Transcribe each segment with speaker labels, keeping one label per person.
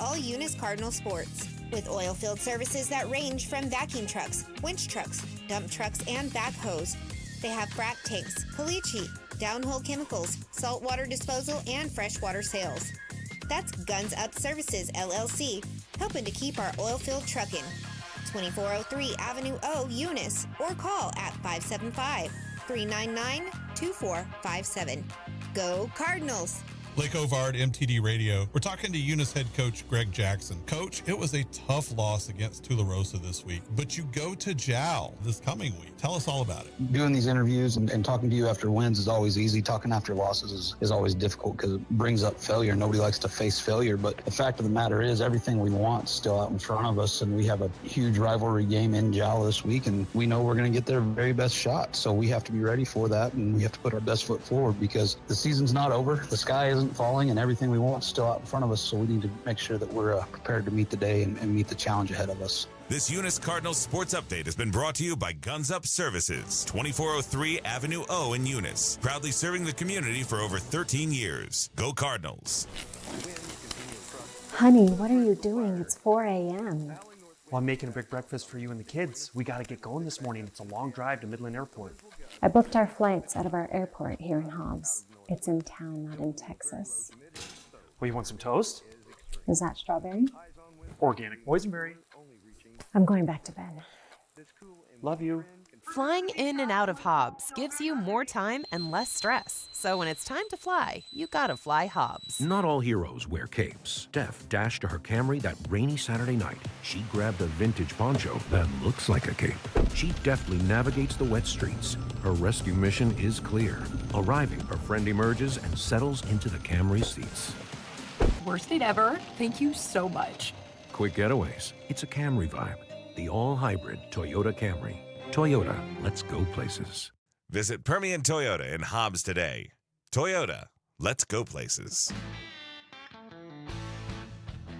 Speaker 1: all Eunice Cardinal sports. With oil field services that range from vacuum trucks, winch trucks, dump trucks, and backhoes. They have frac tanks, caliche, downhole chemicals, saltwater disposal, and freshwater sales. That's Guns Up Services, LLC, helping to keep our oil field trucking. 2403 Avenue O, Eunice, or call at 575-399-2457. Go Cardinals!
Speaker 2: Blake Ovard, MTD Radio. We're talking to Eunice head coach Greg Jackson. Coach, it was a tough loss against Tularosa this week, but you go to JAL this coming week. Tell us all about it.
Speaker 3: Doing these interviews and talking to you after wins is always easy. Talking after losses is always difficult because it brings up failure. Nobody likes to face failure, but the fact of the matter is everything we want is still out in front of us, and we have a huge rivalry game in JAL this week, and we know we're going to get their very best shot. So we have to be ready for that, and we have to put our best foot forward because the season's not over. The sky isn't falling, and everything we want is still out in front of us, so we need to make sure that we're prepared to meet the day and meet the challenge ahead of us.
Speaker 4: This Eunice Cardinals Sports Update has been brought to you by Guns Up Services, 2403 Avenue O in Eunice, proudly serving the community for over 13 years. Go Cardinals.
Speaker 5: Honey, what are you doing? It's 4 a.m.
Speaker 6: Well, I'm making a big breakfast for you and the kids. We got to get going this morning. It's a long drive to Midland Airport.
Speaker 5: I booked our flights out of our airport here in Hobbs. It's in town, not in Texas.
Speaker 6: Well, you want some toast?
Speaker 5: Is that strawberry?
Speaker 6: Organic boysenberry.
Speaker 5: I'm going back to bed.
Speaker 6: Love you.
Speaker 7: Flying in and out of Hobbs gives you more time and less stress. So when it's time to fly, you gotta fly Hobbs.
Speaker 8: Not all heroes wear capes. Steph dashed to her Camry that rainy Saturday night. She grabbed a vintage poncho that looks like a cape. She deftly navigates the wet streets. Her rescue mission is clear. Arriving, her friend emerges and settles into the Camry seats.
Speaker 9: Worst date ever. Thank you so much.
Speaker 8: Quick getaways. It's a Camry vibe. The all-hybrid Toyota Camry. Toyota, let's go places.
Speaker 4: Visit Permian Toyota in Hobbs today. Toyota, let's go places.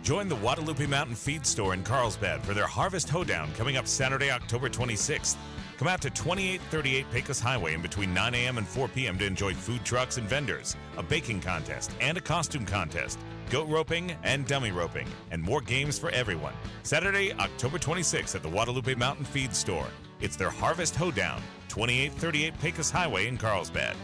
Speaker 4: Join the Guadalupe Mountain Feed Store in Carlsbad for their Harvest Hoedown coming up Saturday, October 26th. Come out to 2838 Pecos Highway in between 9 a.m. and 4 p.m. to enjoy food trucks and vendors, a baking contest, and a costume contest, goat roping and dummy roping, and more games for everyone. Saturday, October 26th at the Guadalupe Mountain Feed Store. It's their Harvest Hoedown, 2838 Pecos Highway in Carlsbad.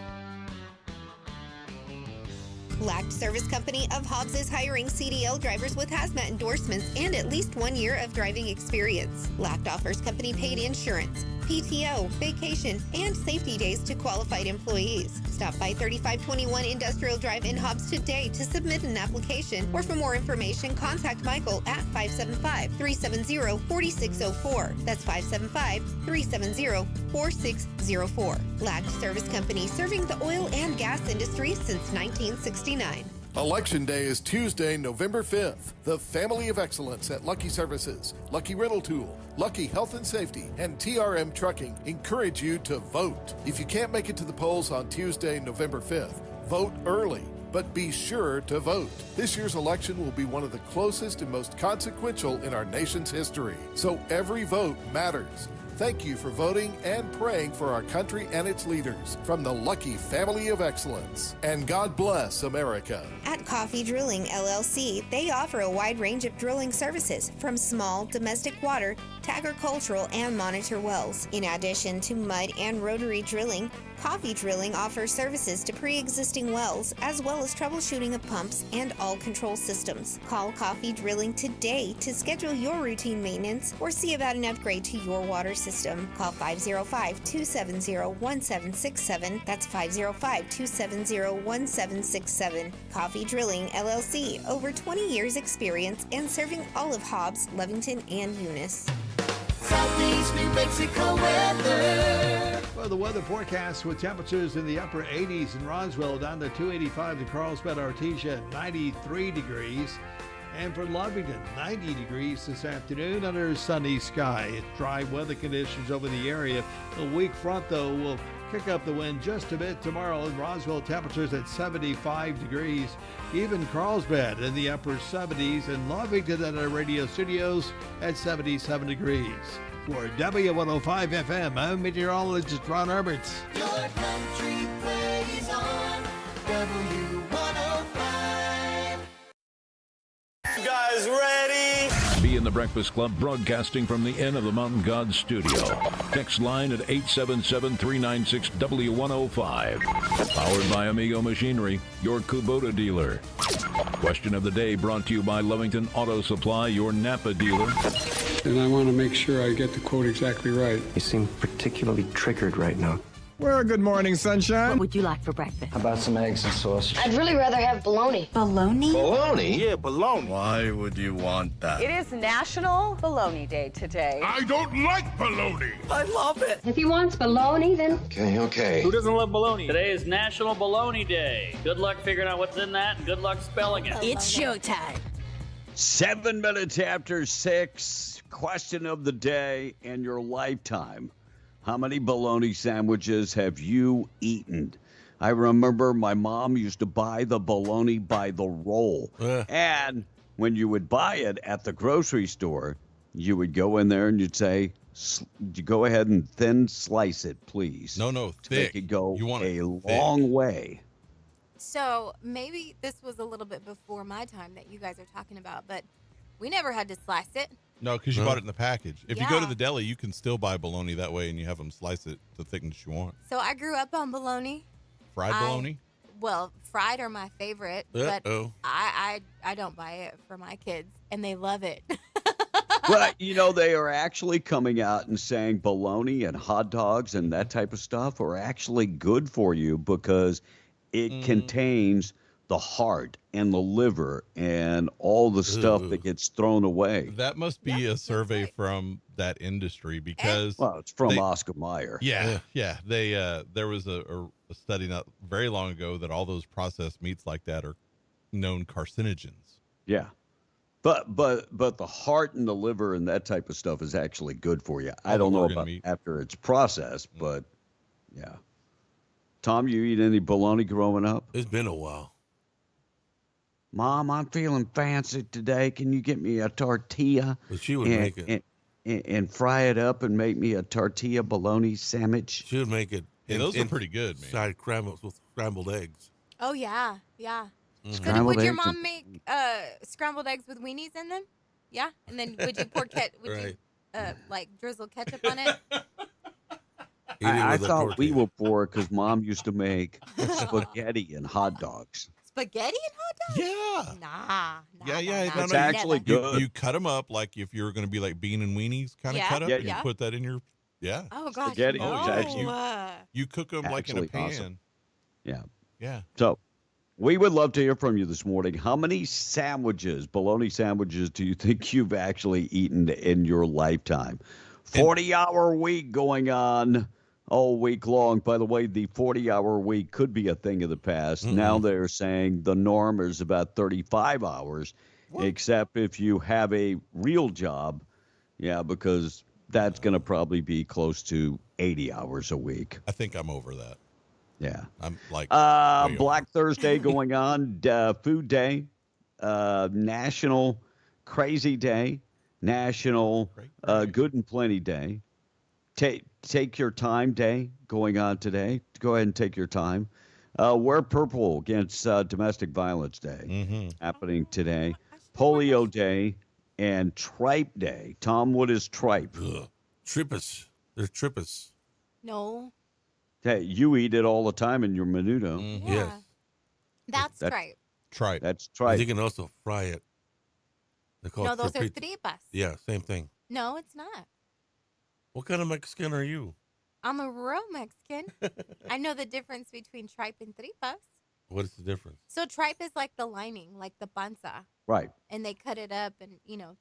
Speaker 1: Lacked Service Company of Hobbs is hiring CDL drivers with hazmat endorsements and at least 1 year of driving experience. Lacked offers company paid insurance, PTO, vacation, and safety days to qualified employees. Stop by 3521 Industrial Drive in Hobbs today to submit an application, or for more information, contact Michael at 575-370-4604. That's 575-370-4604. Lacked Service Company, serving the oil and gas industry since 1969.
Speaker 10: Election Day is Tuesday, November 5th. The Family of Excellence at Lucky Services, Lucky Rental Tool, Lucky Health and Safety, and TRM Trucking encourage you to vote. If you can't make it to the polls on Tuesday, November 5th, vote early, but be sure to vote. This year's election will be one of the closest and most consequential in our nation's history, so every vote matters. Thank you for voting and praying for our country and its leaders from the Lucky Family of Excellence. And God bless America.
Speaker 1: At Coffee Drilling LLC, they offer a wide range of drilling services from small domestic water to agricultural and monitor wells. In addition to mud and rotary drilling, Coffee Drilling offers services to pre-existing wells as well as troubleshooting of pumps and all control systems. Call Coffee Drilling today to schedule your routine maintenance or see about an upgrade to your water system. Call 505-270-1767. That's 505-270-1767. Coffee Drilling LLC, over 20 years experience and serving all of Hobbs, Lovington, and Eunice.
Speaker 11: Southeast New Mexico weather.
Speaker 12: Well, the weather forecast with temperatures in the upper 80s in Roswell, down to 285 to Carlsbad, Artesia, 93 degrees. And for Lovington, 90 degrees this afternoon under sunny sky. It's dry weather conditions over the area. A weak front, though, will kick up the wind just a bit tomorrow. In Roswell, temperatures at 75 degrees. Even Carlsbad in the upper 70s, and Lovington at our radio studios at 77 degrees. For W105 FM, I'm meteorologist Ron Herberts.
Speaker 11: Your country plays on W105.
Speaker 13: You got guys ready?
Speaker 8: Be in the Breakfast Club, broadcasting from the Inn of the Mountain God studio. Text line at 877-396-W105. Powered by Amigo Machinery, your Kubota dealer. Question of the day brought to you by Lovington Auto Supply, your Napa dealer.
Speaker 14: And I want to make sure I get the quote exactly right.
Speaker 15: You seem particularly triggered right now.
Speaker 16: Well, good morning, sunshine.
Speaker 17: What would you like for breakfast?
Speaker 15: How about some eggs and sausage?
Speaker 17: I'd really rather have bologna. Bologna?
Speaker 13: Bologna? Yeah, bologna.
Speaker 16: Why would you want that?
Speaker 18: It is National Bologna Day today.
Speaker 13: I don't like bologna. I love it.
Speaker 17: If he wants bologna, then...
Speaker 15: Okay.
Speaker 13: Who doesn't love bologna?
Speaker 19: Today is National Bologna Day. Good luck figuring out what's in that, and good luck spelling it.
Speaker 17: It's showtime.
Speaker 20: 7 minutes after 6, question of the day in your lifetime. How many bologna sandwiches have you eaten? I remember my mom used to buy the bologna by the roll. And when you would buy it at the grocery store, you would go in there and you'd say, go ahead and thin slice it, please.
Speaker 2: No,
Speaker 20: to make
Speaker 2: thick.
Speaker 20: it go
Speaker 2: You want
Speaker 20: a
Speaker 2: it
Speaker 20: long way.
Speaker 21: So maybe this was a little bit before my time that you guys are talking about, but we never had to slice it.
Speaker 2: No, because you bought it in the package. If you go to
Speaker 21: Yeah.
Speaker 2: the deli, you can still buy bologna that way, and you have them slice it to the thickness you want.
Speaker 21: So I grew up on bologna.
Speaker 2: Fried bologna?
Speaker 21: Well, fried are my favorite, but
Speaker 2: Uh-oh.
Speaker 21: I don't buy it for my kids, and they love it.
Speaker 20: Well, they are actually coming out and saying bologna and hot dogs and that type of stuff are actually good for you because it contains the heart and the liver and all the stuff that gets thrown away.
Speaker 2: That must be a survey from that industry because
Speaker 20: it's from Oscar Mayer.
Speaker 2: Yeah. They there was a study not very long ago that all those processed meats like that are known carcinogens.
Speaker 20: Yeah. But the heart and the liver and that type of stuff is actually good for you. I don't know about after it's processed, but yeah. Tom, you eat any bologna growing up?
Speaker 13: It's been a while.
Speaker 20: Mom, I'm feeling fancy today. Can you get me a tortilla?
Speaker 13: But she would make it.
Speaker 20: And fry it up and make me a tortilla bologna sandwich.
Speaker 13: She would make it.
Speaker 2: Those are pretty good, man.
Speaker 13: Side scrambles with scrambled eggs.
Speaker 21: Oh, yeah.
Speaker 20: Scrambled
Speaker 21: Would your
Speaker 20: eggs
Speaker 21: mom make scrambled eggs with weenies in them? Yeah? And then would you pour you drizzle ketchup on it?
Speaker 20: I thought we were poor because Mom used to make spaghetti and hot dogs.
Speaker 21: Spaghetti and hot dogs?
Speaker 2: Yeah.
Speaker 21: Nah.
Speaker 2: Yeah.
Speaker 20: It's actually good.
Speaker 2: You cut them up like if you're going to be like bean and weenies kind of cut up, and you put that in your
Speaker 21: Oh gosh.
Speaker 20: Spaghetti.
Speaker 21: No.
Speaker 20: Oh, it's actually
Speaker 2: you cook them like in a pan.
Speaker 20: awesome. Yeah.
Speaker 2: Yeah.
Speaker 20: So we would love to hear from you this morning. How many bologna sandwiches, do you think you've actually eaten in your lifetime? 40-hour week going on all week long. By the way, the 40-hour week could be a thing of the past. Now they're saying the norm is about 35 hours, except if you have a real job. Yeah, because that's going to probably be close to 80 hours a week.
Speaker 2: I think I'm over that.
Speaker 20: Yeah.
Speaker 2: I'm like
Speaker 20: Black Thursday going on, Food Day, National Crazy Day, National Good and Plenty Day. Take your time day going on today. Go ahead and take your time. Wear purple against Domestic Violence Day happening today. Polio Day and Tripe Day. Tom, what is tripe?
Speaker 13: Trippus. They're trippus.
Speaker 21: No.
Speaker 20: Hey, you eat it all the time in your menudo.
Speaker 21: Yeah. That's tripe.
Speaker 2: Tripe.
Speaker 20: That's tripe.
Speaker 13: You can also fry it. They're called
Speaker 21: No, those are
Speaker 13: tripitas.
Speaker 21: tripas.
Speaker 13: Yeah, same thing.
Speaker 21: No, it's not.
Speaker 13: What kind of Mexican are you?
Speaker 21: I'm a real Mexican. I know the difference between tripe and tripas.
Speaker 13: What is the difference?
Speaker 21: So tripe is like the lining, like the panza.
Speaker 20: Right.
Speaker 21: And they cut it up and,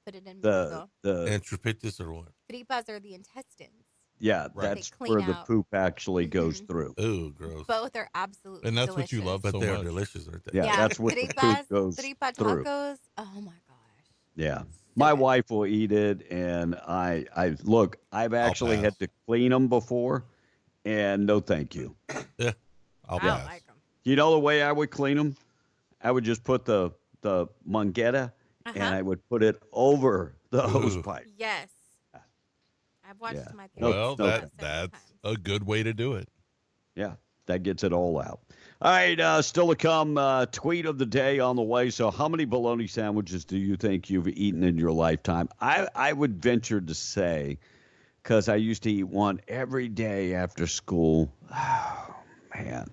Speaker 21: put it in
Speaker 20: And
Speaker 13: tripitas or what?
Speaker 21: Tripas are the intestines.
Speaker 20: Yeah,
Speaker 21: Right.
Speaker 20: that's
Speaker 21: They clean
Speaker 20: where the
Speaker 21: out.
Speaker 20: poop actually goes through.
Speaker 13: Ooh, gross.
Speaker 21: Both are absolutely
Speaker 2: And that's
Speaker 21: delicious.
Speaker 2: what you love
Speaker 13: But
Speaker 2: so
Speaker 13: they're
Speaker 2: much.
Speaker 13: delicious, aren't they?
Speaker 20: Yeah, that's what the
Speaker 21: tripas,
Speaker 20: poop goes
Speaker 21: tripa
Speaker 20: through.
Speaker 21: tacos. Oh my gosh.
Speaker 20: Yeah. My wife will eat it, and I've actually had to clean them before, and no thank you.
Speaker 2: Yeah, I'll
Speaker 21: I don't
Speaker 2: pass.
Speaker 21: like them.
Speaker 20: You know the way I would clean them? I would just put the mangueta, and I would put it over the hose pipe.
Speaker 21: Yes. I've watched my
Speaker 20: No,
Speaker 21: parents.
Speaker 2: Well,
Speaker 20: no,
Speaker 2: that's a good way to do it.
Speaker 20: Yeah. That gets it all out. All right, still to come, tweet of the day on the way. So how many bologna sandwiches do you think you've eaten in your lifetime? I would venture to say, because I used to eat one every day after school. Oh, man.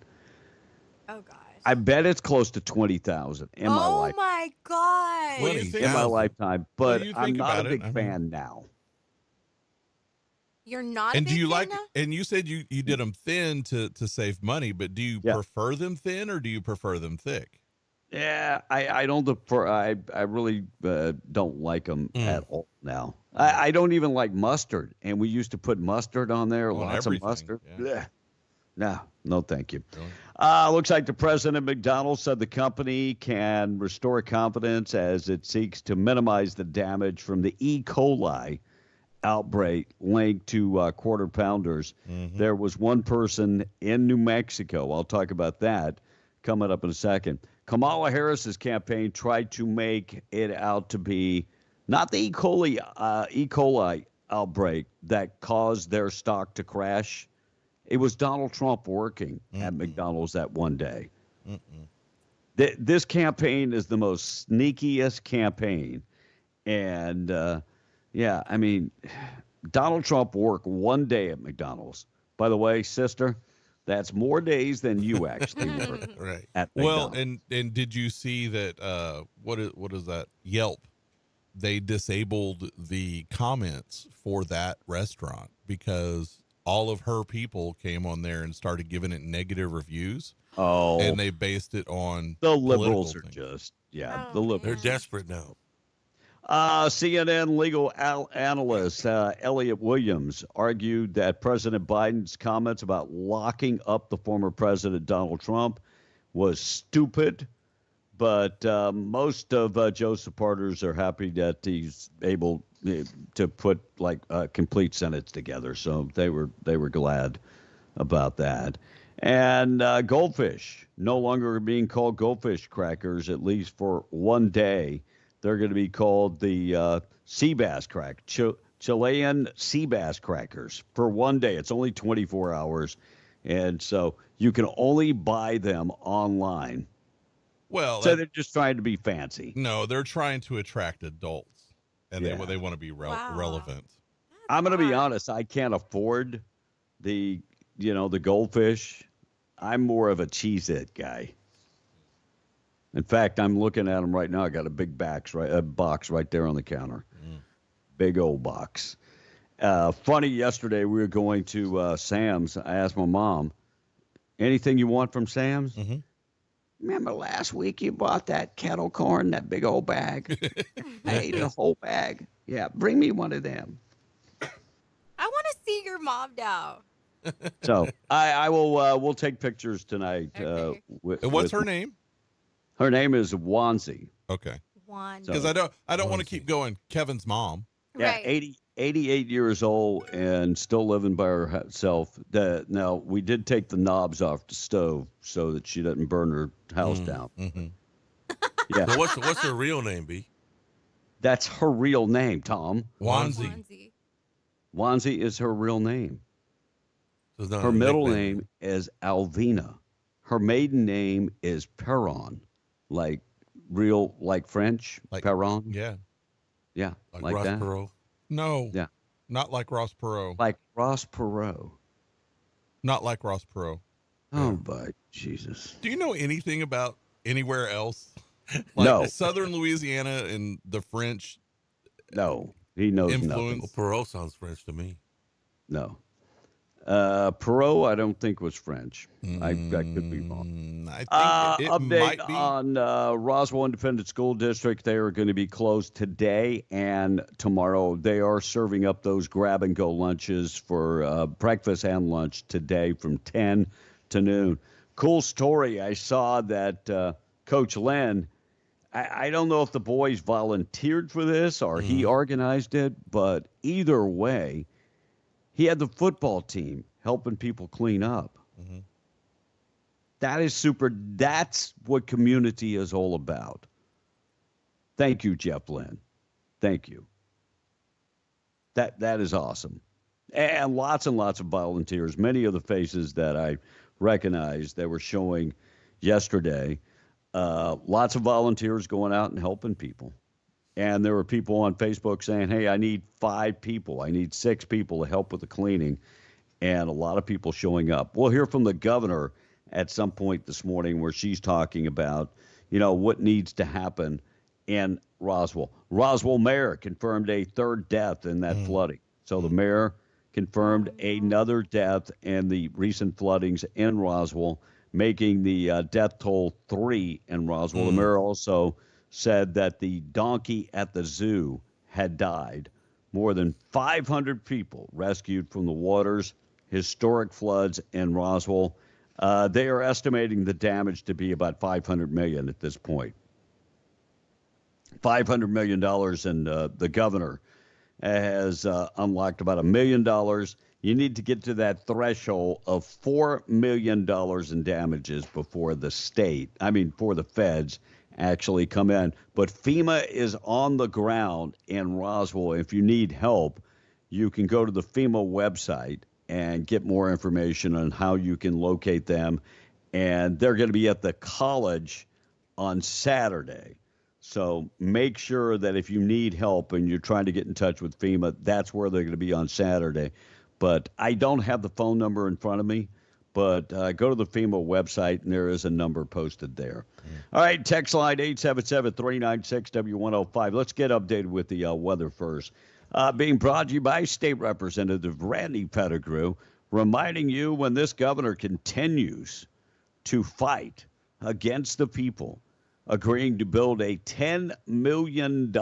Speaker 21: Oh, gosh.
Speaker 20: I bet it's close to 20,000 in my life.
Speaker 21: Oh, my God.
Speaker 20: In my lifetime. But
Speaker 2: do you
Speaker 20: I'm
Speaker 2: think
Speaker 20: not a
Speaker 2: about it?
Speaker 20: big fan now.
Speaker 21: You're not
Speaker 2: And
Speaker 21: a
Speaker 2: do
Speaker 21: big
Speaker 2: you
Speaker 21: fan
Speaker 2: like?
Speaker 21: now?
Speaker 2: And you said you did them thin to save money, but do you prefer them thin or do you prefer them thick?
Speaker 20: Yeah, I don't prefer. I really don't like them at all now. I don't even like mustard, and we used to put mustard on there, lots of mustard. Blech. No, thank you. Looks like the president of McDonald's said the company can restore confidence as it seeks to minimize the damage from the E. coli outbreak linked to quarter pounders. There was one person in New Mexico. I'll talk about that coming up in a second. Kamala Harris's campaign tried to make it out to be not the E. coli outbreak that caused their stock to crash. It was Donald Trump working at McDonald's that one day. This campaign is the most sneakiest campaign. And, yeah, I mean, Donald Trump worked one day at McDonald's. By the way, sister, that's more days than you actually work
Speaker 2: Right.
Speaker 20: at
Speaker 2: Well,
Speaker 20: McDonald's.
Speaker 2: and did you see that? What is that? Yelp. They disabled the comments for that restaurant because all of her people came on there and started giving it negative reviews.
Speaker 20: Oh,
Speaker 2: and they based it on
Speaker 20: the liberals
Speaker 2: political
Speaker 20: are
Speaker 2: things.
Speaker 20: just, the liberals.
Speaker 13: They're desperate now.
Speaker 20: CNN legal analyst Elliot Williams argued that President Biden's comments about locking up the former president Donald Trump was stupid, but most of Joe's supporters are happy that he's able to put like a complete sentence together. So they were glad about that. And goldfish no longer being called goldfish crackers, at least for one day. They're going to be called the sea bass Chilean sea bass crackers for one day. It's only 24 hours. And so you can only buy them online.
Speaker 2: Well,
Speaker 20: so they're just trying to be fancy.
Speaker 2: No, they're trying to attract adults, and they want to be relevant.
Speaker 20: I'm going to be honest. I can't afford the goldfish. I'm more of a Cheez-It guy. In fact, I'm looking at them right now. I got a big box right there on the counter. Big old box. Funny, yesterday we were going to Sam's. I asked my mom, anything you want from Sam's? Remember last week you bought that kettle corn, that big old bag? I ate a whole bag. Yeah, bring me one of them.
Speaker 21: I want to see your mom now.
Speaker 20: So I will. We'll take pictures tonight.
Speaker 21: Okay.
Speaker 2: What's her name?
Speaker 20: Her name is Wanzi.
Speaker 2: Okay.
Speaker 21: Wanzi.
Speaker 2: Because I don't want to keep going. Kevin's mom.
Speaker 20: Yeah,
Speaker 21: Right.
Speaker 20: 88 years old and still living by herself. Now, we did take the knobs off the stove so that she doesn't burn her house down. Yeah.
Speaker 13: So what's her real name, B?
Speaker 20: That's her real name, Tom.
Speaker 2: Wanzi.
Speaker 20: Wanzi is her real name.
Speaker 13: So it's not
Speaker 20: Her
Speaker 13: a
Speaker 20: middle
Speaker 13: nickname.
Speaker 20: name is Alvina. Her maiden name is Perron, like French.
Speaker 2: Like
Speaker 20: Perron.
Speaker 2: Yeah.
Speaker 20: Yeah,
Speaker 13: Like Ross
Speaker 20: that.
Speaker 13: Perot.
Speaker 2: No.
Speaker 20: Yeah.
Speaker 2: Not like Ross Perot.
Speaker 20: Like Ross Perot.
Speaker 2: Not like Ross Perot.
Speaker 20: Oh, but Jesus.
Speaker 2: Do you know anything about anywhere else?
Speaker 20: No.
Speaker 2: Southern Louisiana and the French.
Speaker 20: No, he knows nothing.
Speaker 2: Influence.
Speaker 13: Well, Perot sounds French to me.
Speaker 20: No. Perot, I don't think was French. I could be wrong.
Speaker 2: I think it
Speaker 20: Update
Speaker 2: might be.
Speaker 20: on Roswell Independent School District. They are going to be closed today and tomorrow. They are serving up those grab-and-go lunches for breakfast and lunch today from 10 to noon. Cool story. I saw that Coach Len, I don't know if the boys volunteered for this or he organized it, but either way, he had the football team helping people clean up. That is super. That's what community is all about. Thank you, Jeff Lynn. Thank you. That is awesome. And lots of volunteers, many of the faces that I recognized. They were showing yesterday lots of volunteers going out and helping people. And there were people on Facebook saying, hey, I need 5 people. I need 6 people to help with the cleaning. And a lot of people showing up. We'll hear from the governor at some point this morning where she's talking about, what needs to happen in Roswell. Roswell mayor confirmed a 3rd death in that flooding. So the mayor confirmed another death in the recent floodings in Roswell, making the death toll 3 in Roswell. The mayor also said that the donkey at the zoo had died. More than 500 people rescued from the waters, historic floods in Roswell. They are estimating the damage to be about $500 million at this point. $500 million, and the governor has unlocked about $1 million. You need to get to that threshold of $4 million in damages before the feds actually come in. But FEMA is on the ground in Roswell. If you need help, you can go to the FEMA website and get more information on how you can locate them. And they're going to be at the college on Saturday. So make sure that if you need help and you're trying to get in touch with FEMA, that's where they're going to be on Saturday. But I don't have the phone number in front of me, but go to the FEMA website, and there is a number posted there. All right, text line 877-396-W105. Let's get updated with the weather first. Being brought to you by State Representative Randy Pettigrew, reminding you when this governor continues to fight against the people, agreeing to build a $10 million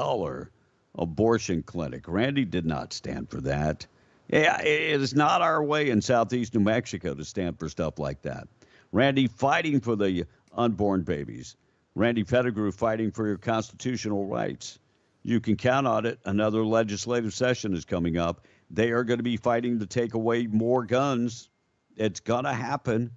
Speaker 20: abortion clinic. Randy did not stand for that. Yeah, it is not our way in southeast New Mexico to stand for stuff like that. Randy fighting for the unborn babies. Randy Pettigrew fighting for your constitutional rights. You can count on it. Another legislative session is coming up. They are going to be fighting to take away more guns. It's going to happen.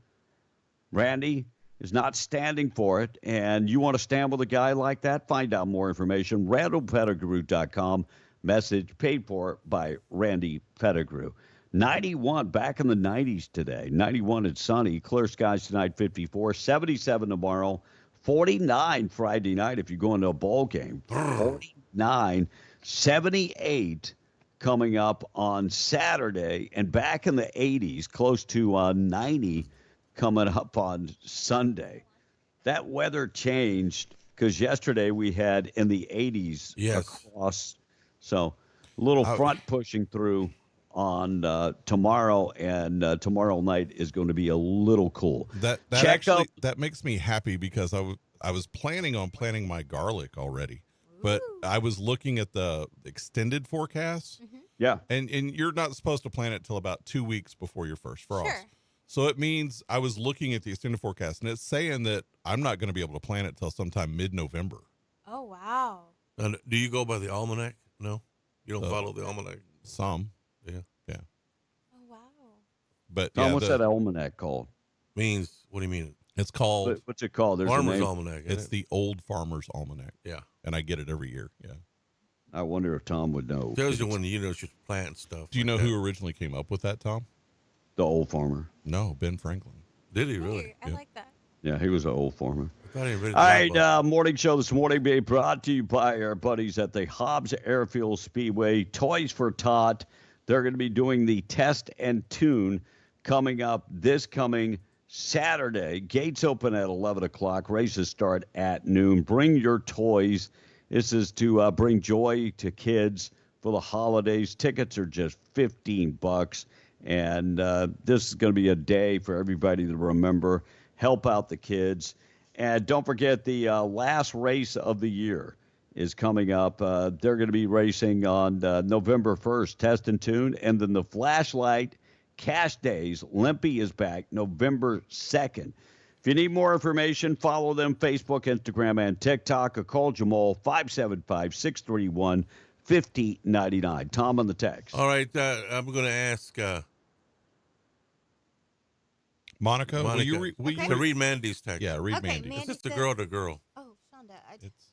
Speaker 20: Randy is not standing for it, and you want to stand with a guy like that? Find out more information. RandallPettigrew.com. Message paid for by Randy Pettigrew. 91 back in the 90s today. 91 it's sunny. Clear skies tonight, 54. 77 tomorrow. 49 Friday night if you go into a ball game. 49. 78 coming up on Saturday. And back in the 80s, close to 90 coming up on Sunday. That weather changed because yesterday we had in the 80s across. So a little front pushing through on tomorrow, and tomorrow night is going to be a little cool.
Speaker 2: That makes me happy because I was planning on planting my garlic already, but I was looking at the extended forecast.
Speaker 20: Yeah.
Speaker 2: And you're not supposed to plant it till about 2 weeks before your first frost.
Speaker 21: Sure.
Speaker 2: So it means I was looking at the extended forecast, and it's saying that I'm not going to be able to plant it till sometime mid-November.
Speaker 21: Oh, wow.
Speaker 13: And do you go by the almanac? No, you don't follow the almanac.
Speaker 2: Some,
Speaker 13: yeah.
Speaker 21: Oh, wow.
Speaker 2: But
Speaker 20: Tom, what's that almanac called?
Speaker 13: Means, what do you mean?
Speaker 2: It's called.
Speaker 20: What's it called? There's
Speaker 13: Farmer's Almanac.
Speaker 2: It's the Old Farmer's Almanac.
Speaker 13: Yeah,
Speaker 2: and I get it every year. Yeah.
Speaker 20: I wonder if Tom would know.
Speaker 13: Tells you when you should plant stuff.
Speaker 2: Do you know who originally came up with that, Tom?
Speaker 20: The old farmer.
Speaker 2: No, Ben Franklin.
Speaker 13: Did he really?
Speaker 21: I like that.
Speaker 20: Yeah, he was an old farmer.
Speaker 13: All
Speaker 20: right, morning show this morning being brought to you by our buddies at the Hobbs Airfield Speedway. Toys for Tot. They're going to be doing the Test and Tune coming up this coming Saturday. Gates open at 11 o'clock. Races start at noon. Bring your toys. This is to bring joy to kids for the holidays. Tickets are just $15. And this is going to be a day for everybody to remember. Help out the kids. And don't forget the last race of the year is coming up. They're going to be racing on November 1st, Test and Tune. And then the Flashlight Cash Days, Limpy is back November 2nd. If you need more information, follow them, Facebook, Instagram, and TikTok, or call Jamal 575-631-5099. Tom on the text.
Speaker 13: All right, I'm going to ask
Speaker 2: Monica, will you
Speaker 13: to read Mandy's text?
Speaker 2: Yeah, read
Speaker 21: Okay,
Speaker 2: Mandy.
Speaker 21: Mandy
Speaker 13: It's the
Speaker 21: says-
Speaker 13: girl to girl.
Speaker 21: Oh, Shonda,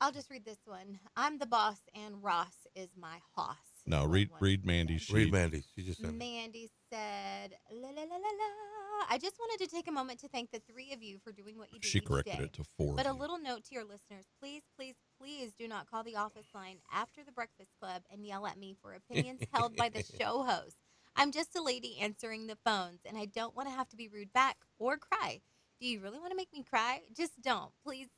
Speaker 21: I'll just read this one. I'm the boss, and Ross is my hoss.
Speaker 2: No, read Mandy's sheet.
Speaker 13: Read Mandy. She just said.
Speaker 21: Mandy said, la, la, la, la, la. I just wanted to take a moment to thank the three of you for doing what you do
Speaker 2: She
Speaker 21: each
Speaker 2: corrected
Speaker 21: day.
Speaker 2: it to 4.
Speaker 21: But a little note to your listeners, please, please, please do not call the office line after the Breakfast Club and yell at me for opinions held by the show host. I'm just a lady answering the phones, and I don't want to have to be rude back or cry. Do you really want to make me cry? Just don't. Please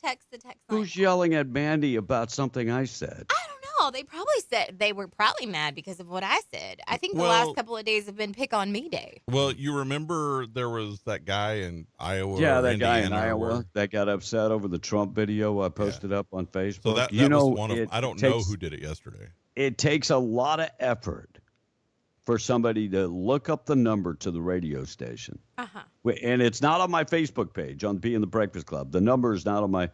Speaker 21: text the text line.
Speaker 20: Who's yelling at Mandy about something I said?
Speaker 21: I don't know. They probably said they were probably mad because of what I said. I think the last couple of days have been pick on me day.
Speaker 2: Well, you remember there was that guy in Iowa.
Speaker 20: Yeah,
Speaker 2: or
Speaker 20: that guy in
Speaker 2: Indiana
Speaker 20: Iowa
Speaker 2: where-
Speaker 20: that got upset over the Trump video I posted up on Facebook.
Speaker 2: So that
Speaker 20: you know,
Speaker 2: was one of.
Speaker 20: it
Speaker 2: I don't know
Speaker 20: takes-
Speaker 2: who did it yesterday.
Speaker 20: It takes a lot of effort for somebody to look up the number to the radio station. And it's not on my Facebook page on Being the Breakfast Club. The number is not on my.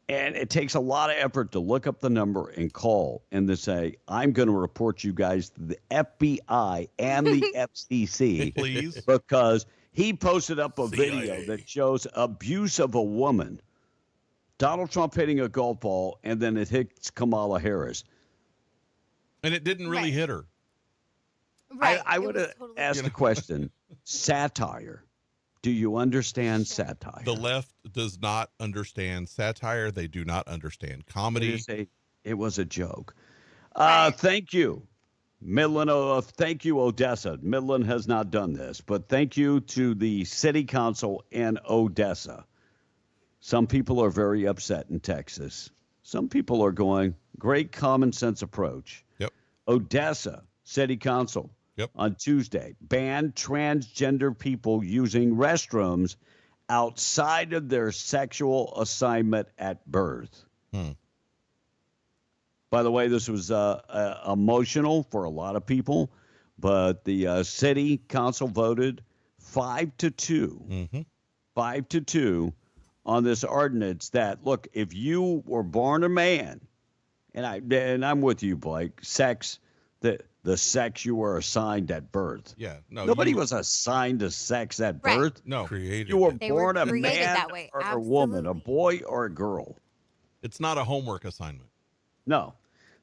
Speaker 20: And it takes a lot of effort to look up the number and call and to say, I'm going to report you guys to the FBI and the FCC.
Speaker 2: Please.
Speaker 20: Because he posted up a video that shows abuse of a woman. Donald Trump hitting a golf ball, and then it hits Kamala Harris.
Speaker 2: And it didn't really hit her.
Speaker 21: Right.
Speaker 20: I would have asked the question, satire. Do you understand satire?
Speaker 2: The left does not understand satire. They do not understand comedy.
Speaker 20: It was a joke. Thank you, Midland. Thank you, Odessa. Midland has not done this, but thank you to the city council in Odessa. Some people are very upset in Texas. Some people are going, great common sense approach.
Speaker 2: Yep.
Speaker 20: Odessa City Council on Tuesday banned transgender people using restrooms outside of their sexual assignment at birth. By the way, this was emotional for a lot of people, but the city council voted 5-2, 5-2 on this ordinance that, look, if you were born a man, and I'm with you, Blake, sex, the sex you were assigned at birth.
Speaker 2: Yeah, no.
Speaker 20: Nobody was assigned to sex at birth.
Speaker 2: No.
Speaker 13: Created.
Speaker 20: You were
Speaker 21: They
Speaker 20: born
Speaker 21: were
Speaker 20: a
Speaker 21: created
Speaker 20: man
Speaker 21: that way.
Speaker 20: or a woman, a boy or a girl.
Speaker 2: It's not a homework assignment.
Speaker 20: No.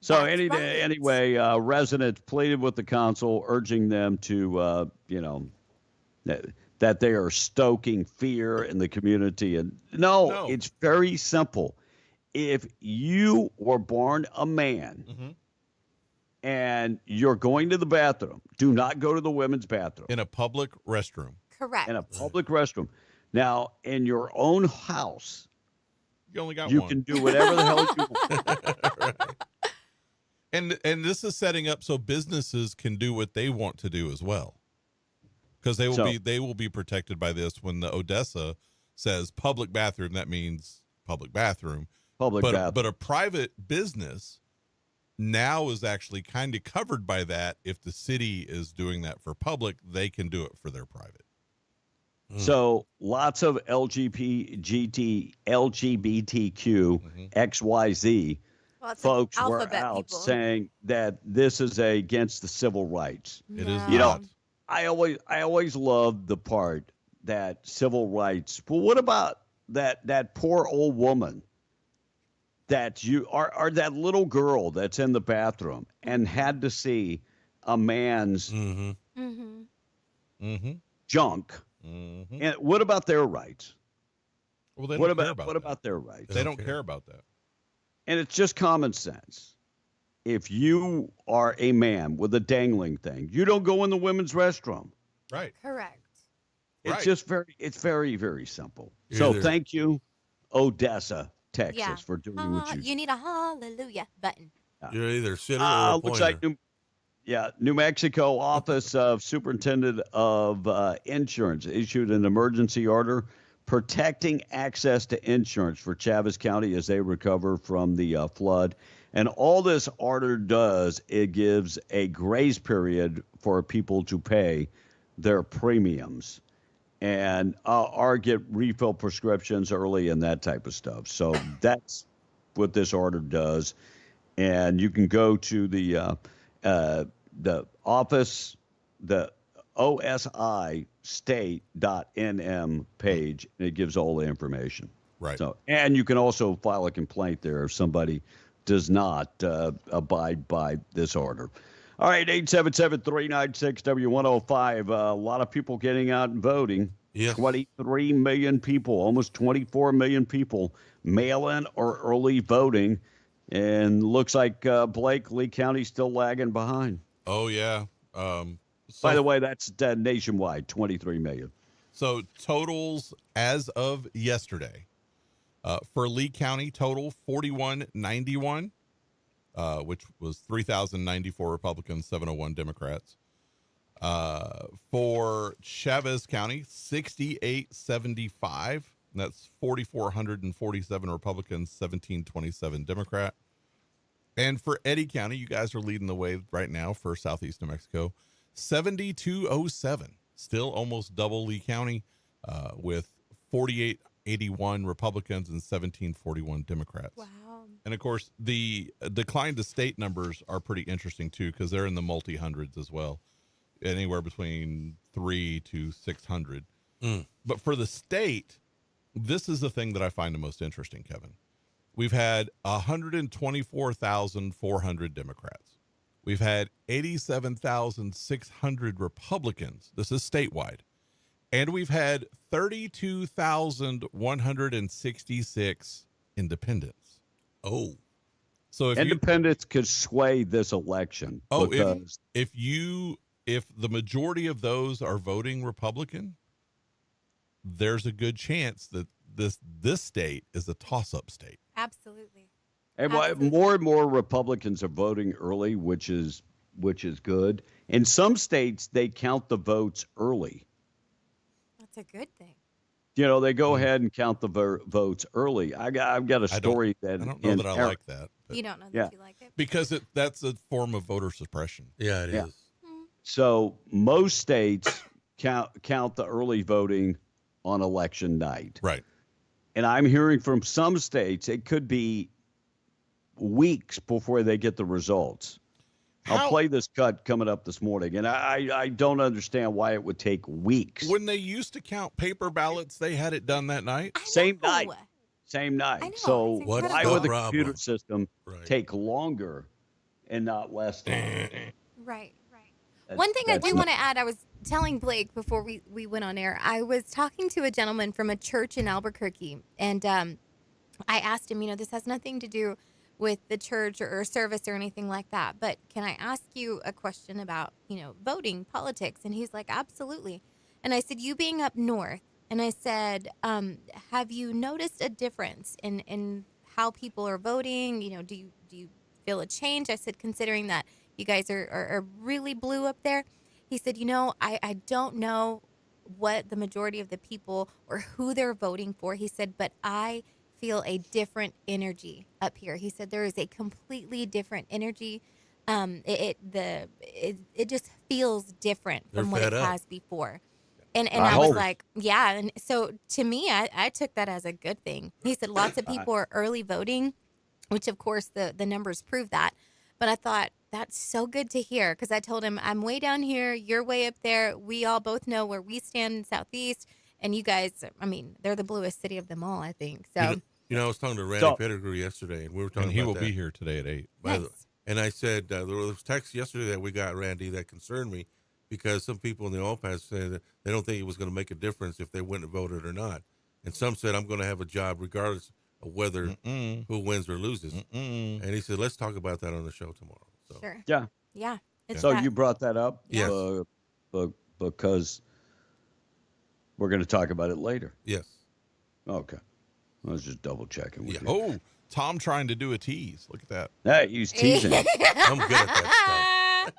Speaker 20: So
Speaker 21: That's right.
Speaker 20: anyway, residents pleaded with the council, urging them to, that they are stoking fear in the community. And no, it's very simple. If you were born a man and you're going to the bathroom, do not go to the women's bathroom.
Speaker 2: In a public restroom.
Speaker 21: Correct.
Speaker 20: In a public restroom. Now, in your own house,
Speaker 2: you only got
Speaker 20: you
Speaker 2: one.
Speaker 20: can do whatever the hell you want.
Speaker 2: And this is setting up so businesses can do what they want to do as well, because they will be protected by this. When the Odessa says public bathroom, that means public bathroom.
Speaker 20: Bathroom.
Speaker 2: But a private business now is actually kind of covered by that. If the city is doing that for public, they can do it for their private.
Speaker 20: So lots of LGBTQ, XYZ folks were out saying that this is against the civil rights.
Speaker 2: It is.
Speaker 20: You know, I always loved the part that civil rights. But what about that poor old woman that or that little girl that's in the bathroom and had to see a man's junk? And what about their rights?
Speaker 2: Well, they don't care about
Speaker 20: what about their rights?
Speaker 2: They don't care about that.
Speaker 20: And it's just common sense. If you are a man with a dangling thing, you don't go in the women's restroom.
Speaker 2: Right.
Speaker 21: Correct.
Speaker 20: It's
Speaker 2: Right.
Speaker 20: just very, very simple. So thank you, Odessa, Texas,
Speaker 21: Yeah.
Speaker 20: for doing what you
Speaker 21: You need a hallelujah button.
Speaker 13: You're either sitter or a
Speaker 20: looks
Speaker 13: pointer.
Speaker 20: like New Mexico Office of Superintendent of Insurance issued an emergency order protecting access to insurance for Chaves County as they recover from the flood. And all this order does, it gives a grace period for people to pay their premiums and or get refill prescriptions early and that type of stuff. So that's what this order does. And you can go to the office, the OSI state.nm page, and it gives all the information.
Speaker 2: Right.
Speaker 20: So, and you can also file a complaint there if somebody does not abide by this order. All right, 877-396-W105. A lot of people getting out and voting.
Speaker 13: Yes.
Speaker 20: 23 million people, almost 24 million people mail-in or early voting. And looks like Blake, Lee County still lagging behind.
Speaker 2: Oh, yeah.
Speaker 20: By the way, that's nationwide, 23 million.
Speaker 2: So totals as of yesterday. For Lee County, total 4191, which was 3,094 Republicans, 701 Democrats. For Chavez County, 6875. That's 4,447 Republicans, 1,727 Democrat. And for Eddy County, you guys are leading the way right now for Southeast New Mexico, 7,207. Still almost double Lee County, with 4,881 Republicans and 1,741 Democrats.
Speaker 21: Wow.
Speaker 2: And of course, the decline to state numbers are pretty interesting too, because they're in the multi-hundreds as well, anywhere between 300 to 600. But for the state, this is the thing that I find the most interesting, Kevin. We've had 124,400 Democrats. We've had 87,600 Republicans. This is statewide. And we've had 32,166 independents.
Speaker 13: Oh.
Speaker 2: So if
Speaker 20: independents could sway this election.
Speaker 2: Oh,
Speaker 20: because
Speaker 2: if the majority of those are voting Republican, there's a good chance that this state is a toss-up state.
Speaker 21: Absolutely.
Speaker 20: and more and more Republicans are voting early, which is good. In some states, they count the votes early.
Speaker 21: That's a good thing.
Speaker 20: You know, they go ahead and count the votes early. I've got a story that
Speaker 2: I don't know that I like that.
Speaker 21: You don't know that you like it?
Speaker 2: Because that's a form of voter suppression.
Speaker 13: Yeah, it is.
Speaker 20: So most states count the early voting on election night.
Speaker 2: Right.
Speaker 20: And I'm hearing from some states it could be weeks before they get the results. I'll play this cut coming up this morning, and I don't understand why it would take weeks.
Speaker 2: When they used to count paper ballots, they had it done that night.
Speaker 20: Same night. So why would the computer system take longer and not less time?
Speaker 21: Right. One thing I do want to add, I was telling Blake before we went on air, I was talking to a gentleman from a church in Albuquerque, and I asked him, this has nothing to do with the church or service or anything like that, but can I ask you a question about, voting, politics? And he's like, absolutely. And I said, you being up north, and I said, have you noticed a difference in how people are voting? Do you feel a change? I said, considering that you guys are really blue up there. He said, I don't know what the majority of the people or who they're voting for. He said, but I feel a different energy up here. He said there is a completely different energy. It just feels different from what it has before. And I was like, yeah. And so to me, I took that as a good thing. He said lots of people are early voting, which of course the numbers prove that. But I thought, that's so good to hear, because I told him, I'm way down here, you're way up there. We all both know where we stand in Southeast. And you guys, they're the bluest city of them all, I think. So,
Speaker 13: I was talking to Randy Pettigrew yesterday, and we were talking
Speaker 2: and he
Speaker 13: about
Speaker 2: will
Speaker 13: that.
Speaker 2: be here today at 8.
Speaker 21: Nice.
Speaker 13: And I said, there was text yesterday that we got, Randy, that concerned me, because some people in the oil patch said that they don't think it was going to make a difference if they went and voted or not. And some said, I'm going to have a job regardless of whether who wins or loses. And he said, let's talk about that on the show tomorrow. So.
Speaker 21: Sure.
Speaker 20: Yeah.
Speaker 21: Yeah.
Speaker 20: So you brought that up?
Speaker 13: Yes.
Speaker 20: Because we're going to talk about it later.
Speaker 13: Yes.
Speaker 20: Okay. I was just double checking with you.
Speaker 2: Oh, Tom trying to do a tease. Look at that.
Speaker 20: Hey, he's teasing.
Speaker 13: I'm good at that stuff.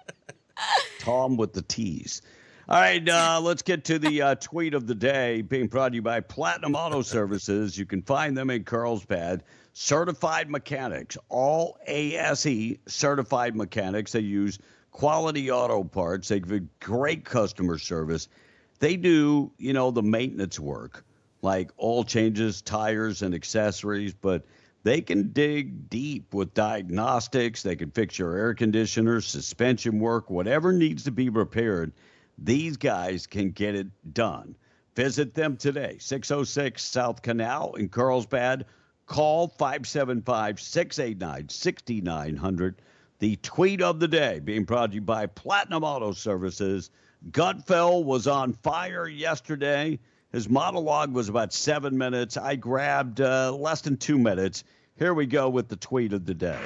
Speaker 20: Tom with the tease. All right, let's get to the tweet of the day, being brought to you by Platinum Auto Services. You can find them in Carlsbad. Certified mechanics, all ASE certified mechanics. They use quality auto parts. They give great customer service. They do, the maintenance work, like oil changes, tires, and accessories, but they can dig deep with diagnostics. They can fix your air conditioner, suspension work, whatever needs to be repaired. These guys can get it done. Visit them today, 606 South Canal in Carlsbad. Call 575-689-6900. The tweet of the day being brought to you by Platinum Auto Services. Gutfeld was on fire yesterday. His monologue was about 7 minutes. I grabbed less than 2 minutes. Here we go with the tweet of the day.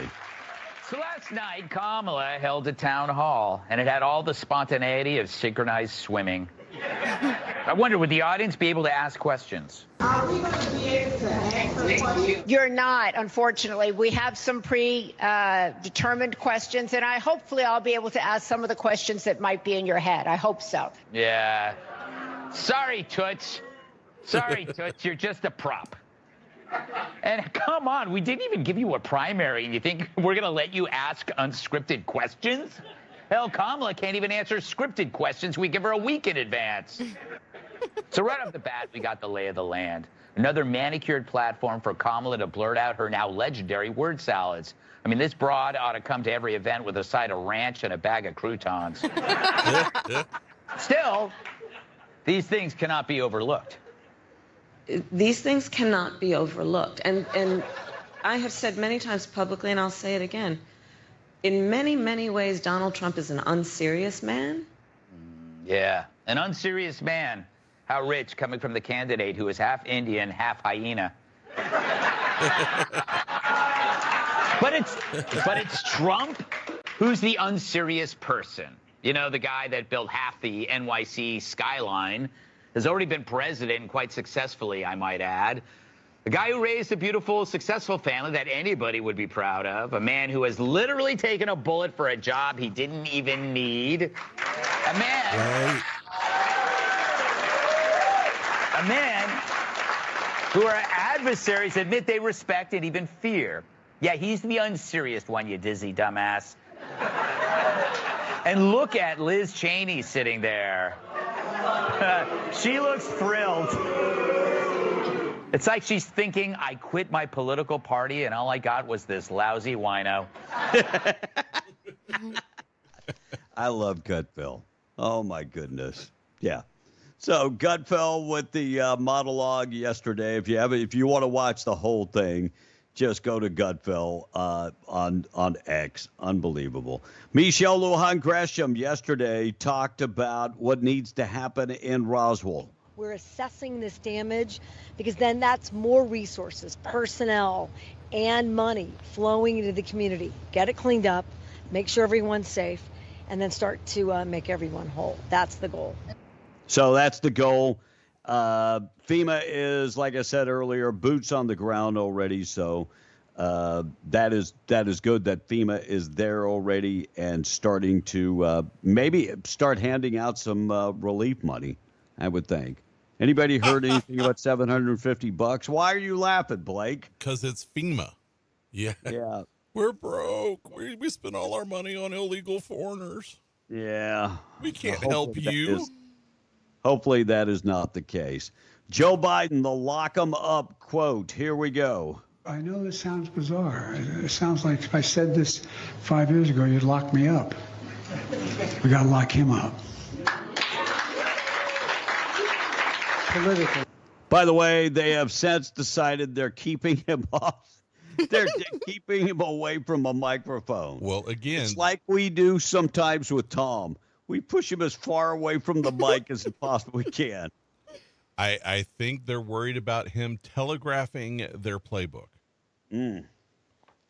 Speaker 3: So last night, Kamala held a town hall, and it had all the spontaneity of synchronized swimming. I wonder, would the audience be able to ask questions?
Speaker 22: Are we going to be able to answer questions? You're not, unfortunately. We have some predetermined questions, and hopefully I'll be able to ask some of the questions that might be in your head. I hope so.
Speaker 3: Yeah. Sorry, Toots. Sorry, Toots. You're just a prop. And come on, we didn't even give you a primary, and you think we're going to let you ask unscripted questions? Hell, Kamala can't even answer scripted questions. We give her a week in advance. So right off the bat, we got the lay of the land. Another manicured platform for Kamala to blurt out her now legendary word salads. I mean, this broad ought to come to every event with a side of ranch and a bag of croutons. Still, these things cannot be overlooked.
Speaker 23: These things cannot be overlooked. And I have said many times publicly, and I'll say it again, in many, many ways, Donald Trump is an unserious man.
Speaker 3: Yeah, an unserious man. How rich, coming from the candidate who is half Indian, half hyena. But it's Trump who's the unserious person. You know, the guy that built half the NYC skyline has already been president quite successfully, I might add. The guy who raised a beautiful, successful family that anybody would be proud of. A man who has literally taken a bullet for a job he didn't even need. A man who our adversaries admit they respect and even fear. Yeah, he's the unserious one, you dizzy dumbass. And look at Liz Cheney sitting there. She looks thrilled. It's like she's thinking, I quit my political party and all I got was this lousy wino.
Speaker 20: I love Gutfeld. Oh, my goodness. Yeah. So Gutfeld with the monologue yesterday. If you want to watch the whole thing, just go to Gutfeld on X. Unbelievable. Michelle Lujan Gresham yesterday talked about what needs to happen in Roswell.
Speaker 24: We're assessing this damage because then that's more resources, personnel, and money flowing into the community. Get it cleaned up, make sure everyone's safe, and then start to make everyone whole. That's the goal.
Speaker 20: So that's the goal. FEMA is, like I said earlier, boots on the ground already. So that is good that FEMA is there already and starting to maybe start handing out some relief money, I would think. Anybody heard anything about $750? Why are you laughing, Blake?
Speaker 2: Because it's FEMA.
Speaker 13: Yeah.
Speaker 20: Yeah.
Speaker 2: We're broke. We spend all our money on illegal foreigners.
Speaker 20: Yeah.
Speaker 2: We can't help you.
Speaker 20: Hopefully that is not the case. Joe Biden, the lock 'em up quote. Here we go.
Speaker 14: I know this sounds bizarre. It sounds like if I said this 5 years ago, you'd lock me up. We got to lock him up. Political.
Speaker 20: By the way, they have since decided they're keeping him off. They're keeping him away from a microphone.
Speaker 2: Well, again,
Speaker 20: it's like we do sometimes with Tom. We push him as far away from the mic as we possibly can.
Speaker 2: I think they're worried about him telegraphing their playbook.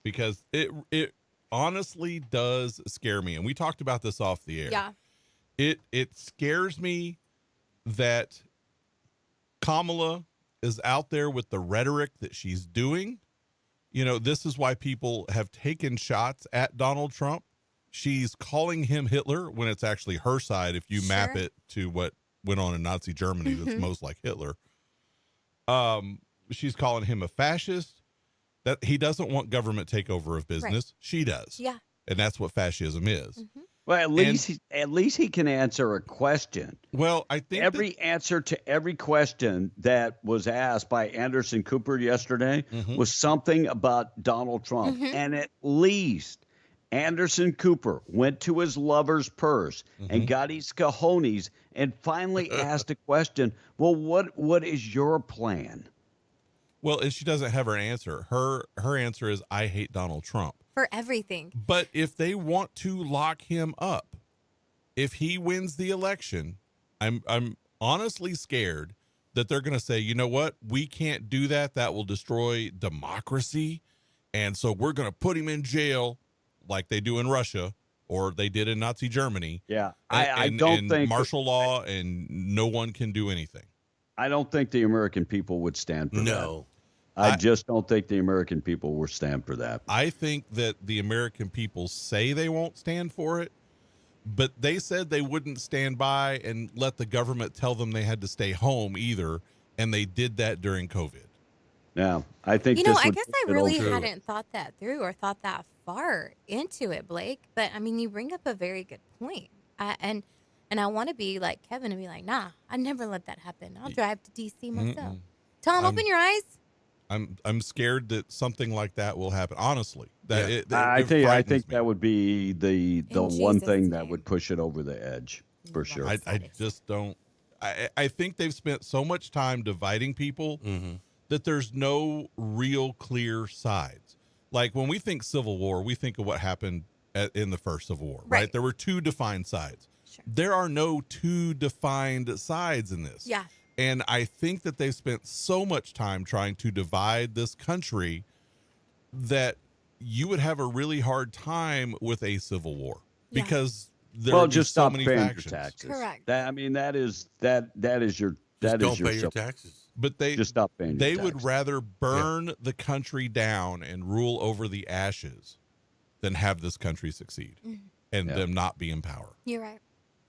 Speaker 2: Because it honestly does scare me. And we talked about this off the air.
Speaker 21: Yeah.
Speaker 2: It scares me that Kamala is out there with the rhetoric that she's doing. You know, this is why people have taken shots at Donald Trump. She's calling him Hitler when it's actually her side. If you map it to what went on in Nazi Germany, that's most like Hitler. She's calling him a fascist. That he doesn't want government takeover of business. Right. She does.
Speaker 21: Yeah.
Speaker 2: And that's what fascism is.
Speaker 20: Well, at least he can answer a question.
Speaker 2: Well, I think
Speaker 20: every answer to every question that was asked by Anderson Cooper yesterday was something about Donald Trump. And at least Anderson Cooper went to his lover's purse and got his cojones and finally asked a question. Well, what is your plan?
Speaker 2: Well, and she doesn't have her answer. Her answer is, I hate Donald Trump.
Speaker 21: For everything.
Speaker 2: But if they want to lock him up, if he wins the election, I'm honestly scared that they're going to say, you know what? We can't do that. That will destroy democracy. And so we're going to put him in jail like they do in Russia or they did in Nazi Germany.
Speaker 20: Yeah.
Speaker 2: I
Speaker 20: don't think
Speaker 2: martial law and no one can do anything.
Speaker 20: I don't think the American people would stand for that.
Speaker 13: No.
Speaker 20: I just don't think the American people will stand for that.
Speaker 2: I think that the American people say they won't stand for it, but they said they wouldn't stand by and let the government tell them they had to stay home either, and they did that during COVID.
Speaker 20: Yeah, I think
Speaker 21: I guess I really hadn't thought that through or thought that far into it, Blake. But I mean, you bring up a very good point, and I want to be like Kevin and be like, nah, I never let that happen. I'll drive to DC myself. Tom, open your eyes.
Speaker 2: I'm scared that something like that will happen. Honestly,
Speaker 20: I think that would be the one thing that would push it over the edge for sure.
Speaker 2: I just don't. I think they've spent so much time dividing people that there's no real clear sides. Like when we think Civil War, we think of what happened in the first Civil War, right? There were two defined sides. Sure. There are no two defined sides in this.
Speaker 21: Yeah.
Speaker 2: And I think that they've spent so much time trying to divide this country that you would have a really hard time with a civil war because there would be so many factions.
Speaker 20: Taxes.
Speaker 21: Correct.
Speaker 20: That is your
Speaker 13: don't pay your taxes.
Speaker 2: But they
Speaker 20: just stop paying.
Speaker 2: They would rather burn the country down and rule over the ashes than have this country succeed and them not be in power.
Speaker 21: You're right.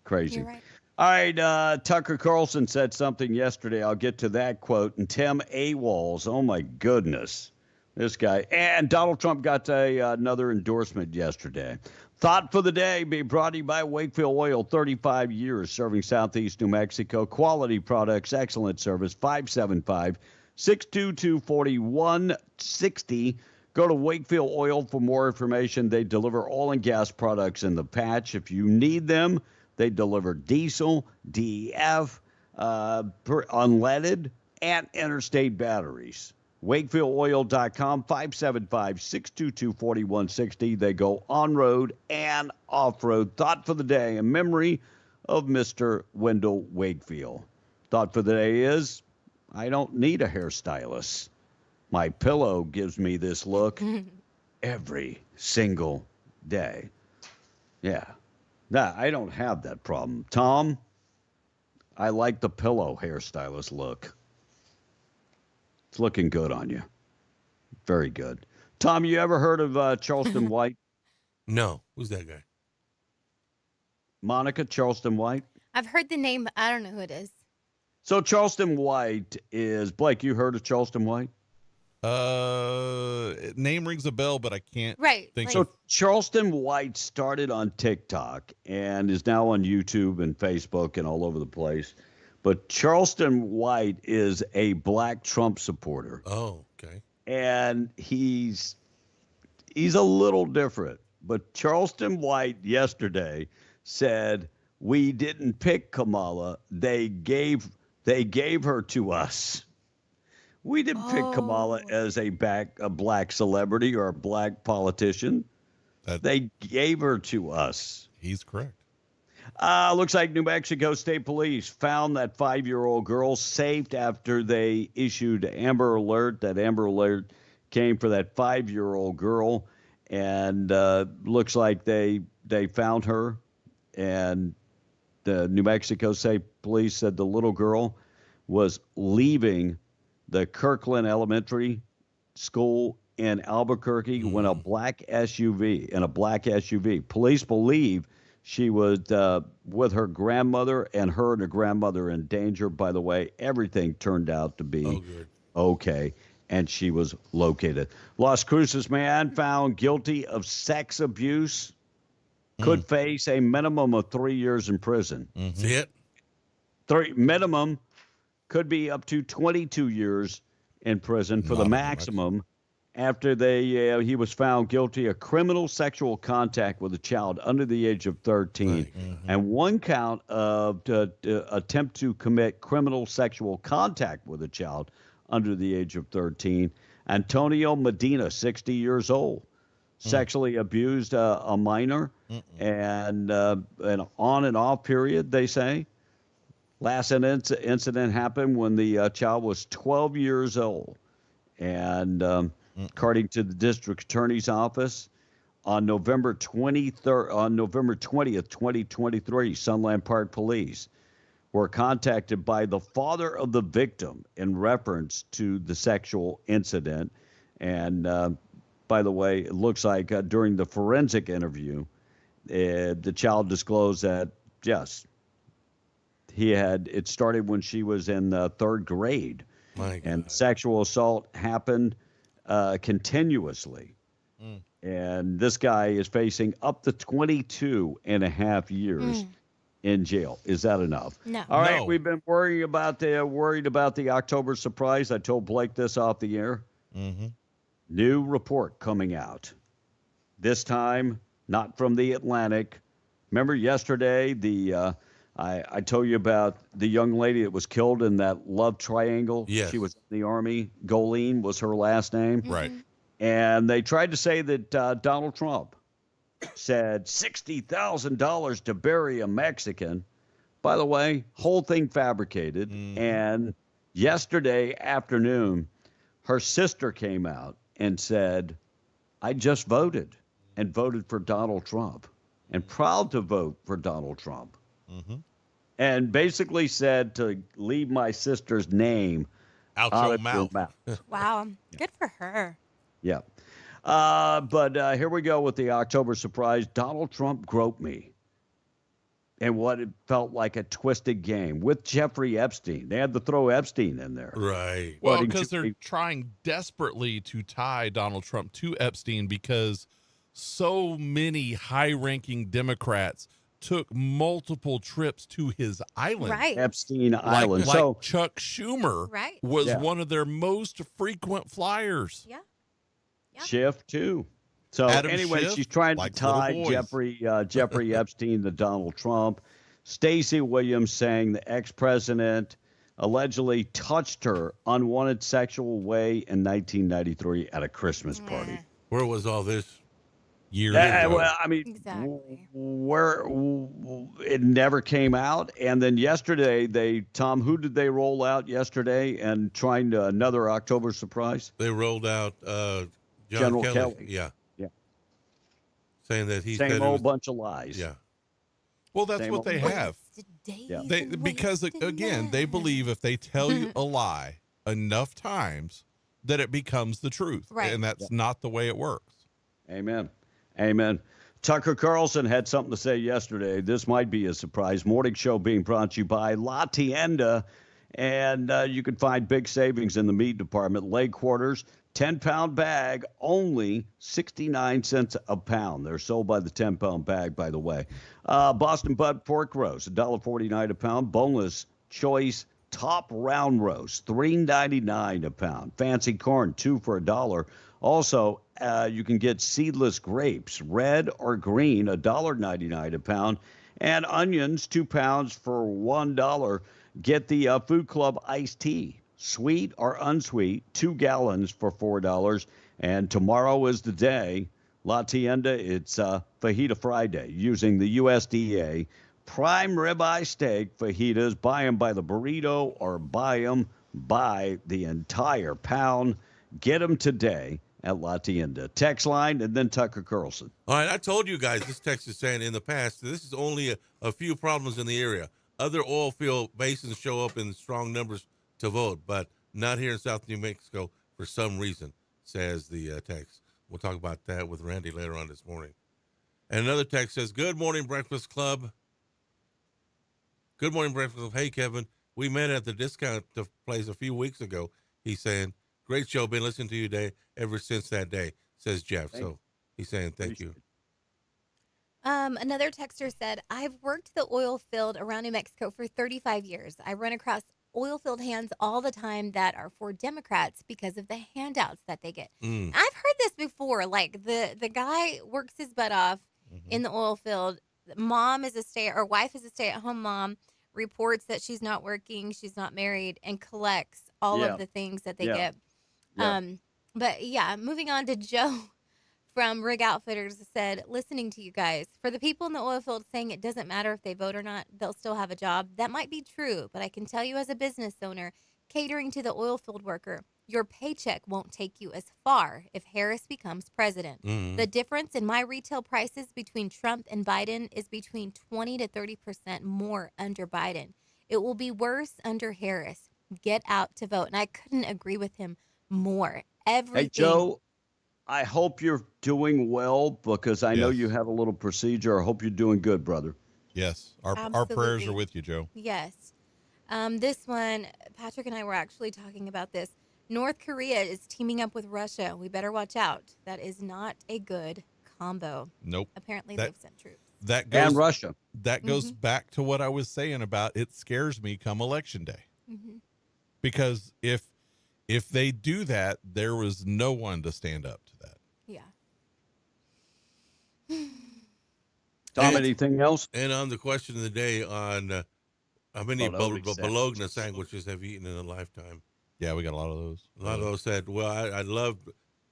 Speaker 20: Crazy.
Speaker 21: You're right.
Speaker 20: All right, Tucker Carlson said something yesterday. I'll get to that quote. And Tim AWOLs, oh my goodness, this guy. And Donald Trump got another endorsement yesterday. Thought for the day be brought to you by Wakefield Oil, 35 years serving Southeast New Mexico. Quality products, excellent service, 575-622-4160. Go to Wakefield Oil for more information. They deliver oil and gas products in the patch if you need them. They deliver diesel, DEF, unleaded, and interstate batteries. WakefieldOil.com, 575-622-4160. They go on-road and off-road. Thought for the day, in memory of Mr. Wendell Wakefield. Thought for the day is, I don't need a hairstylist. My pillow gives me this look every single day. Yeah. Nah, I don't have that problem. Tom, I like the pillow hairstylist look. It's looking good on you. Very good. Tom, you ever heard of Charleston White?
Speaker 13: No. Who's that guy?
Speaker 20: Monica Charleston White?
Speaker 21: I've heard the name, but I don't know who it is.
Speaker 20: So Charleston White is, Blake, you heard of Charleston White?
Speaker 2: Name rings a bell, but I can't think.
Speaker 20: So Charleston White started on TikTok and is now on YouTube and Facebook and all over the place. But Charleston White is a black Trump supporter.
Speaker 13: Oh, okay.
Speaker 20: And he's a little different. But Charleston White yesterday said, we didn't pick Kamala. They gave her to us. We didn't pick Kamala as a black celebrity or a black politician. They gave her to us.
Speaker 2: He's correct.
Speaker 20: Looks like New Mexico State Police found that 5-year-old girl safe after they issued Amber Alert. That Amber Alert came for that 5-year-old girl, and looks like they found her. And the New Mexico State Police said the little girl was leaving the Kirkland Elementary School in Albuquerque when a black SUV. Police believe she was with her grandmother, and her and her grandmother in danger. By the way, everything turned out to be okay, and she was located. Las Cruces man found guilty of sex abuse could face a minimum of 3 years in prison.
Speaker 13: See it?
Speaker 20: Minimum could be up to 22 years in prison for the maximum after he was found guilty of criminal sexual contact with a child under the age of 13 and one count of attempt to commit criminal sexual contact with a child under the age of 13. Antonio Medina, 60 years old, sexually abused a minor, and an on and off period, they say. Last incident happened when the child was 12 years old. And according to the district attorney's office, on November 20th, 2023, Sunland Park Police were contacted by the father of the victim in reference to the sexual incident. And by the way, it looks like during the forensic interview, the child disclosed that, yes, it started when she was in third grade. And sexual assault happened continuously. And this guy is facing up to 22 and a half years in jail. Is that enough?
Speaker 21: No.
Speaker 20: All right, we've been worried about the October surprise. I told Blake this off the air. New report coming out. This time, not from the Atlantic. Remember yesterday, I told you about the young lady that was killed in that love triangle?
Speaker 13: Yes.
Speaker 20: She was in the Army. Goleen was her last name.
Speaker 2: Right.
Speaker 20: And they tried to say that Donald Trump said $60,000 to bury a Mexican. By the way, whole thing fabricated. And yesterday afternoon, her sister came out and said, I just voted and voted for Donald Trump and proud to vote for Donald Trump. And basically said to leave my sister's name
Speaker 2: out
Speaker 20: of
Speaker 2: your
Speaker 20: your
Speaker 2: mouth.
Speaker 21: Wow. Good for her.
Speaker 20: Yeah. But here we go with the October surprise. Donald Trump groped me. And what it felt like a twisted game with Jeffrey Epstein. They had to throw Epstein in there.
Speaker 13: Right.
Speaker 2: Well, because they're trying desperately to tie Donald Trump to Epstein because so many high-ranking Democrats took multiple trips to his island.
Speaker 21: Right.
Speaker 20: Epstein Island. So
Speaker 2: like Chuck Schumer was one of their most frequent flyers.
Speaker 21: Yeah.
Speaker 20: Schiff too. So
Speaker 2: Adam
Speaker 20: anyway,
Speaker 2: Schiff,
Speaker 20: she's trying
Speaker 2: like
Speaker 20: to
Speaker 2: little
Speaker 20: tie
Speaker 2: boys.
Speaker 20: Jeffrey Epstein to Donald Trump. Stacey Williams saying the ex-president allegedly touched her unwanted sexual way in 1993 at a Christmas party.
Speaker 13: Where was all this?
Speaker 2: Years ago.
Speaker 20: Well, I mean, where it never came out, and then yesterday who did they roll out yesterday and trying to another October surprise?
Speaker 13: They rolled out
Speaker 20: General Kelly.
Speaker 13: Yeah.
Speaker 20: Yeah.
Speaker 13: Saying that he
Speaker 20: Same
Speaker 13: said
Speaker 20: old bunch of lies.
Speaker 13: Yeah.
Speaker 2: Well, that's
Speaker 20: Same
Speaker 2: what
Speaker 20: old
Speaker 2: they
Speaker 20: bunch.
Speaker 2: have.
Speaker 20: Yeah.
Speaker 2: Because again, they believe if they tell you a lie enough times, that it becomes the truth,
Speaker 21: Right.
Speaker 2: and that's not the way it works.
Speaker 20: Amen. Amen. Tucker Carlson had something to say yesterday. This might be a surprise. Morning show being brought to you by La Tienda. And you can find big savings in the meat department. Leg quarters, 10-pound bag, only 69 cents a pound. They're sold by the 10-pound bag, by the way. Boston Butt pork roast, $1.49 a pound. Boneless choice top round roast, $3.99 a pound. Fancy corn, 2 for $1. Also, you can get seedless grapes, red or green, $1.99 a pound. And onions, 2 pounds for $1. Get the Food Club iced tea, sweet or unsweet, 2 gallons for $4. And tomorrow is the day. La Tienda, it's Fajita Friday, using the USDA prime ribeye steak fajitas. Buy them by the burrito or buy them by the entire pound. Get them today at La Tienda. Text line and then Tucker Carlson.
Speaker 13: All right, I told you guys, this text is saying in the past, this is only a few problems in the area. Other oil field basins show up in strong numbers to vote, but not here in South New Mexico for some reason, says the text. We'll talk about that with Randy later on this morning. And another text says, good morning, Breakfast Club. Good morning, Breakfast Club. Hey, Kevin, we met at the discount place a few weeks ago. He's saying, great show. Been listening to you today ever since that day, says Jeff. So he's saying thank you.
Speaker 21: Another texter said, I've worked the oil field around New Mexico for 35 years. I run across oil field hands all the time that are for Democrats because of the handouts that they get. I've heard this before. Like the guy works his butt off in the oil field. Wife is a stay-at-home mom, reports that she's not working, she's not married, and collects all
Speaker 20: Yeah.
Speaker 21: of the things that they
Speaker 20: Yeah.
Speaker 21: get.
Speaker 20: Yeah.
Speaker 21: But yeah, moving on to Joe from Rig Outfitters said, listening to you guys, for the people in the oil field saying it doesn't matter if they vote or not, they'll still have a job. That might be true, but I can tell you as a business owner, catering to the oil field worker, your paycheck won't take you as far if Harris becomes president.
Speaker 13: Mhm.
Speaker 21: The difference in my retail prices between Trump and Biden is between 20 to 30% more under Biden. It will be worse under Harris. Get out to vote. And I couldn't agree with him more. Everything.
Speaker 20: Hey, Joe, I hope you're doing well because I know
Speaker 2: Yes.
Speaker 20: you had a little procedure. I hope you're doing good, brother.
Speaker 2: Yes. Our prayers
Speaker 21: Absolutely.
Speaker 2: are with you, Joe.
Speaker 21: Yes. This one, Patrick and I were actually talking about this. North Korea is teaming up with Russia. We better watch out. That is not a good combo.
Speaker 2: Nope.
Speaker 21: Apparently,
Speaker 2: That-
Speaker 21: they've sent troops.
Speaker 2: That goes,
Speaker 20: And Russia.
Speaker 2: That goes
Speaker 21: Mm-hmm.
Speaker 2: back to what I was saying about it scares me come election day.
Speaker 21: Mm-hmm.
Speaker 2: Because if they do that, there was no one to stand up to that.
Speaker 21: Yeah.
Speaker 20: Tom, anything else?
Speaker 13: And on the question of the day on how many
Speaker 20: Bologna
Speaker 13: bologna sandwiches have you eaten in a lifetime?
Speaker 2: Yeah, we got a lot of those.
Speaker 13: A lot of those said, well, I love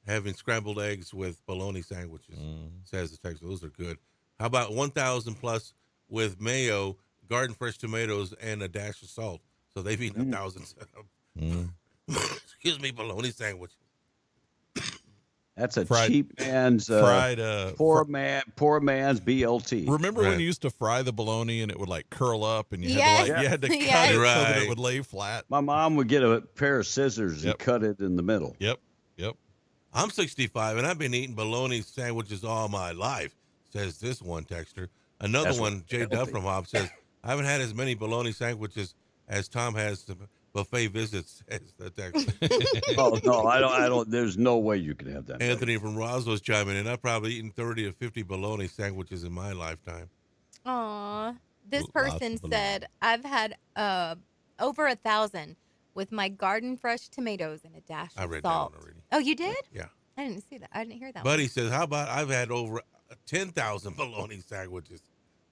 Speaker 13: having scrambled eggs with bologna sandwiches, says the text. Those are good. How about 1,000 plus with mayo, garden fresh tomatoes, and a dash of salt? So they've eaten 1,000. Excuse me, bologna sandwich.
Speaker 20: That's a
Speaker 2: Fried-
Speaker 20: cheap man's
Speaker 2: fried,
Speaker 20: poor man's BLT.
Speaker 2: Remember when
Speaker 20: Right.
Speaker 2: you used to fry the bologna and it would like curl up and you
Speaker 21: Yes.
Speaker 2: had to cut
Speaker 21: Yes.
Speaker 2: it so that
Speaker 13: Right.
Speaker 2: it would lay flat?
Speaker 20: My mom would get a pair of scissors and cut it in the middle.
Speaker 2: Yep.
Speaker 13: I'm 65 and I've been eating bologna sandwiches all my life, says this one texter. Another
Speaker 20: That's
Speaker 13: one, Jay
Speaker 20: healthy.
Speaker 13: Duff from Hobb, says, I haven't had as many bologna sandwiches as Tom has the buffet visits, says the texter.
Speaker 20: Oh no, I don't. There's no way you can have that.
Speaker 13: Anthony from Roswell's chiming in. I've probably eaten 30 to 50 bologna sandwiches in my lifetime.
Speaker 21: Aw. This
Speaker 2: Lots
Speaker 21: person
Speaker 2: of bologna.
Speaker 21: said, I've had over 1,000 with my garden fresh tomatoes and a dash
Speaker 13: I
Speaker 21: of
Speaker 13: read that
Speaker 21: salt.
Speaker 13: one already.
Speaker 21: Oh, you did?
Speaker 13: Yeah.
Speaker 21: I didn't see that. I didn't hear that
Speaker 13: Buddy says, how about I've had over 10,000 bologna sandwiches.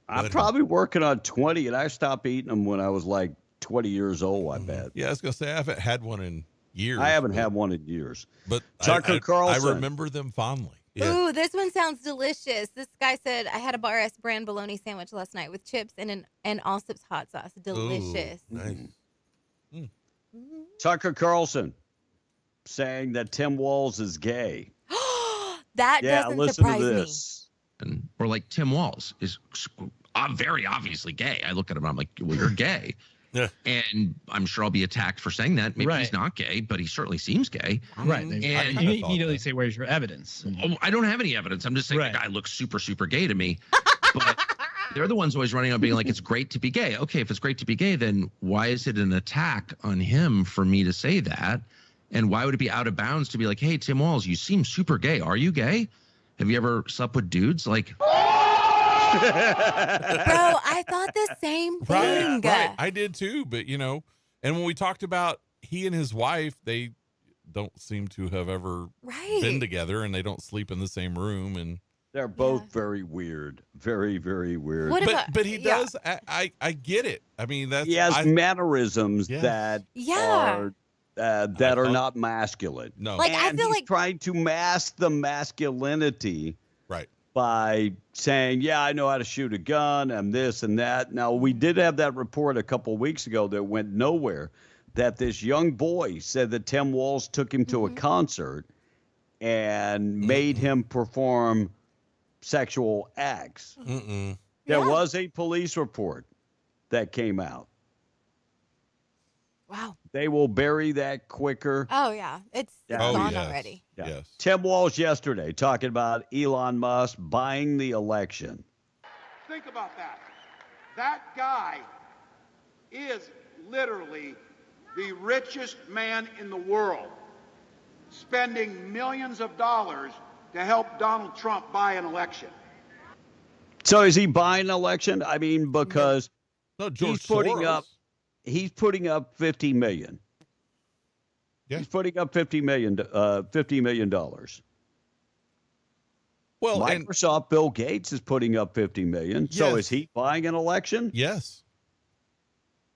Speaker 20: I'm
Speaker 13: Buddy.
Speaker 20: probably working on 20, and I stopped eating them when I was like 20 years old. I bet.
Speaker 2: Yeah, I was gonna say I haven't had one in years.
Speaker 20: I haven't
Speaker 2: but-
Speaker 20: had one in years.
Speaker 2: But
Speaker 20: Tucker
Speaker 2: I
Speaker 20: Carlson.
Speaker 2: remember them fondly.
Speaker 13: Yeah.
Speaker 21: Ooh, this one sounds delicious. This guy said, I had a Bar S brand bologna sandwich last night with chips and an Allsup's hot sauce. Delicious.
Speaker 13: Ooh, nice.
Speaker 20: Tucker Carlson saying that Tim Walz is gay.
Speaker 21: That
Speaker 20: Yeah,
Speaker 21: doesn't
Speaker 20: listen
Speaker 21: surprise
Speaker 20: to
Speaker 21: me.
Speaker 20: this.
Speaker 5: Or like Tim Walz is very obviously gay. I look at him, I'm like, well, you're gay.
Speaker 13: Yeah.
Speaker 5: And I'm sure I'll be attacked for saying that. Maybe he's not gay, but he certainly seems gay.
Speaker 6: Right.
Speaker 5: And
Speaker 6: You need to at least say, where's your evidence?
Speaker 5: Oh, I don't have any evidence. I'm just saying the guy looks super, super gay to me. But they're the ones always running out being like, it's great to be gay. Okay, if it's great to be gay, then why is it an attack on him for me to say that? And why would it be out of bounds to be like, hey, Tim Walz, you seem super gay. Are you gay? Have you ever slept with dudes? Like,
Speaker 21: Bro, I thought the same thing.
Speaker 2: Right. I did too, but and when we talked about he and his wife, they don't seem to have ever
Speaker 21: Right.
Speaker 2: been together and they don't sleep in the same room and
Speaker 20: They're both very weird. Very, very weird.
Speaker 2: but he does I get it. I mean that's
Speaker 20: He has mannerisms
Speaker 2: Yeah.
Speaker 20: that
Speaker 21: Yeah.
Speaker 20: are that are not masculine.
Speaker 2: No.
Speaker 21: Like, I
Speaker 20: And
Speaker 21: feel
Speaker 20: he's
Speaker 21: like-
Speaker 20: trying to mask the masculinity
Speaker 2: right
Speaker 20: by saying, yeah, I know how to shoot a gun, I'm this and that. Now, we did have that report a couple of weeks ago that went nowhere, that this young boy said that Tim Walz took him to a concert and made him perform sexual acts. There was a police report that came out.
Speaker 21: Wow.
Speaker 20: They will bury that quicker.
Speaker 21: Oh, yeah. It's
Speaker 20: Yeah.
Speaker 21: gone
Speaker 20: yes.
Speaker 21: already.
Speaker 20: Yeah.
Speaker 2: Yes.
Speaker 20: Tim Walz yesterday talking about Elon Musk buying the election.
Speaker 7: Think about that. That guy is literally the richest man in the world, spending millions of dollars to help Donald Trump buy an election.
Speaker 20: So is he buying an election? I mean, because
Speaker 2: No, George
Speaker 20: he's putting
Speaker 2: Soros.
Speaker 20: up $50 million.
Speaker 2: Yeah.
Speaker 20: He's putting up $50 million.
Speaker 2: Well, and
Speaker 20: Microsoft, Bill Gates is putting up $50 million. So
Speaker 2: Yes.
Speaker 20: is he buying an election?
Speaker 2: yes.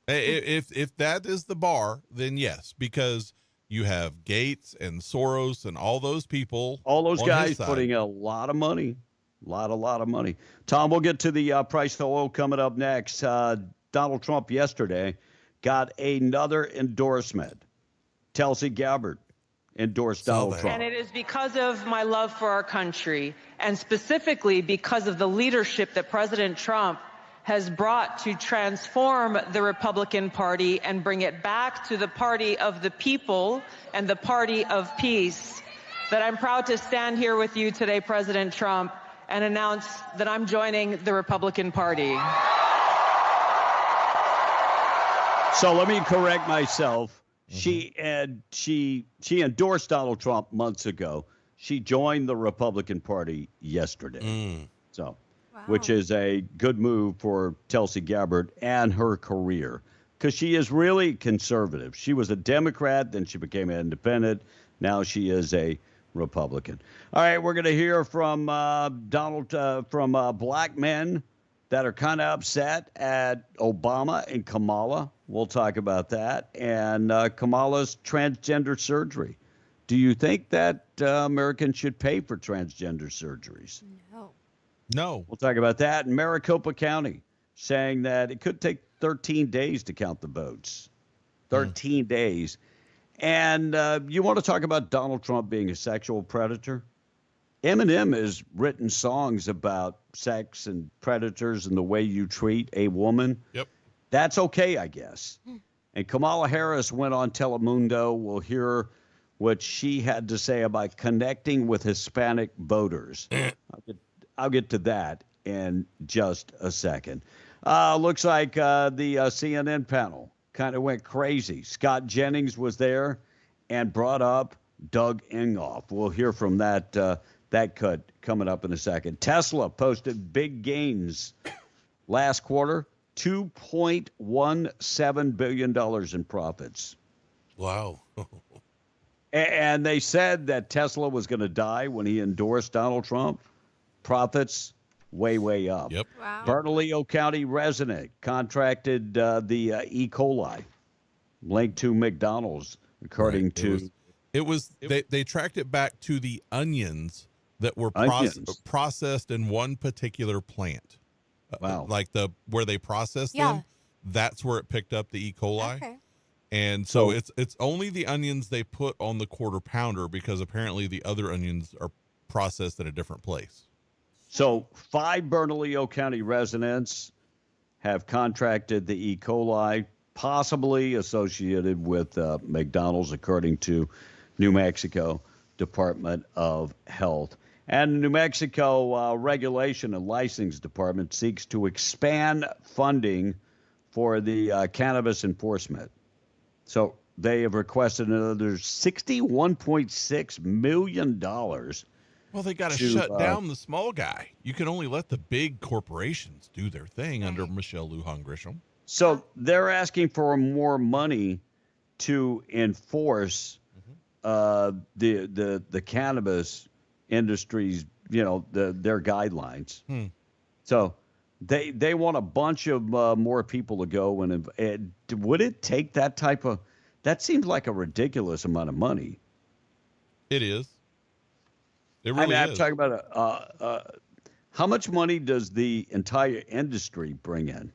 Speaker 2: If that is the bar, then yes, because you have Gates and Soros and all those people,
Speaker 20: all those
Speaker 2: on
Speaker 20: guys
Speaker 2: his side.
Speaker 20: putting a lot of money, a lot of money. Tom, we'll get to the price of oil coming up next. Donald Trump yesterday got another endorsement. Tulsi Gabbard endorsed Donald Trump.
Speaker 1: And it is because of my love for our country, and specifically because of the leadership that President Trump has brought to transform the Republican Party and bring it back to the party of the people and the party of peace, that I'm proud to stand here with you today, President Trump, and announce that I'm joining the Republican Party.
Speaker 20: So let me correct myself. She endorsed Donald Trump months ago. She joined the Republican Party yesterday. So, which is a good move for Tulsi Gabbard and her career, because she is really conservative. She was a Democrat, then she became an independent. Now she is a Republican. All right, we're going to hear from from black men that are kind of upset at Obama and Kamala. We'll talk about that. And Kamala's transgender surgery. Do you think that Americans should pay for transgender surgeries?
Speaker 2: No.
Speaker 20: We'll talk about that. And Maricopa County saying that it could take 13 days to count the votes. 13 days. And you want to talk about Donald Trump being a sexual predator? Eminem has written songs about sex and predators and the way you treat a woman.
Speaker 2: Yep.
Speaker 20: That's okay, I guess. And Kamala Harris went on Telemundo. We'll hear what she had to say about connecting with Hispanic voters. I'll get to that in just a second. Looks like the CNN panel kind of went crazy. Scott Jennings was there and brought up Doug Inhofe. We'll hear from that cut coming up in a second. Tesla posted big gains last quarter, $2.17 billion in profits.
Speaker 13: Wow.
Speaker 20: And they said that Tesla was going to die when he endorsed Donald Trump. Profits way up.
Speaker 2: Yep.
Speaker 21: Wow.
Speaker 20: Bernalillo County resident contracted the E. coli linked to McDonald's, according to.
Speaker 2: They tracked it back to the onions that were processed in one particular plant.
Speaker 20: Wow.
Speaker 2: Like where they processed them, that's where it picked up the E. coli.
Speaker 21: Okay.
Speaker 2: And so it's only the onions they put on the quarter pounder, because apparently the other onions are processed at a different place.
Speaker 20: So 5 Bernalillo County residents have contracted the E. coli, possibly associated with McDonald's, according to New Mexico Department of Health. And New Mexico Regulation and License Department seeks to expand funding for the cannabis enforcement. So they have requested another $61.6 million.
Speaker 2: Well, they got to shut down the small guy. You can only let the big corporations do their thing under Michelle Lujan Grisham.
Speaker 20: So they're asking for more money to enforce the cannabis industry's, their guidelines. So they want a bunch of more people to go. And would it take that type of? That seems like a ridiculous amount of money.
Speaker 2: It is. It really is.
Speaker 20: I'm talking about how much money does the entire industry bring in?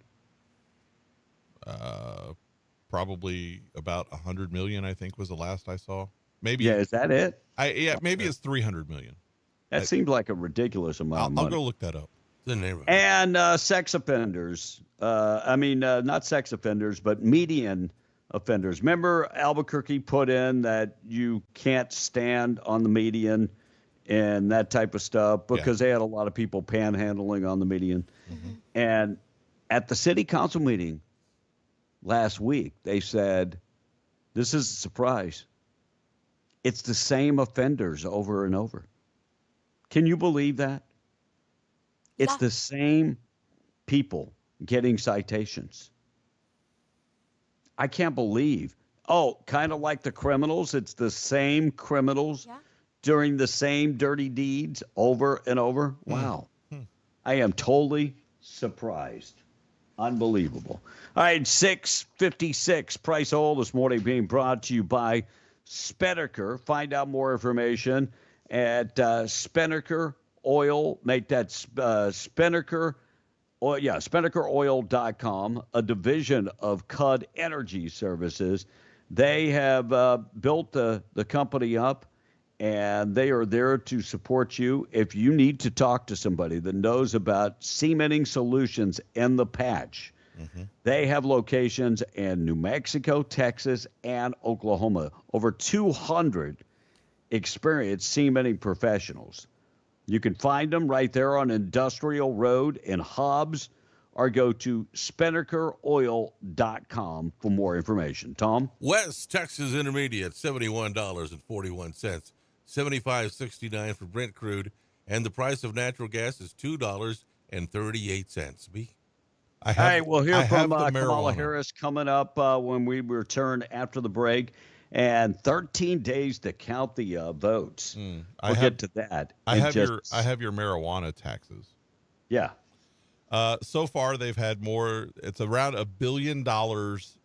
Speaker 2: Probably about 100 million, I think, was the last I saw. Maybe.
Speaker 20: Yeah, is that it?
Speaker 2: Maybe it's 300 million.
Speaker 20: That seems like a ridiculous amount of money.
Speaker 2: I'll go look that up.
Speaker 13: The neighborhood.
Speaker 20: And sex offenders. Not sex offenders, but median offenders. Remember, Albuquerque put in that you can't stand on the median and that type of stuff because they had a lot of people panhandling on the median. Mm-hmm. And at the city council meeting last week, they said, this is a surprise. It's the same offenders over and over. Can you believe that? It's the same people getting citations. I can't believe. Oh, kind of like the criminals. It's the same criminals doing the same dirty deeds over and over. Wow. I am totally surprised. Unbelievable. All right, 6:56. Price of oil this morning being brought to you by Spinnaker. Find out more information at Spinnaker Oil. Make that Spinnaker Oil. Yeah, SpinnakerOil.com, a division of Cud Energy Services. They have built the company up, and they are there to support you. If you need to talk to somebody that knows about cementing solutions in the patch, they have locations in New Mexico, Texas, and Oklahoma. Over 200 experienced cementing professionals. You can find them right there on Industrial Road in Hobbs, or go to SpinnakerOil.com for more information. Tom?
Speaker 13: West Texas Intermediate, $71.41. $75.69 for Brent crude, and the price of natural gas is $2.38.
Speaker 20: All right, we'll hear from Kamala Harris coming up when we return after the break, and 13 days to count the votes. We'll get to that.
Speaker 2: I have your marijuana taxes.
Speaker 20: Yeah.
Speaker 2: So far, they've had more. It's around $1 billion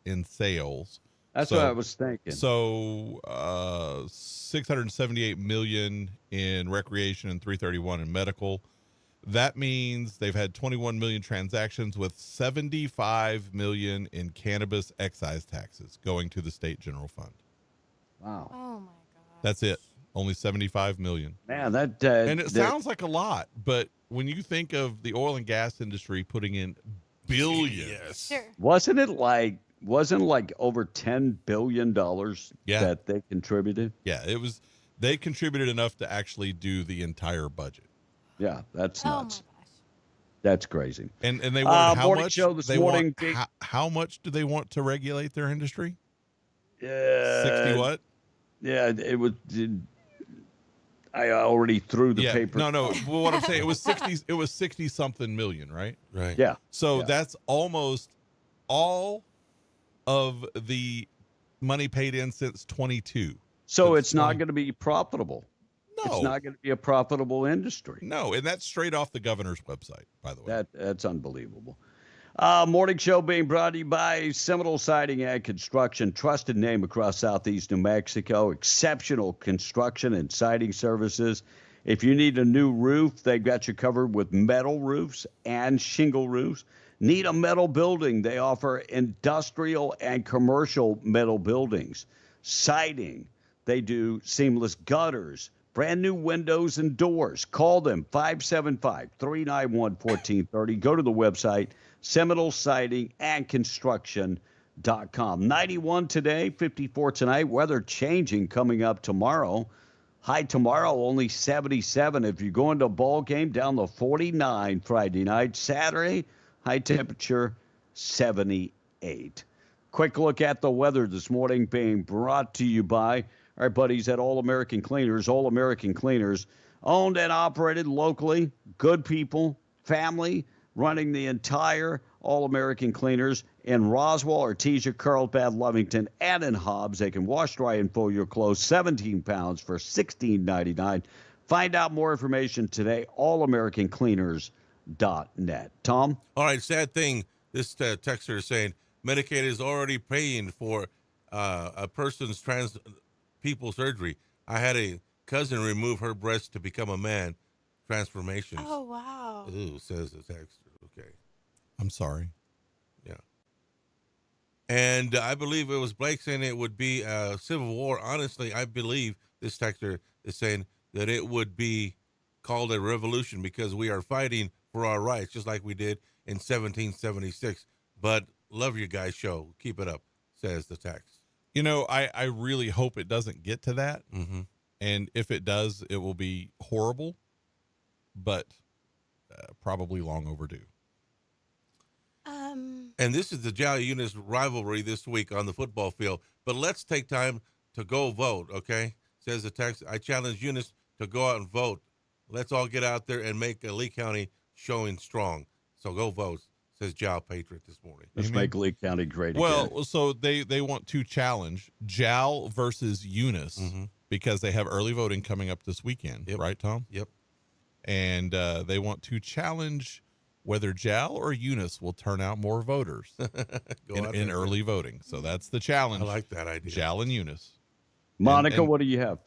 Speaker 2: in sales.
Speaker 20: That's what I was thinking.
Speaker 2: So, $678 million in recreation and $331 in medical. That means they've had 21 million transactions with $75 million in cannabis excise taxes going to the state general fund.
Speaker 20: Wow.
Speaker 21: Oh my God.
Speaker 2: That's it. Only 75 million.
Speaker 20: Man, that
Speaker 2: and it sounds like a lot, but when you think of the oil and gas industry putting in billions,
Speaker 20: wasn't it like over $10 billion that they contributed?
Speaker 2: Yeah, it was. They contributed enough to actually do the entire budget.
Speaker 20: Yeah, that's nuts. That's crazy.
Speaker 2: And they wanted how much?
Speaker 20: Show this morning.
Speaker 2: How much do they want to regulate their industry?
Speaker 20: 60
Speaker 2: what?
Speaker 20: Yeah, it was. I already threw the paper.
Speaker 2: No. Well, what I'm saying, it was 60. It was 60 something million, right?
Speaker 13: Right.
Speaker 20: Yeah.
Speaker 2: So that's almost all of the money paid in since 22.
Speaker 20: So it's not going to be profitable.
Speaker 2: No.
Speaker 20: It's not going to be a profitable industry.
Speaker 2: No, and that's straight off the governor's website, by the way.
Speaker 20: That's unbelievable. Morning show being brought to you by Seminole Siding and Construction, trusted name across southeast New Mexico, exceptional construction and siding services. If you need a new roof, they've got you covered with metal roofs and shingle roofs. Need a metal building, they offer industrial and commercial metal buildings. Siding, they do seamless gutters, brand new windows and doors. Call them, 575-391-1430. Go to the website, Seminole Siding and Construction.com. 91 today, 54 tonight. Weather changing coming up tomorrow. High tomorrow, only 77. If you're going to a ball game, down to 49 Friday night. Saturday, high temperature, 78. Quick look at the weather this morning being brought to you by our buddies at All American Cleaners. All American Cleaners, owned and operated locally. Good people, family, running the entire All American Cleaners in Roswell, Artesia, Carlsbad, Lovington, and in Hobbs. They can wash, dry, and fold your clothes. 17 pounds for $16.99. Find out more information today, allamericancleaners.net. Tom?
Speaker 13: All right, sad thing. This texter is saying Medicaid is already paying for a person's trans people surgery. I had a cousin remove her breast to become a man. Transformations.
Speaker 21: Oh, wow.
Speaker 13: Ooh, says the texter. Okay.
Speaker 2: I'm sorry.
Speaker 13: Yeah. And I believe it was Blake saying it would be a civil war. Honestly, I believe this texter is saying that it would be called a revolution because we are fighting for our rights, just like we did in 1776. But love your guys' show. Keep it up, says the text.
Speaker 2: You know, I really hope it doesn't get to that.
Speaker 13: Mm-hmm.
Speaker 2: And if it does, it will be horrible, but probably long overdue.
Speaker 13: And this is the Jolly Eunice rivalry this week on the football field. But let's take time to go vote, okay? Says the text. I challenge Eunice to go out and vote. Let's all get out there and make Lee County showing strong. So go vote, says Jal Patriot this morning.
Speaker 20: Let's make Lee County great again.
Speaker 2: Well, so they want to challenge Jal versus Eunice because they have early voting coming up this weekend, right, Tom?
Speaker 13: Yep.
Speaker 2: And they want to challenge whether Jal or Eunice will turn out more voters in early voting. So that's the challenge.
Speaker 13: I like that idea.
Speaker 2: Jal and Eunice.
Speaker 20: Monica, what do you have?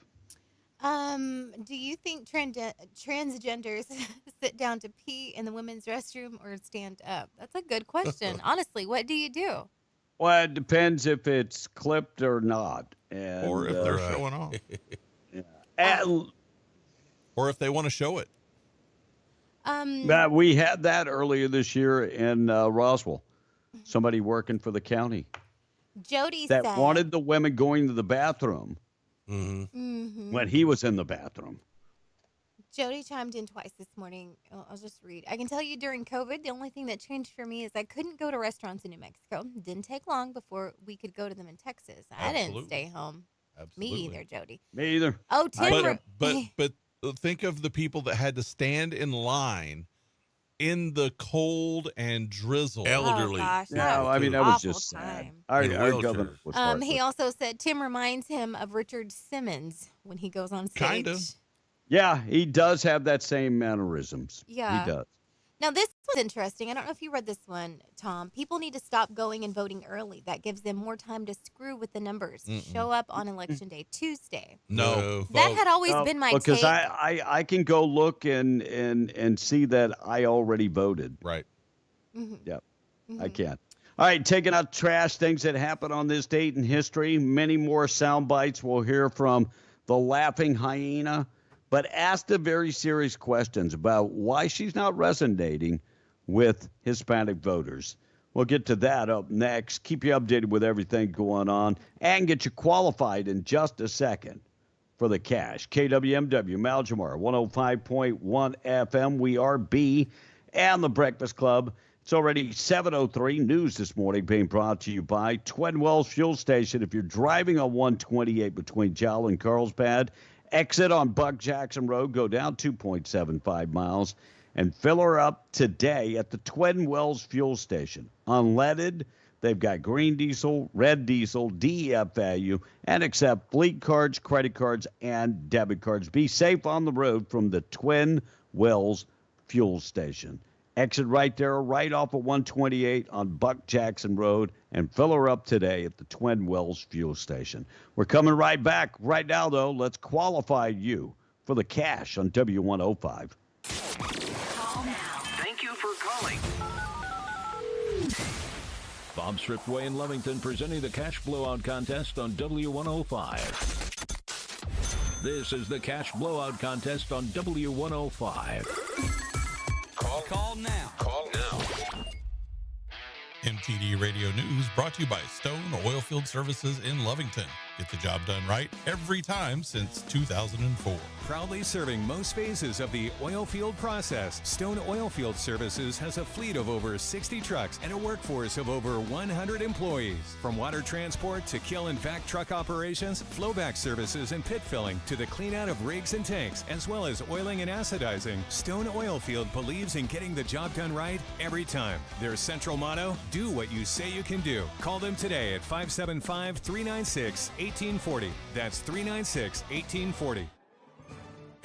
Speaker 21: Do you think transgenders sit down to pee in the women's restroom or stand up? That's a good question. Honestly, what do you do?
Speaker 20: Well, it depends if it's clipped or not. And,
Speaker 2: Or if they're showing off.
Speaker 20: And,
Speaker 2: or if they want to show it.
Speaker 20: we had that earlier this year in Roswell. Somebody working for the county
Speaker 21: Jody
Speaker 20: that
Speaker 21: said,
Speaker 20: wanted the women going to the bathroom when he was in the bathroom.
Speaker 21: Jody chimed in twice this morning. I'll just read. I can tell you during COVID, the only thing that changed for me is I couldn't go to restaurants in New Mexico. It didn't take long before we could go to them in Texas. I didn't stay home.
Speaker 2: Absolutely.
Speaker 21: Me either, Jody.
Speaker 20: Me either.
Speaker 21: Oh, Tim.
Speaker 2: But think of the people that had to stand in line in the cold and drizzle.
Speaker 13: Elderly.
Speaker 21: Oh, gosh,
Speaker 20: No, I mean, that was just sad. Our governor was
Speaker 21: he also said Tim reminds him of Richard Simmons when he goes on stage.
Speaker 2: Kind of.
Speaker 20: Yeah, he does have that same mannerisms.
Speaker 21: Yeah.
Speaker 20: He does.
Speaker 21: Now, this was interesting. I don't know if you read this one, Tom. People need to stop going and voting early. That gives them more time to screw with the numbers. Show up on Election Day Tuesday.
Speaker 2: No.
Speaker 21: That had always been my
Speaker 20: because
Speaker 21: take.
Speaker 20: I can go look and see that I already voted.
Speaker 2: Right.
Speaker 20: Yep. I can. All right, taking out trash, things that happened on this date in history. Many more sound bites. We'll hear from the laughing hyena, but asked the very serious questions about why she's not resonating with Hispanic voters. We'll get to that up next. Keep you updated with everything going on and get you qualified in just a second for the cash. KWMW, Maljamar, 105.1 FM. We are B and the Breakfast Club. It's already 7:03. News this morning being brought to you by Twin Wells Fuel Station. If you're driving on 128 between Jowl and Carlsbad, exit on Buck Jackson Road, go down 2.75 miles, and fill her up today at the Twin Wells Fuel Station. Unleaded, they've got green diesel, red diesel, DEF value, and accept fleet cards, credit cards, and debit cards. Be safe on the road from the Twin Wells Fuel Station. Exit right there, right off of 128 on Buck Jackson Road, and fill her up today at the Twin Wells Fuel Station. We're coming right back. Right now, though, let's qualify you for the cash on W105.
Speaker 8: Call now. Thank you for calling.
Speaker 4: Bob Swiftway in Lovington presenting the Cash Blowout Contest on W105. This is the Cash Blowout Contest on W105.
Speaker 2: Call now. MTD Radio News brought to you by Stone Oilfield Services in Lovington. Get the job done right every time since 2004.
Speaker 9: Proudly serving most phases of the oil field process, Stone Oilfield Services has a fleet of over 60 trucks and a workforce of over 100 employees. From water transport to kill and vac truck operations, flowback services and pit filling to the clean out of rigs and tanks, as well as oiling and acidizing, Stone Oilfield believes in getting the job done right every time. Their central motto, do what you say you can do. Call them today at 575-396-1840. That's 396-1840.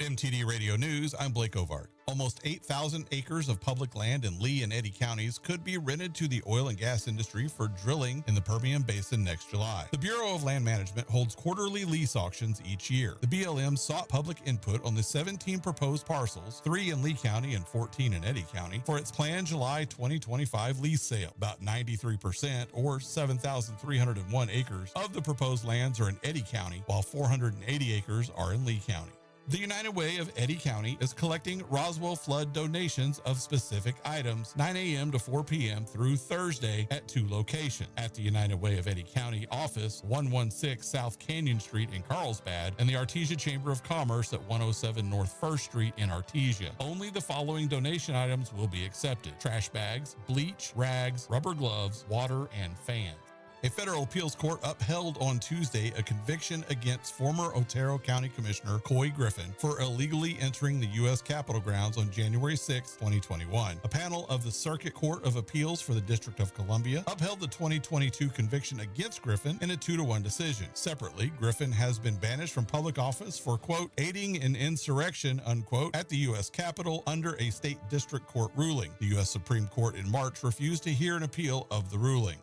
Speaker 2: MTD Radio News, I'm Blake Ovard. Almost 8,000 acres of public land in Lee and Eddy counties could be rented to the oil and gas industry for drilling in the Permian Basin next July. The Bureau of Land Management holds quarterly lease auctions each year. The BLM sought public input on the 17 proposed parcels, 3 in Lee County and 14 in Eddy County, for its planned July 2025 lease sale. About 93%, or 7,301 acres, of the proposed lands are in Eddy County, while 480 acres are in Lee County. The United Way of Eddy County is collecting Roswell flood donations of specific items 9 a.m. to 4 p.m. through Thursday at 2 locations. At the United Way of Eddy County office, 116 South Canyon Street in Carlsbad, and the Artesia Chamber of Commerce at 107 North First Street in Artesia. Only the following donation items will be accepted: trash bags, bleach, rags, rubber gloves, water, and fans. A federal appeals court upheld on Tuesday a conviction against former Otero County Commissioner Couy Griffin for illegally entering the U.S. Capitol grounds on January 6, 2021. A panel of the Circuit Court of Appeals for the District of Columbia upheld the 2022 conviction against Griffin in a 2-1 decision. Separately, Griffin has been banished from public office for, quote, aiding an insurrection, unquote, at the U.S. Capitol under a state district court ruling. The U.S. Supreme Court in March refused to hear an appeal of the ruling.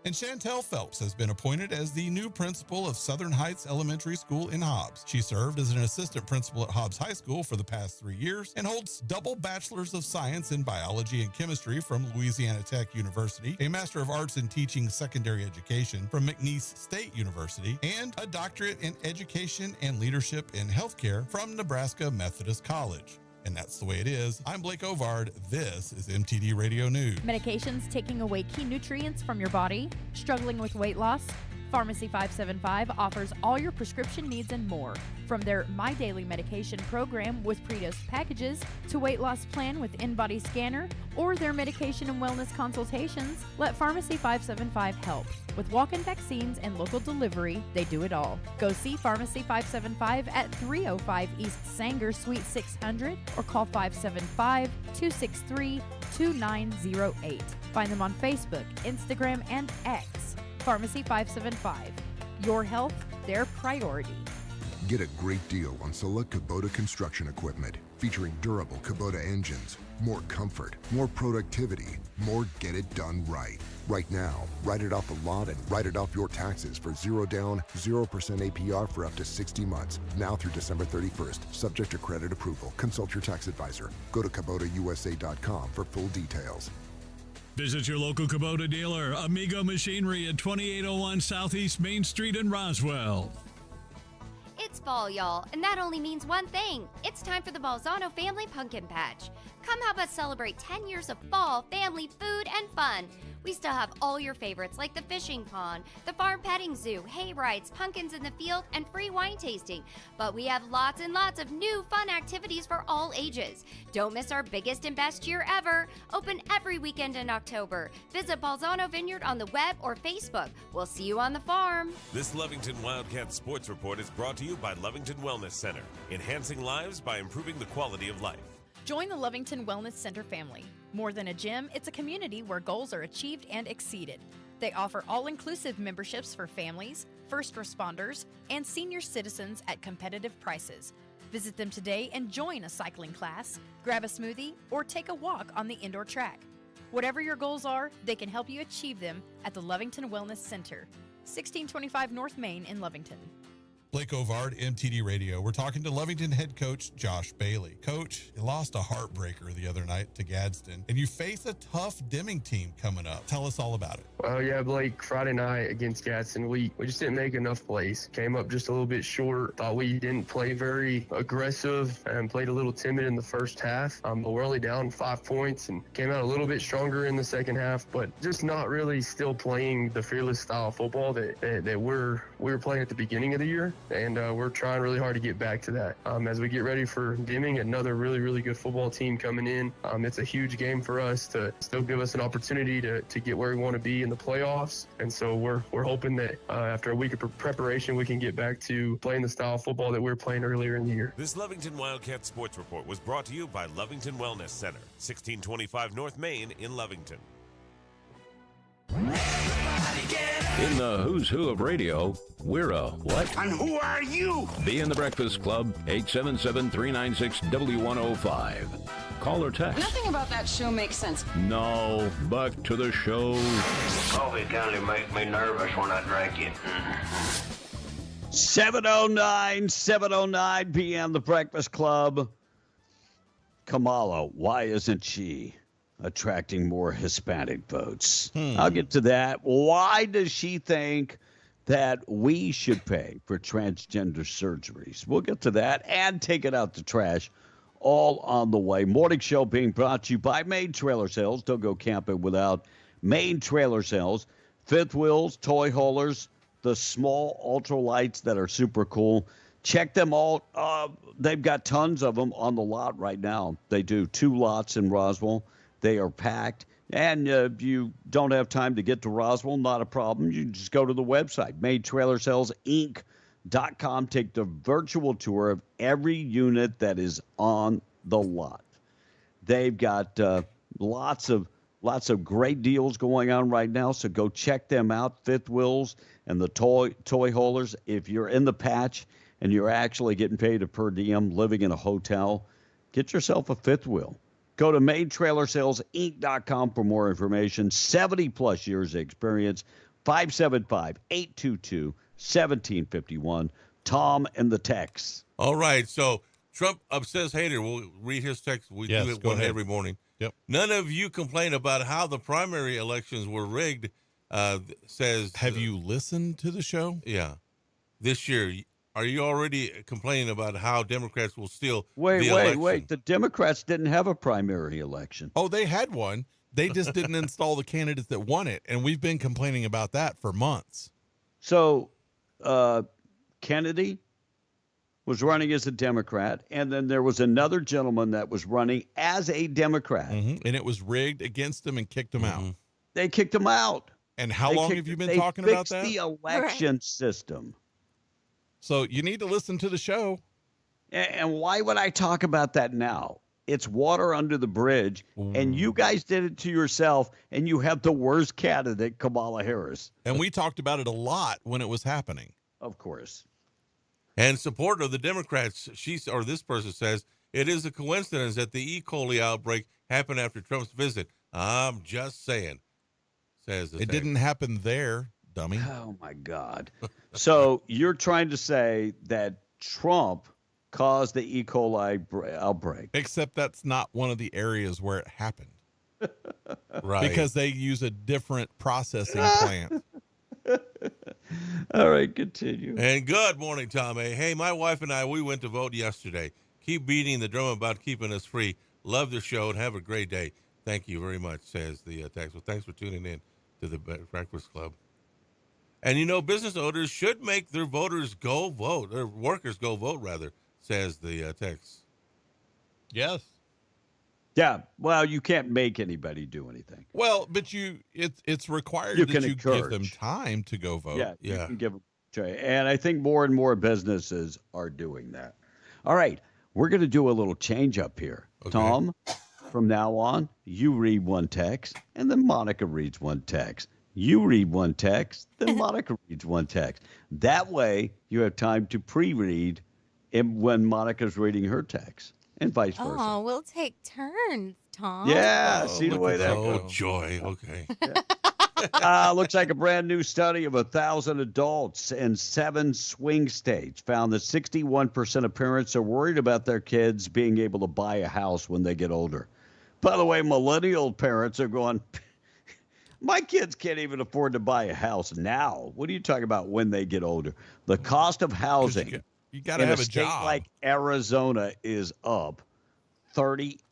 Speaker 2: And Chantel Phelps has been appointed as the new principal of Southern Heights Elementary School in Hobbs. She served as an assistant principal at Hobbs High School for the past 3 years and holds double bachelors of science in biology and chemistry from Louisiana Tech University, a master of arts in teaching secondary education from McNeese State University, and a doctorate in education and leadership in healthcare from Nebraska Methodist College. And that's the way it is. I'm Blake Ovard. This is MTD Radio News.
Speaker 10: Medications taking away key nutrients from your body? Struggling with weight loss? Pharmacy 575 offers all your prescription needs and more. From their My Daily Medication program with pre-dosed packages to weight loss plan with in-body scanner or their medication and wellness consultations, let Pharmacy 575 help. With walk-in vaccines and local delivery, they do it all. Go see Pharmacy 575 at 305 East Sanger Suite 600 or call 575-263-2908. Find them on Facebook, Instagram, and X. Pharmacy 575. Your health, their priority.
Speaker 11: Get a great deal on select Kubota construction equipment featuring durable Kubota engines, more comfort, more productivity, more get it done right. Right now, write it off the lot and write it off your taxes for 0 down, 0% APR for up to 60 months. Now through December 31st, subject to credit approval. Consult your tax advisor. Go to KubotaUSA.com for full details.
Speaker 4: Visit your local Kubota dealer, Amigo Machinery at 2801 Southeast Main Street in Roswell.
Speaker 12: It's fall, y'all, and that only means one thing. It's time for the Balzano Family Pumpkin Patch. Come help us celebrate 10 years of fall, family, food, and fun. We still have all your favorites like the fishing pond, the farm petting zoo, hay rides, pumpkins in the field, and free wine tasting. But we have lots and lots of new fun activities for all ages. Don't miss our biggest and best year ever. Open every weekend in October. Visit Balzano Vineyard on the web or Facebook. We'll see you on the farm.
Speaker 16: This Lovington Wildcats Sports Report is brought to you by Lovington Wellness Center, enhancing lives by improving the quality of life.
Speaker 10: Join the Lovington Wellness Center family. More than a gym, it's a community where goals are achieved and exceeded. They offer all-inclusive memberships for families, first responders, and senior citizens at competitive prices. Visit them today and join a cycling class, grab a smoothie, or take a walk on the indoor track. Whatever your goals are, they can help you achieve them at the Lovington Wellness Center, 1625 North Main in Lovington.
Speaker 2: Blake Ovard, MTD Radio. We're talking to Lovington head coach Josh Bailey. Coach, you lost a heartbreaker the other night to Gadsden, and you face a tough Deming team coming up. Tell us all about it.
Speaker 25: Well, yeah, Blake, Friday night against Gadsden, we just didn't make enough plays. Came up just a little bit short. Thought we didn't play very aggressive and played a little timid in the first half. But we're only down 5 points and came out a little bit stronger in the second half, but just not really still playing the fearless style of football that we were playing at the beginning of the year. And we're trying really hard to get back to that. As we get ready for Deming, another really, really good football team coming in. It's a huge game for us to still give us an opportunity to get where we want to be in the playoffs. And so we're hoping that after a week of preparation, we can get back to playing the style of football that we were playing earlier in the year.
Speaker 16: This Lovington Wildcat Sports Report was brought to you by Lovington Wellness Center, 1625 North Main in Lovington.
Speaker 4: In the who's who of radio, we're a what?
Speaker 26: And who are you?
Speaker 4: Be in the Breakfast Club, 877-396-W105. Call or text.
Speaker 27: Nothing about that show makes sense.
Speaker 4: No, back to the show.
Speaker 26: Coffee kind of makes me nervous when I drink it.
Speaker 20: 7:09 p.m. The Breakfast Club. Kamala, why isn't she attracting more Hispanic votes? I'll get to that. Why does she think that we should pay for transgender surgeries? We'll get to that and take it out the trash all on the way. Morning show being brought to you by Main Trailer Sales. Don't go camping without Main Trailer Sales. Fifth wheels, toy haulers, the small ultralights that are super cool. Check them all. They've got tons of them on the lot right now. They do 2 lots in Roswell. They are packed. And if you don't have time to get to Roswell, not a problem. You just go to the website, MadeTrailerSalesInc.com. Take the virtual tour of every unit that is on the lot. They've got lots of great deals going on right now, so go check them out. Fifth Wheels and the toy haulers. If you're in the patch and you're actually getting paid a per diem, living in a hotel, get yourself a fifth wheel. Go to MadeTrailerSalesInc.com for more information. 70-plus years of experience. 575-822-1751. Tom and the text.
Speaker 13: All right, so Trump obsessed hater. We'll read his text. We do it one every morning.
Speaker 2: Yep.
Speaker 13: None of you complain about how the primary elections were rigged, says.
Speaker 2: Have you listened to the show?
Speaker 13: Yeah. This year, are you already complaining about how Democrats will steal the
Speaker 20: Wait.
Speaker 13: election?
Speaker 20: The Democrats didn't have a primary election.
Speaker 2: Oh, they had one. They just didn't install the candidates that won it, and we've been complaining about that for months.
Speaker 20: So Kennedy was running as a Democrat, and then there was another gentleman that was running as a Democrat.
Speaker 2: And it was rigged against him and kicked him out.
Speaker 20: They kicked him out.
Speaker 2: And how long have you been talking about that?
Speaker 20: They fixed the election system.
Speaker 2: So you need to listen to the show.
Speaker 20: And why would I talk about that now? It's water under the bridge, and you guys did it to yourself, and you have the worst candidate, Kamala Harris.
Speaker 2: And we talked about it a lot when it was happening.
Speaker 20: Of course.
Speaker 13: And support of the Democrats, this person says, it is a coincidence that the E. coli outbreak happened after Trump's visit. I'm just saying, says the
Speaker 2: It didn't happen there, dummy.
Speaker 20: Oh, my God. So you're trying to say that Trump caused the E. coli outbreak.
Speaker 2: Except that's not one of the areas where it happened.
Speaker 13: Right.
Speaker 2: Because they use a different processing plant.
Speaker 20: All right, continue.
Speaker 13: And good morning, Tom. Hey, my wife and I, we went to vote yesterday. Keep beating the drum about keeping us free. Love the show and have a great day. Thank you very much, says the text. Well, thanks for tuning in to the Breakfast Club. And, business owners should make their voters go vote, or workers go vote, rather, says the text.
Speaker 2: Yes.
Speaker 20: Yeah, well, you can't make anybody do anything.
Speaker 2: Well, but it's required
Speaker 20: You
Speaker 2: that
Speaker 20: can
Speaker 2: you give them
Speaker 20: encourage.
Speaker 2: time to go vote.
Speaker 20: Yeah, you can give them try. And I think more and more businesses are doing that. All right, we're going to do a little change up here. Okay. Tom, from now on, you read one text, and then Monica reads one text. You read one text, then Monica reads one text. That way, you have time to pre-read when Monica's reading her text, and vice versa.
Speaker 21: Oh, we'll take turns, Tom.
Speaker 20: Yeah, see the way that goes.
Speaker 13: Oh, joy. Okay.
Speaker 20: Looks like a brand new study of 1,000 adults in 7 swing states found that 61% of parents are worried about their kids being able to buy a house when they get older. By the way, millennial parents are going, my kids can't even afford to buy a house now. What are you talking about when they get older? The cost of housing
Speaker 2: you got to have a
Speaker 20: state
Speaker 2: job.
Speaker 20: like Arizona is up 38%.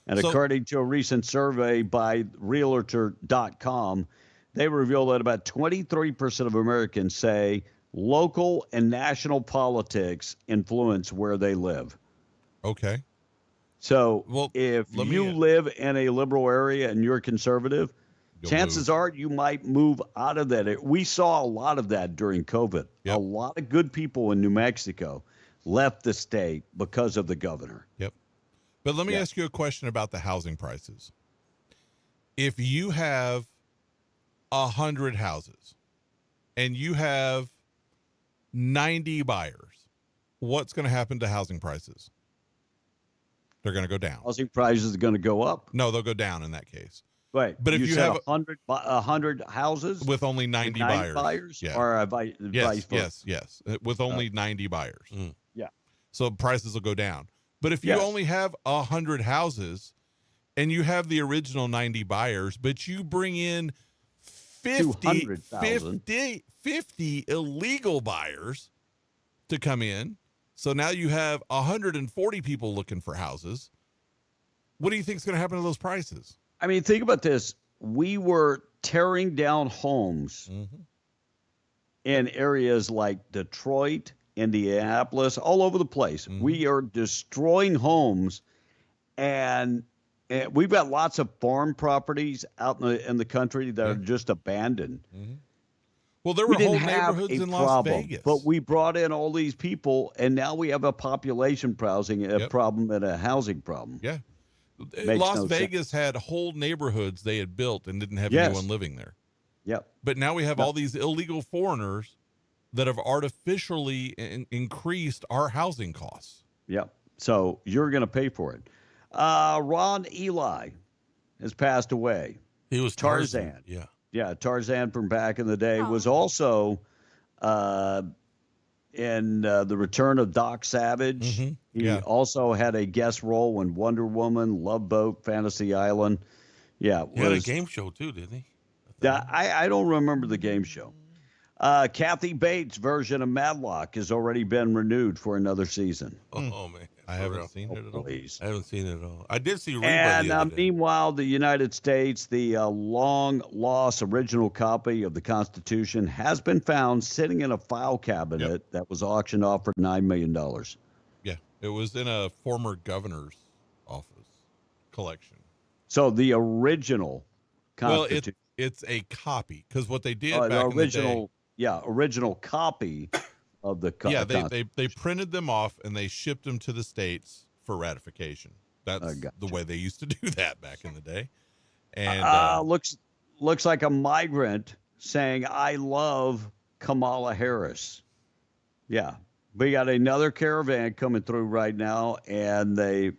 Speaker 20: And according to a recent survey by Realtor.com, they revealed that about 23% of Americans say local and national politics influence where they live.
Speaker 2: Okay.
Speaker 20: So if you live in a liberal area and you're conservative, chances are you might move out of that. We saw a lot of that during COVID.
Speaker 2: Yep.
Speaker 20: A lot of good people in New Mexico left the state because of the governor.
Speaker 2: Yep. But let me ask you a question about the housing prices. If you have 100 houses and you have 90 buyers, what's going to happen to housing prices? They're going to go down.
Speaker 20: Housing prices are going to go up.
Speaker 2: No, they'll go down in that case.
Speaker 20: Right.
Speaker 2: But if you have
Speaker 20: 100 houses
Speaker 2: with only 90 buyers,
Speaker 20: yeah. Or vice versa.
Speaker 2: Yes, with only 90 buyers.
Speaker 20: Yeah.
Speaker 2: So prices will go down. But if you only have 100 houses and you have the original 90 buyers, but you bring in 50 illegal buyers to come in, so now you have 140 people looking for houses, what do you think is going to happen to those prices?
Speaker 20: I mean, think about this. We were tearing down homes in areas like Detroit, Indianapolis, all over the place. We are destroying homes, and And we've got lots of farm properties out in the country that are just abandoned.
Speaker 2: Mm-hmm. Well, there were whole neighborhoods in Las Vegas.
Speaker 20: But we brought in all these people, and now we have a population problem and a housing problem.
Speaker 2: Yeah.
Speaker 20: Makes
Speaker 2: Las
Speaker 20: no
Speaker 2: Vegas had whole neighborhoods they had built and didn't have anyone living there.
Speaker 20: Yep.
Speaker 2: But now we have all these illegal foreigners that have artificially increased our housing costs.
Speaker 20: Yep. So you're going to pay for it. Ron Ely has passed away.
Speaker 13: He was
Speaker 20: Tarzan.
Speaker 13: Yeah.
Speaker 20: Yeah, Tarzan from back in the day was also in The Return of Doc Savage.
Speaker 2: Mm-hmm.
Speaker 20: He also had a guest role in Wonder Woman, Love Boat, Fantasy Island. Yeah.
Speaker 13: He had a game show too, didn't he?
Speaker 20: I don't remember the game show. Kathy Bates' version of Matlock has already been renewed for another season.
Speaker 13: Oh, man.
Speaker 2: I haven't seen it at all.
Speaker 20: Please.
Speaker 13: I haven't seen it at all. I did see Reba
Speaker 20: And
Speaker 13: the other day.
Speaker 20: meanwhile, the United States, the long-lost original copy of the Constitution has been found sitting in a file cabinet that was auctioned off for $9 million.
Speaker 2: Yeah, it was in a former governor's office collection.
Speaker 20: So the original Constitution.
Speaker 2: Well, it's a copy because what they did back
Speaker 20: the
Speaker 2: in the day.
Speaker 20: Yeah, original copy of the Constitution.
Speaker 2: They printed them off and they shipped them to the states for ratification. That's the way they used to do that back in the day. And
Speaker 20: looks like a migrant saying, "I love Kamala Harris." Yeah, we got another caravan coming through right now, and they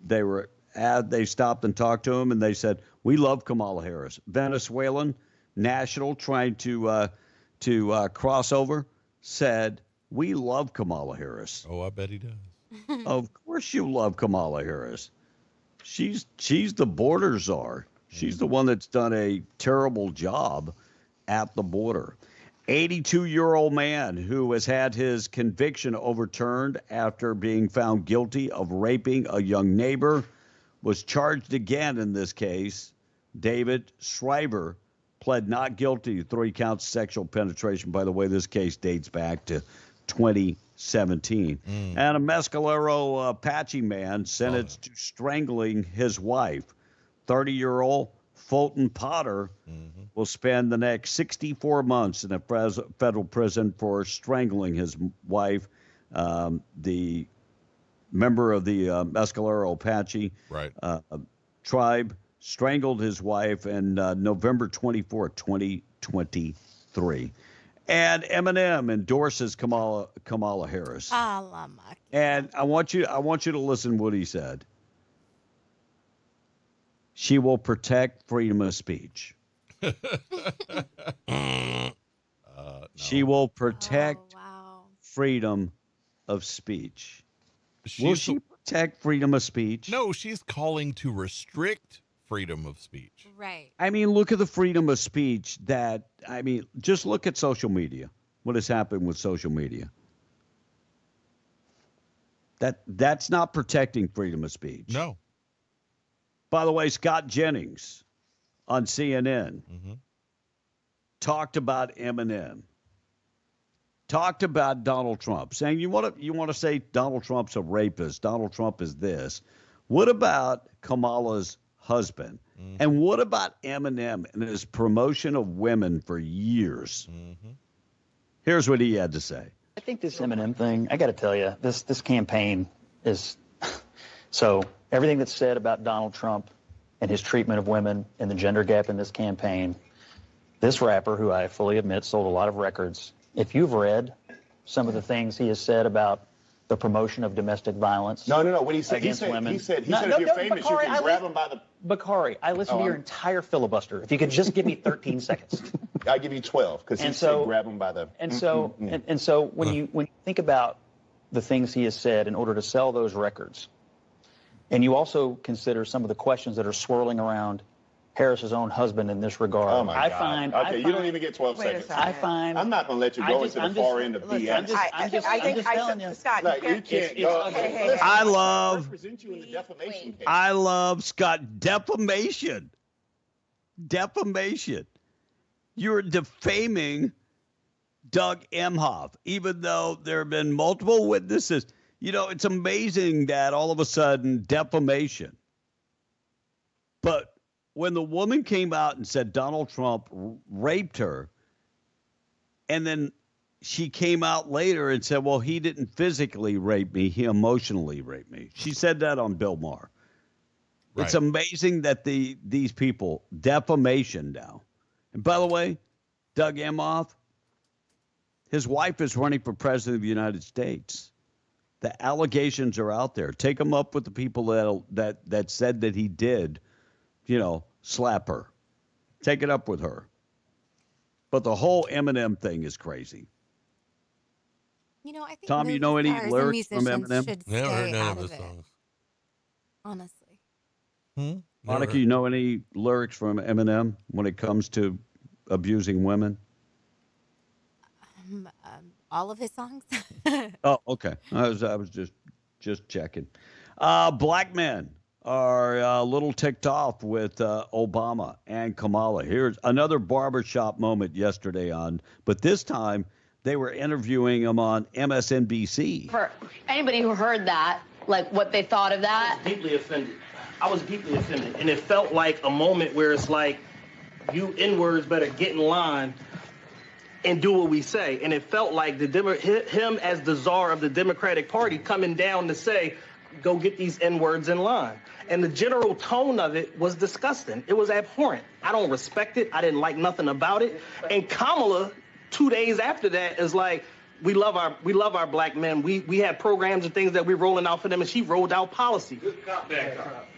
Speaker 20: stopped and talked to him, and they said, "We love Kamala Harris." Venezuelan national trying to cross over said, "We love Kamala Harris."
Speaker 2: Oh, I bet he does.
Speaker 20: Of course you love Kamala Harris. She's the border czar. She's the one that's done a terrible job at the border. 82-year-old man who has had his conviction overturned after being found guilty of raping a young neighbor was charged again in this case. David Shriver pled not guilty to 3 counts of sexual penetration. By the way, this case dates back to 2017. And a Mescalero Apache man sentenced to strangling his wife. 30-year-old Fulton Potter will spend the next 64 months in a federal prison for strangling his wife. The member of the Mescalero Apache tribe strangled his wife on November 24, 2023. And Eminem endorses Kamala Harris. And I want you to listen to what he said. She will protect freedom of speech. She will protect freedom of speech. Will she protect freedom of speech?
Speaker 2: No, she's calling to restrict freedom of speech.
Speaker 21: Right.
Speaker 20: I mean, look at the freedom of speech just look at social media. What has happened with social media? That's not protecting freedom of speech.
Speaker 2: No.
Speaker 20: By the way, Scott Jennings on CNN talked about Eminem, talked about Donald Trump, saying you want to say Donald Trump's a rapist, Donald Trump is this. What about Kamala's husband? And what about Eminem and his promotion of women for years? Here's what he had to say.
Speaker 3: I think this Eminem thing, I got to tell you, this campaign is so everything that's said about Donald Trump and his treatment of women and the gender gap in this campaign, this rapper, who I fully admit sold a lot of records, if you've read some of the things he has said about the promotion of domestic violence.
Speaker 15: No. When he said
Speaker 3: women.
Speaker 15: He said if you're famous,
Speaker 3: Bakari,
Speaker 15: you can grab them by the.
Speaker 3: Bakari, I listened to your entire filibuster. If you could just give me 13 seconds.
Speaker 15: I give you 12 because he said grab them by the.
Speaker 3: And so when you think about the things he has said in order to sell those records, and you also consider some of the questions that are swirling around Harris's own husband in this regard.
Speaker 15: Oh my God. Okay, you don't even get 12 seconds. I'm not going to let you go into the far end of BS.
Speaker 3: I'm just telling you.
Speaker 15: Scott, you can't go.
Speaker 20: I love
Speaker 15: Present you in the defamation case.
Speaker 20: I love Scott defamation. Defamation. You're defaming Doug Emhoff, even though there have been multiple witnesses. You know, it's amazing that all of a sudden defamation. But when the woman came out and said Donald Trump raped her, and then she came out later and said, well, he didn't physically rape me. He emotionally raped me. She said that on Bill Maher. Right. It's amazing that these people, defamation now. And by the way, Doug Emhoff, his wife is running for president of the United States. The allegations are out there. Take them up with the people that said that he did, slap her. Take it up with her. But the whole Eminem thing is crazy.
Speaker 21: I think
Speaker 20: Tom, you know any lyrics from Eminem?
Speaker 13: Never heard none of his songs.
Speaker 21: Honestly.
Speaker 20: Monica, you know any lyrics from Eminem when it comes to abusing women?
Speaker 21: All of his songs.
Speaker 20: Oh, okay. I was just checking. Black men are a little ticked off with Obama and Kamala. Here's another barbershop moment yesterday but this time they were interviewing him on MSNBC.
Speaker 14: For anybody who heard that, like what they thought of that.
Speaker 17: I was deeply offended. And it felt like a moment where it's like, you N-words better get in line and do what we say. And it felt like him as the czar of the Democratic Party coming down to say, go get these N-words in line. And the general tone of it was disgusting. It was abhorrent. I don't respect it. I didn't like nothing about it. And Kamala, 2 days after that, is like, we love our black men. We have programs and things that we're rolling out for them, and she rolled out policy.
Speaker 18: Good cop, bad cop.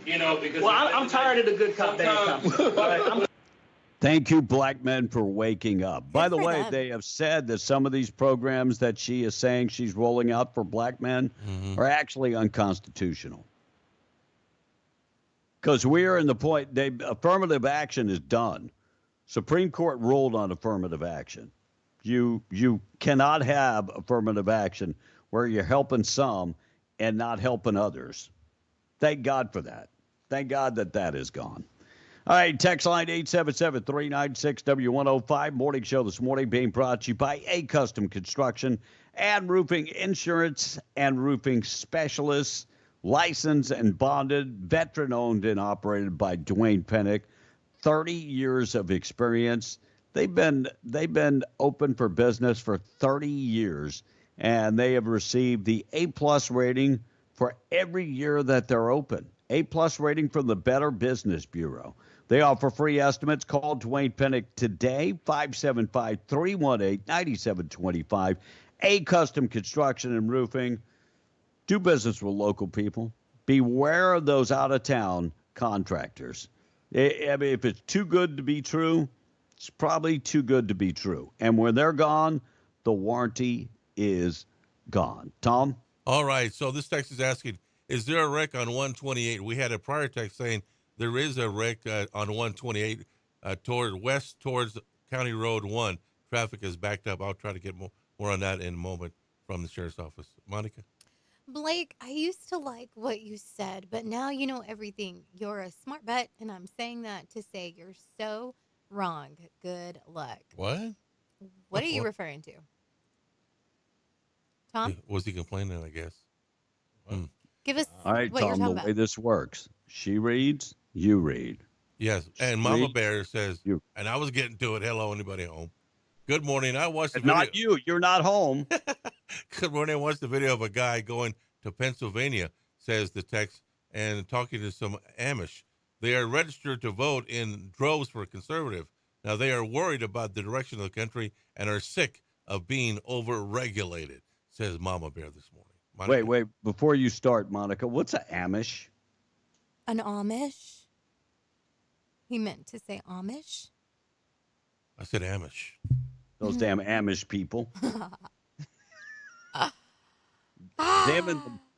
Speaker 18: Because
Speaker 17: I'm tired of the good cop, bad cop.
Speaker 20: Thank you, black men, for waking up. By the way, they have said that some of these programs that she is saying she's rolling out for black men are actually unconstitutional. Because we are in the point, affirmative action is done. Supreme Court ruled on affirmative action. You cannot have affirmative action where you're helping some and not helping others. Thank God for that. Thank God that is gone. All right, text line 877-396-W105. Morning show this morning being brought to you by A Custom Construction and Roofing Insurance and Roofing Specialists, licensed and bonded, veteran-owned and operated by Dwayne Pennick. 30 years of experience. They've been open for business for 30 years, and they have received the A+ rating for every year that they're open. A+ rating from the Better Business Bureau. They offer free estimates. Call Dwayne Pennick today, 575-318-9725. A Custom Construction and Roofing. Do business with local people. Beware of those out-of-town contractors. I mean, if it's too good to be true, it's probably too good to be true. And when they're gone, the warranty is gone. Tom?
Speaker 13: All right. So this text is asking, is there a wreck on 128? We had a prior text saying there is a wreck on 128 towards County Road 1. Traffic is backed up. I'll try to get more on that in a moment from the sheriff's office. Monica?
Speaker 21: Blake, I used to like what you said, but now you know everything. You're a smart butt, and I'm saying that to say you're so wrong. Good luck.
Speaker 13: What?
Speaker 21: What are you referring to? Tom?
Speaker 13: Was he complaining, I guess?
Speaker 21: Give us
Speaker 20: all right,
Speaker 21: what
Speaker 20: Tom,
Speaker 21: you're talking
Speaker 20: the
Speaker 21: about.
Speaker 20: way this works. She reads, you read.
Speaker 13: Yes, and Mama Bear says, and I was getting to it. Hello, anybody home? Good morning. I watched the video.
Speaker 20: Not you. You're not home.
Speaker 13: Good morning. I watched the video of a guy going to Pennsylvania, says the text, and talking to some Amish. They are registered to vote in droves for conservative. Now, they are worried about the direction of the country and are sick of being over-regulated, says Mama Bear this morning. Monica.
Speaker 20: Wait. Before you start, Monica, what's an Amish?
Speaker 21: An Amish? He meant to say Amish?
Speaker 13: I said Amish.
Speaker 20: Those damn Amish people.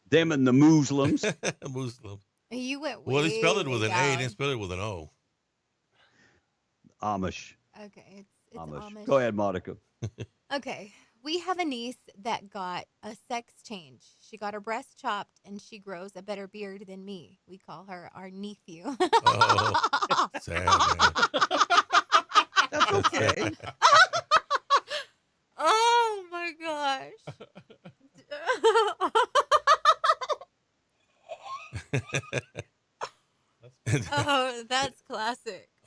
Speaker 20: them and the Muslims.
Speaker 13: Muslims.
Speaker 21: You went way
Speaker 13: Well, he spelled it with an A. He
Speaker 21: down.
Speaker 13: didn't spell it with an O.
Speaker 20: Amish.
Speaker 21: Okay, it's Amish.
Speaker 20: Go ahead, Monica.
Speaker 21: Okay, we have a niece that got a sex change. She got her breast chopped, and she grows a better beard than me. We call her our nephew.
Speaker 13: Oh, sad, man.
Speaker 20: That's okay.
Speaker 21: Oh, my gosh. Oh,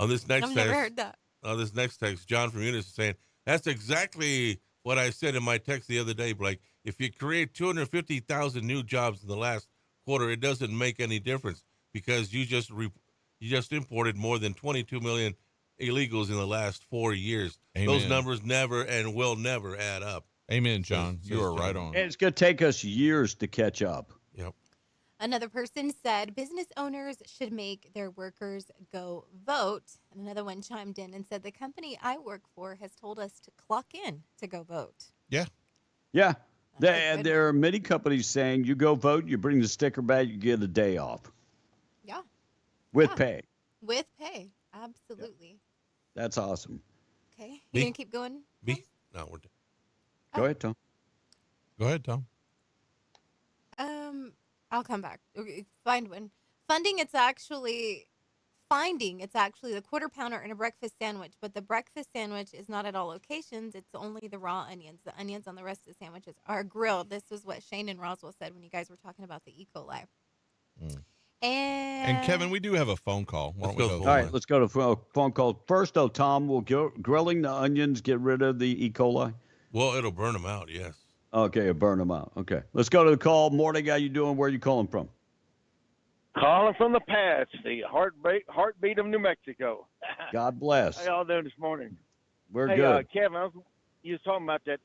Speaker 13: On this next
Speaker 21: I've
Speaker 13: text,
Speaker 21: never heard that.
Speaker 13: On this next text, John from Eunice is saying, that's exactly what I said in my text the other day, Blake. If you create 250,000 new jobs in the last quarter, it doesn't make any difference because you just imported more than 22 million illegals in the last 4 years.
Speaker 2: Amen.
Speaker 13: Those numbers never and will never add up.
Speaker 2: Amen, John. You are right on.
Speaker 20: And it's going to take us years to catch up.
Speaker 13: Yep.
Speaker 21: Another person said business owners should make their workers go vote. And another one chimed in and said the company I work for has told us to clock in to go vote.
Speaker 2: Yeah.
Speaker 20: Yeah. There are many companies saying you go vote, you bring the sticker back, you get a day off.
Speaker 21: Yeah.
Speaker 20: With pay.
Speaker 21: With pay. Absolutely.
Speaker 20: That's awesome.
Speaker 21: Okay. You going to keep going?
Speaker 13: No, we're done.
Speaker 20: Go ahead, Tom.
Speaker 2: Go ahead, Tom.
Speaker 21: I'll come back. Find one. It's actually the quarter pounder and a breakfast sandwich, but the breakfast sandwich is not at all locations. It's only the raw onions. The onions on the rest of the sandwiches are grilled. This is what Shane and Roswell said when you guys were talking about the E. coli.
Speaker 2: And Kevin, we do have a phone call. Why don't we go
Speaker 20: All right, let's go to phone call. First, though, Tom, will grilling the onions get rid of the E. coli?
Speaker 13: Well, it'll burn them out, yes.
Speaker 20: Okay, it'll burn them out. Okay. Let's go to the call. Morning, how you doing? Where are you calling from?
Speaker 5: Calling from the patch, the heartbeat of New Mexico.
Speaker 20: God bless.
Speaker 5: How y'all doing this morning?
Speaker 20: We're good.
Speaker 5: Kevin, you was talking about that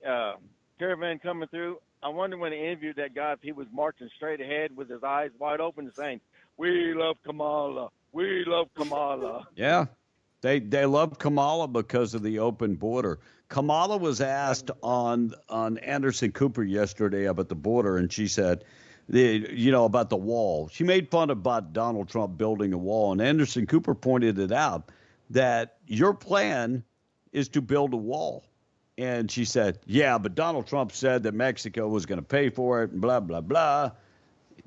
Speaker 5: caravan coming through. I wonder when they interviewed that guy if he was marching straight ahead with his eyes wide open and saying, "We love Kamala. We love Kamala."
Speaker 20: Yeah. They love Kamala because of the open border. Kamala was asked on Anderson Cooper yesterday about the border, and she said, about the wall. She made fun about Donald Trump building a wall, and Anderson Cooper pointed it out that your plan is to build a wall. And she said, yeah, but Donald Trump said that Mexico was going to pay for it and blah, blah, blah.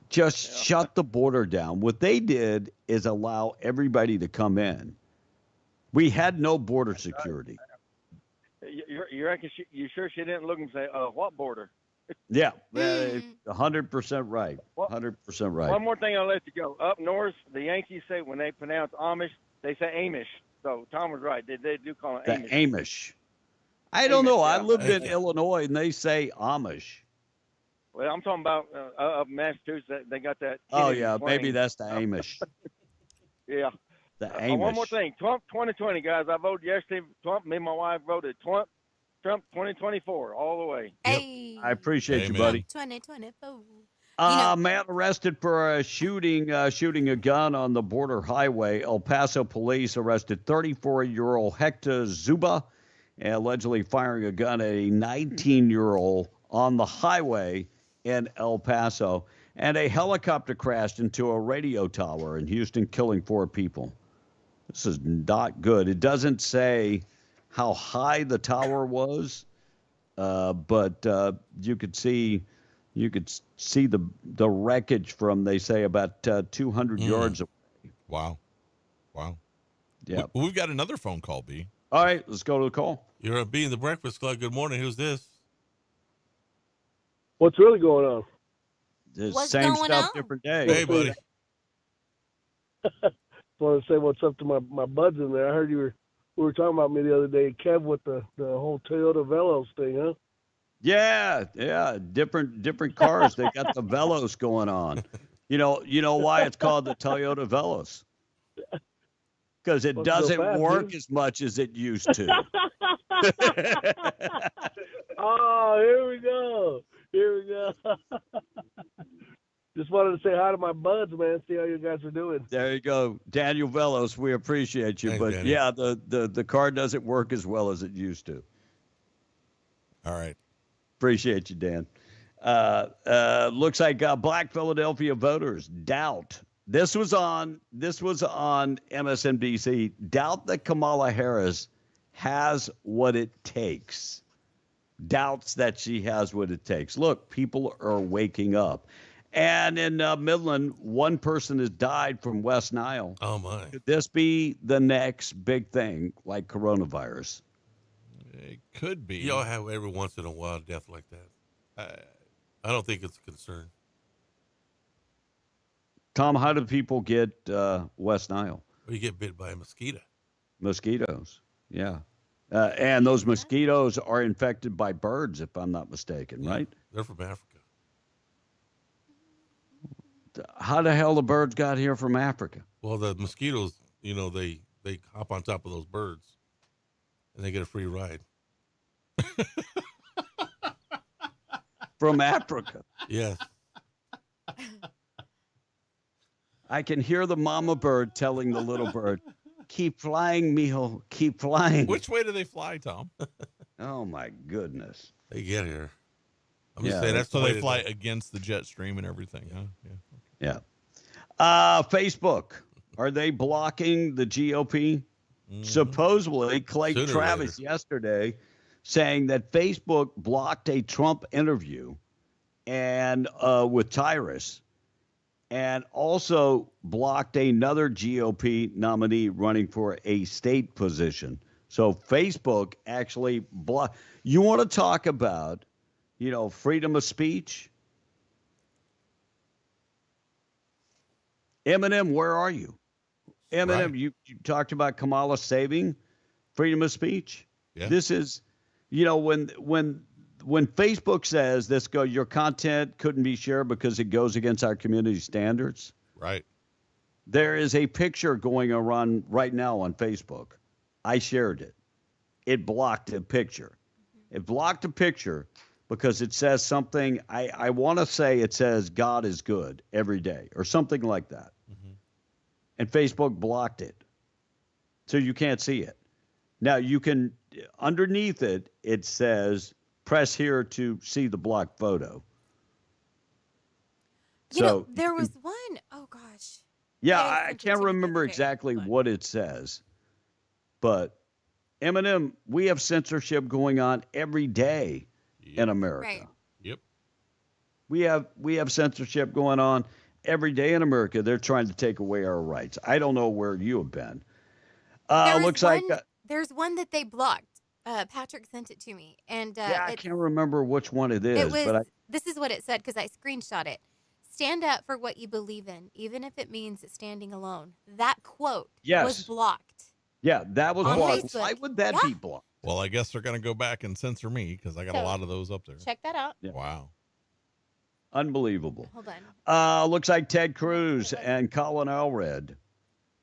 Speaker 20: Just shut the border down. What they did is allow everybody to come in. We had no border security.
Speaker 5: You reckon you sure she didn't look and say, what border?
Speaker 20: Yeah, 100% right. 100% right.
Speaker 5: One more thing, I'll let you go. Up north, the Yankees say when they pronounce Amish, they say Amish. So Tom was right. They do call it Amish.
Speaker 20: Amish. I don't know. I lived in Illinois, and they say Amish.
Speaker 5: Well, I'm talking about up in Massachusetts. They got that.
Speaker 20: Oh, yeah. Maybe that's the Amish.
Speaker 5: Yeah.
Speaker 20: The Amish.
Speaker 5: One more thing. Trump 2020, guys. I voted yesterday. Trump, me and my wife voted Trump 2024 all the way.
Speaker 21: Hey.
Speaker 20: I appreciate you, buddy.
Speaker 21: 2024.
Speaker 20: Man arrested for shooting a gun on the border highway. El Paso police arrested 34-year-old Hector Zuba, allegedly firing a gun at a 19-year-old on the highway in El Paso. And a helicopter crashed into a radio tower in Houston, killing 4 people. This is not good. It doesn't say how high the tower was, but you could see the wreckage from, they say, about 200 yards away.
Speaker 2: Wow.
Speaker 20: Yeah.
Speaker 2: We've got another phone call, B.
Speaker 20: All right, let's go to the call.
Speaker 13: You're a B in the Breakfast Club. Good morning. Who's this?
Speaker 6: What's really going on?
Speaker 20: What's same stuff, different day.
Speaker 13: Hey, buddy.
Speaker 6: Just want to say what's up to my buds in there. I heard we were talking about me the other day, Kev, with the whole Toyota Velos thing, huh?
Speaker 20: Yeah, different cars. They got the Velos going on. You know why it's called the Toyota Velos? Because it doesn't work as much as it used to.
Speaker 6: Oh, here we go. Just wanted to say hi to my buds, man. See how you guys are doing.
Speaker 20: There you go, Daniel Velos. We appreciate you, but Daniel. Yeah, the car doesn't work as well as it used to.
Speaker 2: All right,
Speaker 20: appreciate you, Dan. Looks like Black Philadelphia voters doubt. This was on MSNBC. Doubt that Kamala Harris has what it takes. Doubts that she has what it takes. Look, people are waking up. And in Midland, one person has died from West Nile.
Speaker 13: Oh, my.
Speaker 20: Could this be the next big thing like coronavirus?
Speaker 2: It could be.
Speaker 13: Y'all have every once in a while a death like that. I don't think it's a concern.
Speaker 20: Tom, how do people get West Nile?
Speaker 13: Well, you get bit by a mosquito.
Speaker 20: Mosquitoes. Yeah. And those mosquitoes are infected by birds, if I'm not mistaken, right?
Speaker 13: They're from Africa.
Speaker 20: How the hell the birds got here from Africa?
Speaker 13: Well, the mosquitoes, they hop on top of those birds and they get a free ride.
Speaker 20: From Africa.
Speaker 13: Yes.
Speaker 20: I can hear the mama bird telling the little bird, keep flying, mijo, keep flying.
Speaker 2: Which way do they fly, Tom?
Speaker 20: Oh, my goodness.
Speaker 13: They get here. I'm
Speaker 20: Yeah,
Speaker 13: just saying that's
Speaker 2: So
Speaker 13: the way
Speaker 2: they
Speaker 13: to
Speaker 2: fly
Speaker 13: do it.
Speaker 2: against the jet stream and everything, huh?
Speaker 20: Yeah. Facebook, are they blocking the GOP? Supposedly, Clay
Speaker 13: Sooner or
Speaker 20: Travis yesterday saying that Facebook blocked a Trump interview and with Tyrus, and also blocked another GOP nominee running for a state position. So Facebook actually blocked. You want to talk about, freedom of speech? Eminem, where are you? Eminem,
Speaker 2: Right.
Speaker 20: you talked about Kamala saving freedom of speech.
Speaker 2: Yeah.
Speaker 20: This is, when Facebook says your content couldn't be shared because it goes against our community standards.
Speaker 2: Right.
Speaker 20: There is a picture going around right now on Facebook. I shared it. It blocked a picture. It blocked a picture because it says something. I want to say it says God is good every day or something like that. And Facebook blocked it. So you can't see it. Now you can, underneath it, it says, press here to see the blocked photo.
Speaker 21: There was one, oh gosh.
Speaker 20: Yeah, I can't remember exactly what it says. But Eminem, we have censorship going on every day in America.
Speaker 21: Right.
Speaker 2: Yep.
Speaker 20: We have censorship going on every day in America. They're trying to take away our rights. I don't know where you have been.
Speaker 21: There's one that they blocked. Patrick sent it to me, and
Speaker 20: I can't remember which one it is.
Speaker 21: This is what it said because I screenshot it. Stand up for what you believe in, even if it means standing alone. That quote was blocked.
Speaker 20: Yeah, that was
Speaker 21: on
Speaker 20: blocked.
Speaker 21: Facebook.
Speaker 20: Why would that be blocked?
Speaker 2: Well, I guess they're going to go back and censor me because I got a lot of those up there.
Speaker 21: Check that out.
Speaker 20: Yeah.
Speaker 2: Wow.
Speaker 20: Unbelievable.
Speaker 21: Hold on.
Speaker 20: Looks like Ted Cruz and Colin Elred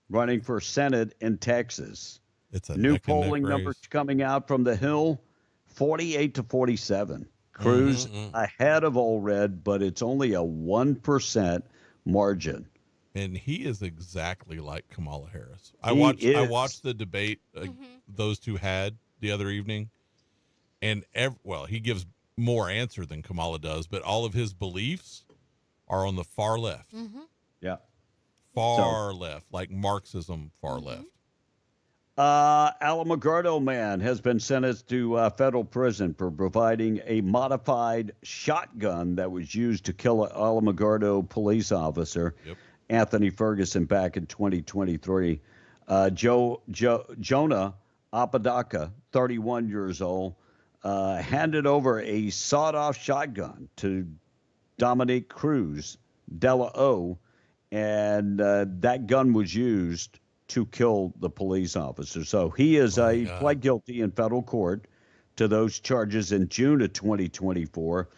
Speaker 20: running for Senate in Texas.
Speaker 2: It's a
Speaker 20: new
Speaker 2: neck and neck
Speaker 20: polling
Speaker 2: race.
Speaker 20: numbers coming out from the Hill, 48 to 47. Cruz ahead of Elred, but it's only a 1% margin.
Speaker 2: And he is exactly like Kamala Harris.
Speaker 20: He
Speaker 2: I
Speaker 20: is.
Speaker 2: watched the debate those two had the other evening, and he gives more answer than Kamala does, but all of his beliefs are on the far left.
Speaker 20: Yeah.
Speaker 2: Far left, like Marxism far left.
Speaker 20: Alamogordo man has been sentenced to federal prison for providing a modified shotgun that was used to kill an Alamogordo police officer, Anthony Ferguson, back in 2023. Jonah Apodaca, 31 years old, handed over a sawed-off shotgun to Dominique Cruz, Della O, and that gun was used to kill the police officer. So he pled guilty in federal court to those charges in June of 2024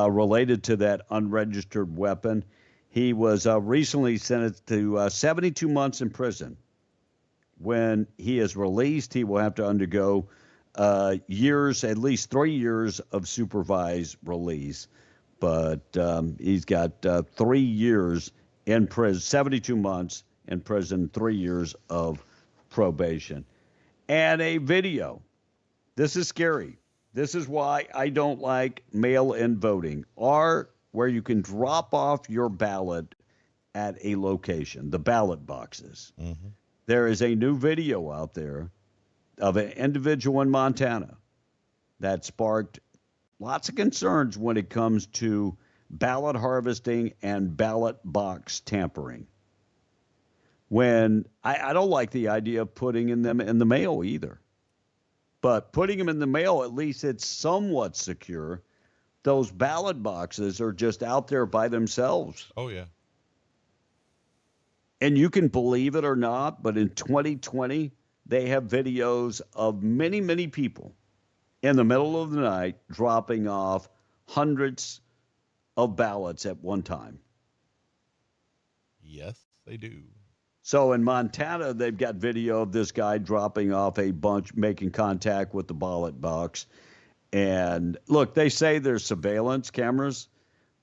Speaker 20: related to that unregistered weapon. He was recently sentenced to 72 months in prison. When he is released, he will have to undergo years, at least 3 years of supervised release. But he's got 3 years in prison, 72 months in prison, 3 years of probation. And a video. This is scary. This is why I don't like mail-in voting, or where you can drop off your ballot at a location, the ballot boxes. There is a new video out there of an individual in Montana that sparked lots of concerns when it comes to ballot harvesting and ballot box tampering. When I don't like the idea of putting them in the mail either. But putting them in the mail, at least it's somewhat secure. Those ballot boxes are just out there by themselves.
Speaker 2: Oh, yeah.
Speaker 20: And you can believe it or not, but in 2020, they have videos of many, many people in the middle of the night dropping off hundreds of ballots at one time.
Speaker 2: Yes, they do.
Speaker 20: So in Montana, they've got video of this guy dropping off a bunch, making contact with the ballot box. And look, they say there's surveillance cameras,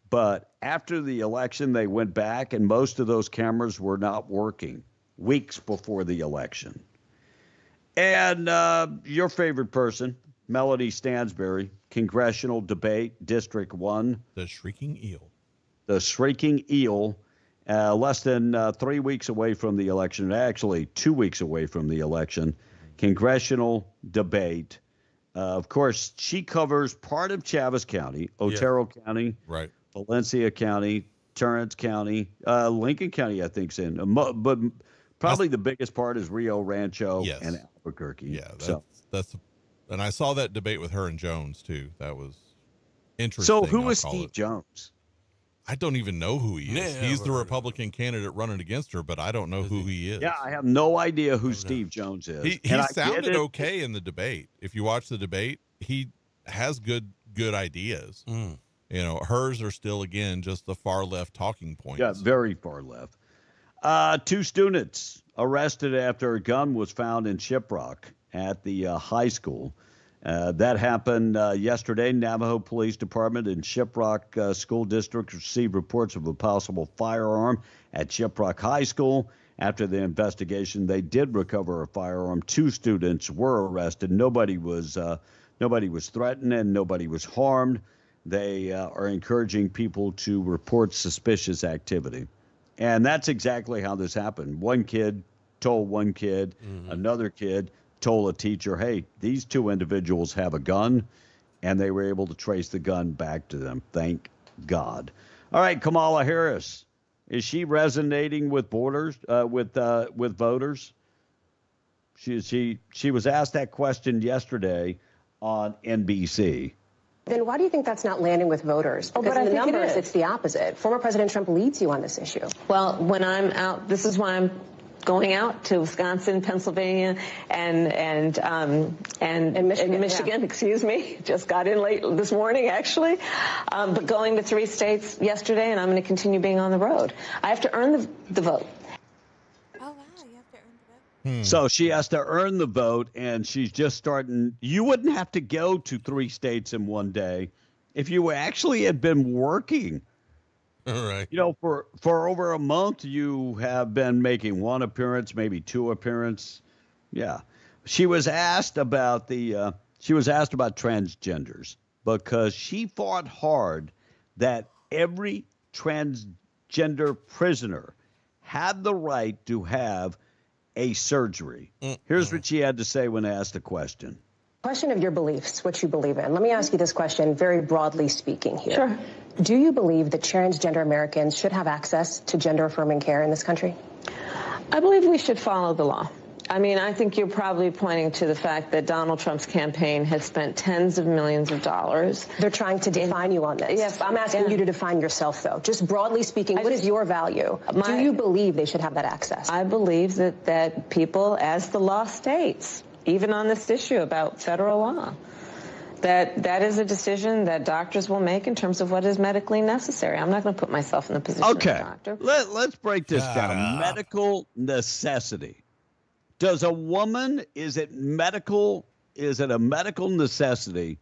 Speaker 20: but after the election, they went back and most of those cameras were not working weeks before the election. And your favorite person, Melody Stansbury, congressional debate, District 1.
Speaker 2: The Shrieking Eel.
Speaker 20: The Shrieking Eel. Less than 3 weeks away from the election, actually 2 weeks away from the election, congressional debate. Of course, she covers part of Chaves County, Otero County,
Speaker 2: right,
Speaker 20: Valencia County, Torrance County, Lincoln County, I think's in. But probably the biggest part is Rio Rancho and Albuquerque.
Speaker 2: Yeah, that's and I saw that debate with her and Jones too. That was interesting.
Speaker 20: So who is Steve Jones?
Speaker 2: I don't even know who he is.
Speaker 20: Yeah,
Speaker 2: He's the Republican candidate running against her, but I don't know who he is.
Speaker 20: Yeah, I have no idea who Steve Jones is.
Speaker 2: He sounded okay in the debate. If you watch the debate, he has good ideas. You know, hers are still, again, just the far left talking points.
Speaker 20: Yeah, very far left. 2 students arrested after a gun was found in Shiprock at the high school. That happened yesterday. Navajo Police Department in Shiprock School District received reports of a possible firearm at Shiprock High School. After the investigation, they did recover a firearm. 2 students were arrested. Nobody was threatened and nobody was harmed. They are encouraging people to report suspicious activity. And that's exactly how this happened. One kid told one kid, another kid told a teacher, hey, these 2 individuals have a gun, and they were able to trace the gun back to them. Thank God. All right, Kamala Harris, is she resonating with voters? She was asked that question yesterday on NBC.
Speaker 1: Then why do you think that's not landing with voters? Because in the numbers, it's the opposite. Former President Trump leads you on this issue.
Speaker 7: Well, when I'm out, this is why I'm going out to Wisconsin, Pennsylvania, and Michigan, excuse me. Just got in late this morning, actually. But going to 3 states yesterday, and I'm going to continue being on the road. I have to earn the vote.
Speaker 21: Oh, wow, you have to earn the vote.
Speaker 20: So she has to earn the vote, and she's just starting. You wouldn't have to go to 3 states in one day if you actually had been working.
Speaker 2: All right.
Speaker 20: You know, for over a month, you have been making 1 appearance, maybe 2 appearances. Yeah. She was asked about transgenders because she fought hard that every transgender prisoner had the right to have a surgery. Here's what she had to say when asked the question.
Speaker 1: Question of your beliefs, what you believe in. Let me ask you this question, very broadly speaking here.
Speaker 7: Sure.
Speaker 1: Do you believe that transgender Americans should have access to gender-affirming care in this country?
Speaker 7: I believe we should follow the law. I mean, I think you're probably pointing to the fact that Donald Trump's campaign has spent tens of millions of dollars.
Speaker 1: They're trying to define you on this.
Speaker 7: Yes,
Speaker 1: I'm asking you to define yourself, though. Just broadly speaking, what is your value? Do you believe they should have that access?
Speaker 7: I believe that people, as the law states, even on this issue about federal law, that is a decision that doctors will make in terms of what is medically necessary. I'm not going to put myself in the position of a doctor.
Speaker 20: Let's break this down. Medical necessity. Does a woman, is it a medical necessity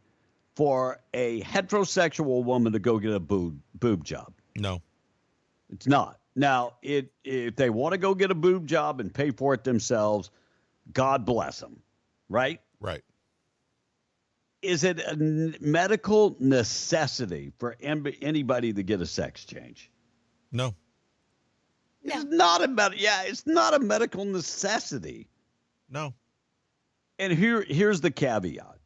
Speaker 20: for a heterosexual woman to go get a boob job?
Speaker 2: No.
Speaker 20: It's not. Now, if they want to go get a boob job and pay for it themselves, God bless them, right?
Speaker 2: Right.
Speaker 20: Is it a medical necessity for anybody to get a sex change?
Speaker 2: No.
Speaker 20: It's not it's not a medical necessity.
Speaker 2: No.
Speaker 20: And here's the caveat.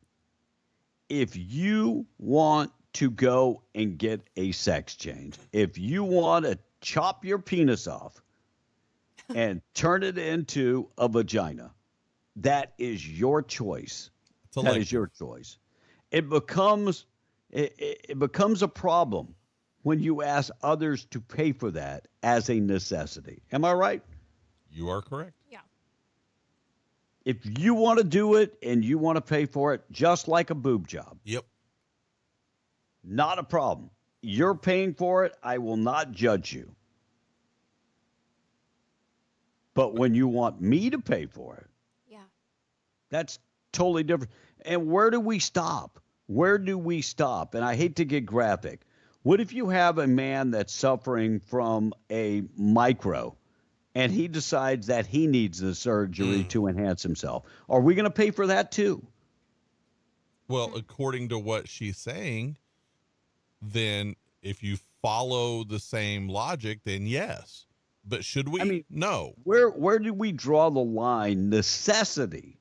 Speaker 20: If you want to go and get a sex change, if you want to chop your penis off and turn it into a vagina, that is your choice. That is your choice. It becomes a problem when you ask others to pay for that as a necessity. Am I right?
Speaker 2: You are correct.
Speaker 10: Yeah.
Speaker 20: If you want to do it and you want to pay for it, just like a boob job.
Speaker 13: Yep.
Speaker 20: Not a problem. You're paying for it. I will not judge you. But when you want me to pay for it, that's totally different. And where do we stop? Where do we stop? And I hate to get graphic. What if you have a man that's suffering from a micro and he decides that he needs the surgery to enhance himself? Are we going to pay for that too?
Speaker 2: Well, according to what she's saying, then if you follow the same logic, then yes. But should we?
Speaker 20: I mean,
Speaker 2: no.
Speaker 20: Where do we draw the line? Necessity.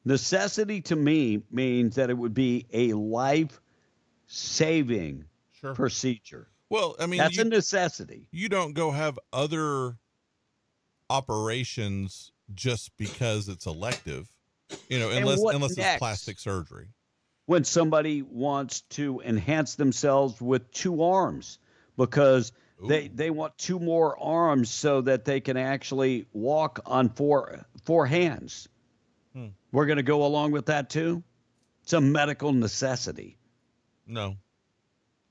Speaker 20: Necessity to me means that it would be a life-saving procedure.
Speaker 2: Well, I mean,
Speaker 20: that's a necessity.
Speaker 2: You don't go have other operations just because it's elective, unless it's plastic surgery.
Speaker 20: When somebody wants to enhance themselves with 2 arms because they want 2 more arms so that they can actually walk on four hands. We're going to go along with that too? It's a medical necessity.
Speaker 2: No.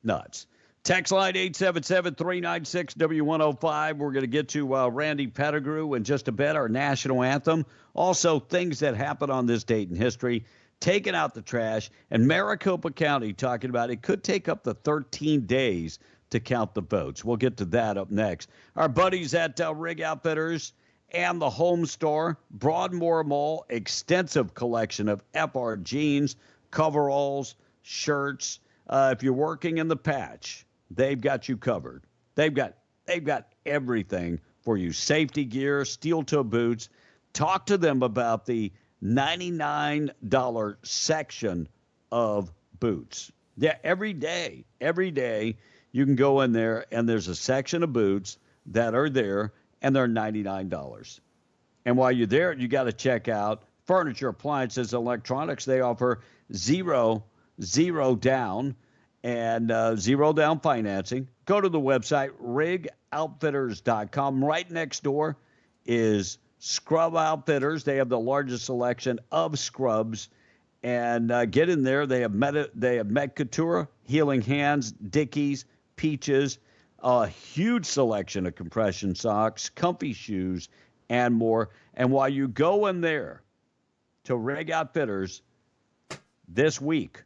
Speaker 20: Nuts. Text line 877-396-W105. We're going to get to Randy Pettigrew in just a bit, our national anthem. Also, things that happened on this date in history, taking out the trash, and Maricopa County talking about it could take up to 13 days to count the votes. We'll get to that up next. Our buddies at Rig Outfitters and the Home Store, Broadmoor Mall, extensive collection of FR jeans, coveralls, shirts. If you're working in the patch, they've got you covered. They've got everything for you. Safety gear, steel toe boots. Talk to them about the $99 section of boots. Yeah, every day you can go in there and there's a section of boots that are there and they're $99. And while you're there, you got to check out furniture, appliances, electronics. They offer zero down and zero down financing. Go to the website, rigoutfitters.com. Right next door is Scrub Outfitters. They have the largest selection of scrubs. And get in there. They have Met Couture, Healing Hands, Dickies, Peaches, a huge selection of compression socks, comfy shoes, and more. And while you go in there to Rig Outfitters this week,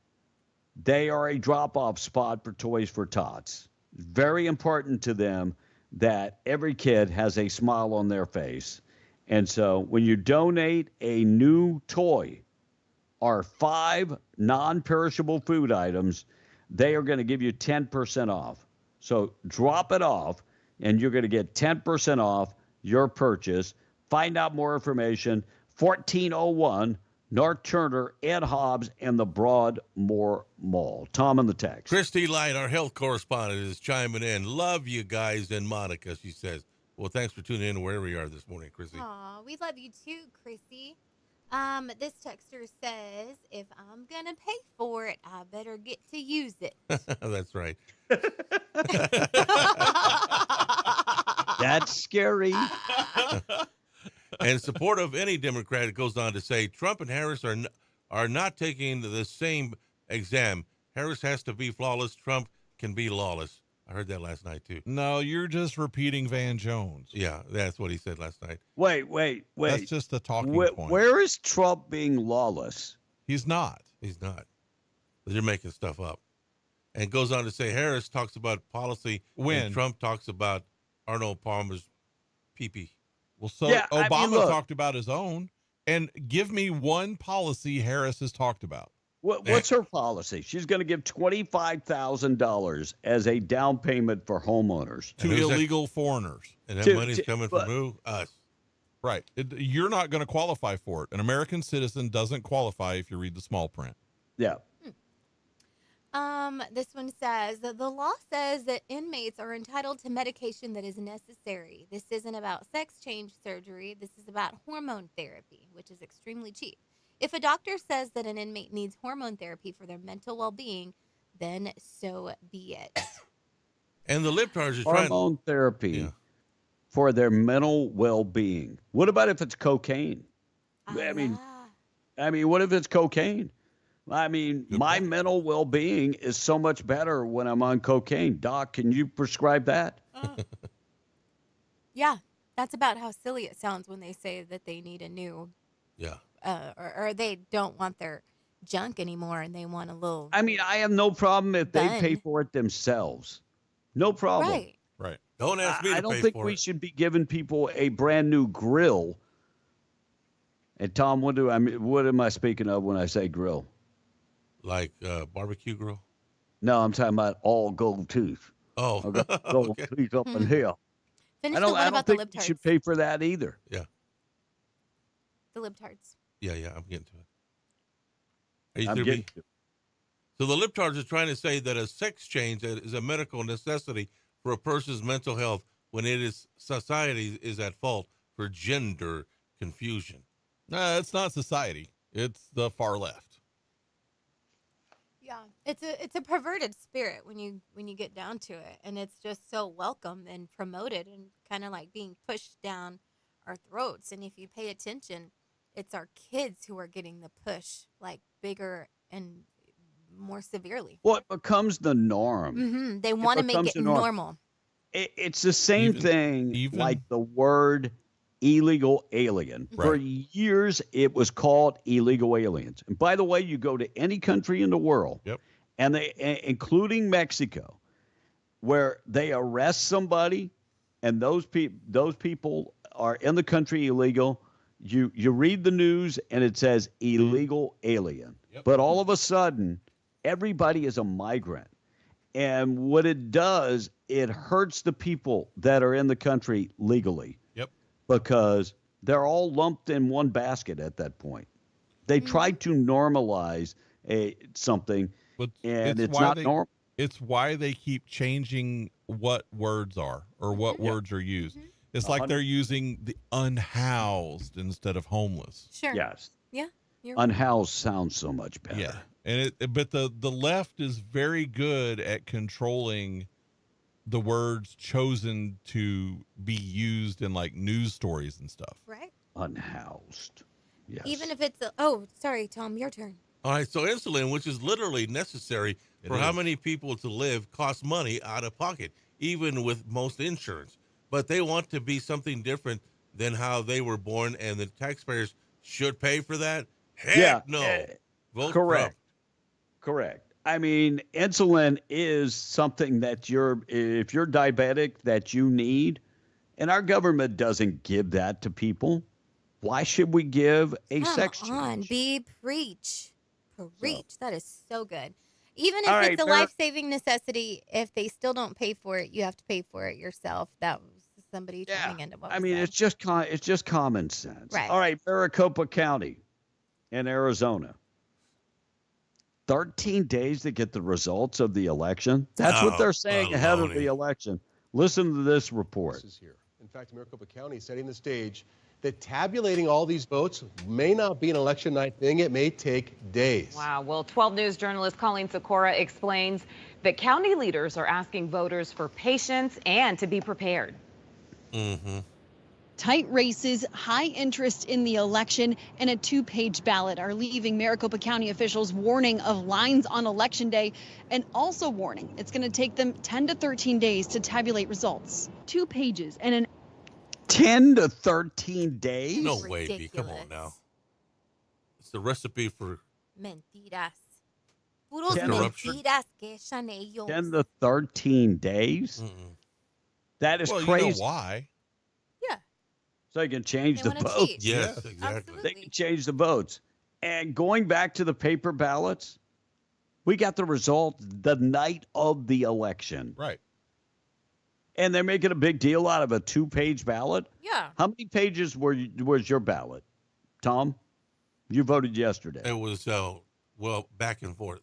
Speaker 20: they are a drop-off spot for Toys for Tots. Very important to them that every kid has a smile on their face. And so when you donate a new toy or 5 non-perishable food items, they are going to give you 10% off. So drop it off, and you're going to get 10% off your purchase. Find out more information, 1401 North Turner, Ed Hobbs, and the Broadmoor Mall. Tom in the text.
Speaker 13: Christy Light, our health correspondent, is chiming in. Love you guys in Monica, she says. Well, thanks for tuning in wherever you are this morning, Christy.
Speaker 21: Aw, we love you too, Chrissy. This texter says, if I'm going to pay for it, I better get to use it.
Speaker 13: That's right.
Speaker 20: That's scary.
Speaker 13: In support of any Democrat, it goes on to say, Trump and Harris are not taking the same exam. Harris has to be flawless. Trump can be lawless. I heard that last night, too.
Speaker 2: No, you're just repeating Van Jones.
Speaker 13: Yeah, that's what he said last night.
Speaker 20: Wait.
Speaker 2: That's just a talking point.
Speaker 20: Where is Trump being lawless?
Speaker 2: He's not.
Speaker 13: He's not. They're making stuff up. And goes on to say Harris talks about policy when Trump talks about Arnold Palmer's pee-pee.
Speaker 2: Well, so yeah, Obama talked about his own. And give me one policy Harris has talked about.
Speaker 20: What's her policy? She's going to give $25,000 as a down payment for homeowners
Speaker 2: to illegal foreigners.
Speaker 13: And that money's coming from who? Us.
Speaker 2: Right. You're not going to qualify for it. An American citizen doesn't qualify if you read the small print.
Speaker 20: Yeah.
Speaker 21: This one says that the law says that inmates are entitled to medication that is necessary. This isn't about sex change surgery. This is about hormone therapy, which is extremely cheap. If a doctor says that an inmate needs hormone therapy for their mental well-being, then so be it.
Speaker 13: And the libtards are trying
Speaker 20: hormone therapy for their mental well-being. What about if it's cocaine? I mean, what if it's cocaine? I mean, my mental well-being is so much better when I'm on cocaine. Doc, can you prescribe that?
Speaker 21: Yeah, that's about how silly it sounds when they say that they need a new, or they don't want their junk anymore and they want a little.
Speaker 20: I mean, I have no problem if they pay for it themselves. No problem.
Speaker 13: Right. Don't ask me to pay for it.
Speaker 20: I don't think we should be giving people a brand new grill. And Tom, what am I speaking of when I say grill?
Speaker 13: Like barbecue grill?
Speaker 20: No, I'm talking about all gold tooth.
Speaker 13: Oh,
Speaker 20: I got gold tooth up in here.
Speaker 21: Finish
Speaker 20: I don't
Speaker 21: about
Speaker 20: think
Speaker 21: the libtards.
Speaker 20: you should pay for that either.
Speaker 13: Yeah.
Speaker 21: The libtards.
Speaker 13: Yeah, I'm getting to it.
Speaker 20: I'm getting to it.
Speaker 13: So the libtards are trying to say that a sex change is a medical necessity for a person's mental health when society is at fault for gender confusion.
Speaker 2: No, it's not society. It's the far left.
Speaker 21: Yeah, it's a perverted spirit when you get down to it, and it's just so welcome and promoted and kind of like being pushed down our throats. And if you pay attention, it's our kids who are getting the push like bigger and more severely.
Speaker 20: Well, it becomes the norm.
Speaker 21: Mm-hmm. They want to make it normal.
Speaker 20: It's the same thing like the word illegal alien.
Speaker 2: Right.
Speaker 20: For years, it was called illegal aliens. And by the way, you go to any country in the world, and they, including Mexico, where they arrest somebody, and those people are in the country illegal. You read the news, and it says illegal alien. But all of a sudden, everybody is a migrant. And what it does, it hurts the people that are in the country legally. Because they're all lumped in one basket at that point. They tried to normalize something, and it's not normal.
Speaker 2: It's why they keep changing what words are or what words are used. It's like they're using the unhoused instead of homeless.
Speaker 21: Sure.
Speaker 20: Yes.
Speaker 21: Yeah.
Speaker 20: Unhoused sounds so much better.
Speaker 2: Yeah. And but the left is very good at controlling the words chosen to be used in like news stories and stuff.
Speaker 21: Right.
Speaker 20: Unhoused. Yes.
Speaker 21: Even if it's sorry, Tom, your turn.
Speaker 13: All right, so insulin, which is literally necessary for how many people to live, costs money out of pocket, even with most insurance. But they want to be something different than how they were born, and the taxpayers should pay for that? Heck no. Vote
Speaker 20: correct.
Speaker 13: Trump.
Speaker 20: Correct. I mean, insulin is something that if you're diabetic, that you need, and our government doesn't give that to people. Why should we give a sex change?
Speaker 21: Preach. That is so good. Even if it's a life-saving necessity, if they still don't pay for it, you have to pay for it yourself. That was somebody turning into what
Speaker 20: I mean, it's just common sense.
Speaker 21: Right.
Speaker 20: All right, Maricopa County in Arizona. 13 days to get the results of the election. That's what they're saying ahead of the election. Listen to this report.
Speaker 8: This is here. In fact, Maricopa County is setting the stage that tabulating all these votes may not be an election night thing. It may take days.
Speaker 9: Wow. Well, 12 News journalist Colleen Sikora explains that county leaders are asking voters for patience and to be prepared.
Speaker 13: Mm-hmm.
Speaker 11: Tight races, high interest in the election, and a two-page ballot are leaving Maricopa County officials warning of lines on Election Day, and also warning it's going to take them 10 to 13 days to tabulate results. 2 pages and an
Speaker 20: 10 to 13 days?
Speaker 13: No way, B. Come on now. It's the recipe for
Speaker 21: mentiras. Puros mentiras que echan ellos.
Speaker 20: 10 to 13 days? That is crazy.
Speaker 2: You know why?
Speaker 20: So they can change the votes.
Speaker 13: Yes, exactly.
Speaker 21: Absolutely.
Speaker 20: They can change the votes. And going back to the paper ballots, we got the result the night of the election.
Speaker 2: Right.
Speaker 20: And they're making a big deal out of a 2-page ballot.
Speaker 21: Yeah.
Speaker 20: How many pages was your ballot, Tom? You voted yesterday.
Speaker 13: It was, back and forth.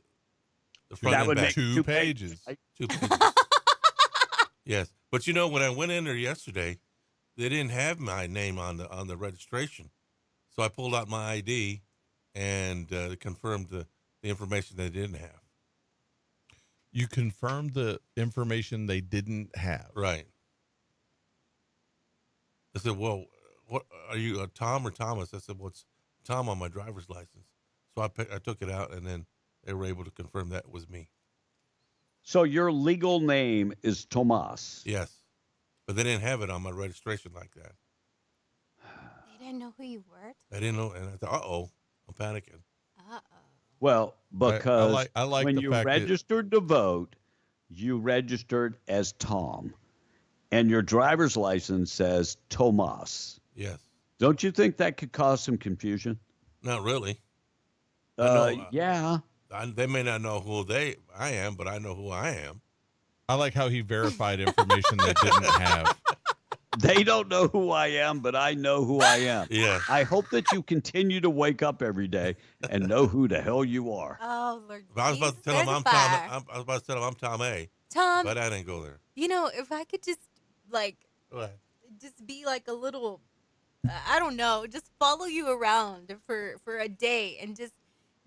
Speaker 13: The
Speaker 20: front and back.
Speaker 2: 2 pages.
Speaker 13: 2 pages. Yes. But when I went in there yesterday, they didn't have my name on the registration. So I pulled out my ID and confirmed the information they didn't have.
Speaker 2: You confirmed the information they didn't have.
Speaker 13: Right. I said, well, what are you, Tom or Thomas? I said, well, it's Tom on my driver's license. So I took it out, and then they were able to confirm that was me.
Speaker 20: So your legal name is Tomas.
Speaker 13: Yes. But they didn't have it on my registration like that.
Speaker 21: They didn't know who you were?
Speaker 13: I didn't know, and I thought, uh-oh, I'm panicking.
Speaker 21: Uh-oh.
Speaker 20: Well, because
Speaker 2: I like
Speaker 20: when
Speaker 2: the
Speaker 20: you
Speaker 2: fact
Speaker 20: registered to vote, you registered as Tom, and your driver's license says Tomas.
Speaker 13: Yes.
Speaker 20: Don't you think that could cause some confusion?
Speaker 13: Not really.
Speaker 20: Yeah.
Speaker 13: They may not know who I am, but I know who I am.
Speaker 2: I like how he verified information they didn't have.
Speaker 20: They don't know who I am, but I know who I am.
Speaker 13: Yeah.
Speaker 20: I hope that you continue to wake up every day and know who the hell you are.
Speaker 21: Oh, Lord.
Speaker 13: I was about to tell him I'm Tom. I was about to tell him I'm Tom A.
Speaker 21: Tom.
Speaker 13: But I didn't go there.
Speaker 21: You know, if I could just,
Speaker 13: What?
Speaker 21: just be like a little, I don't know, just follow you around for a day and just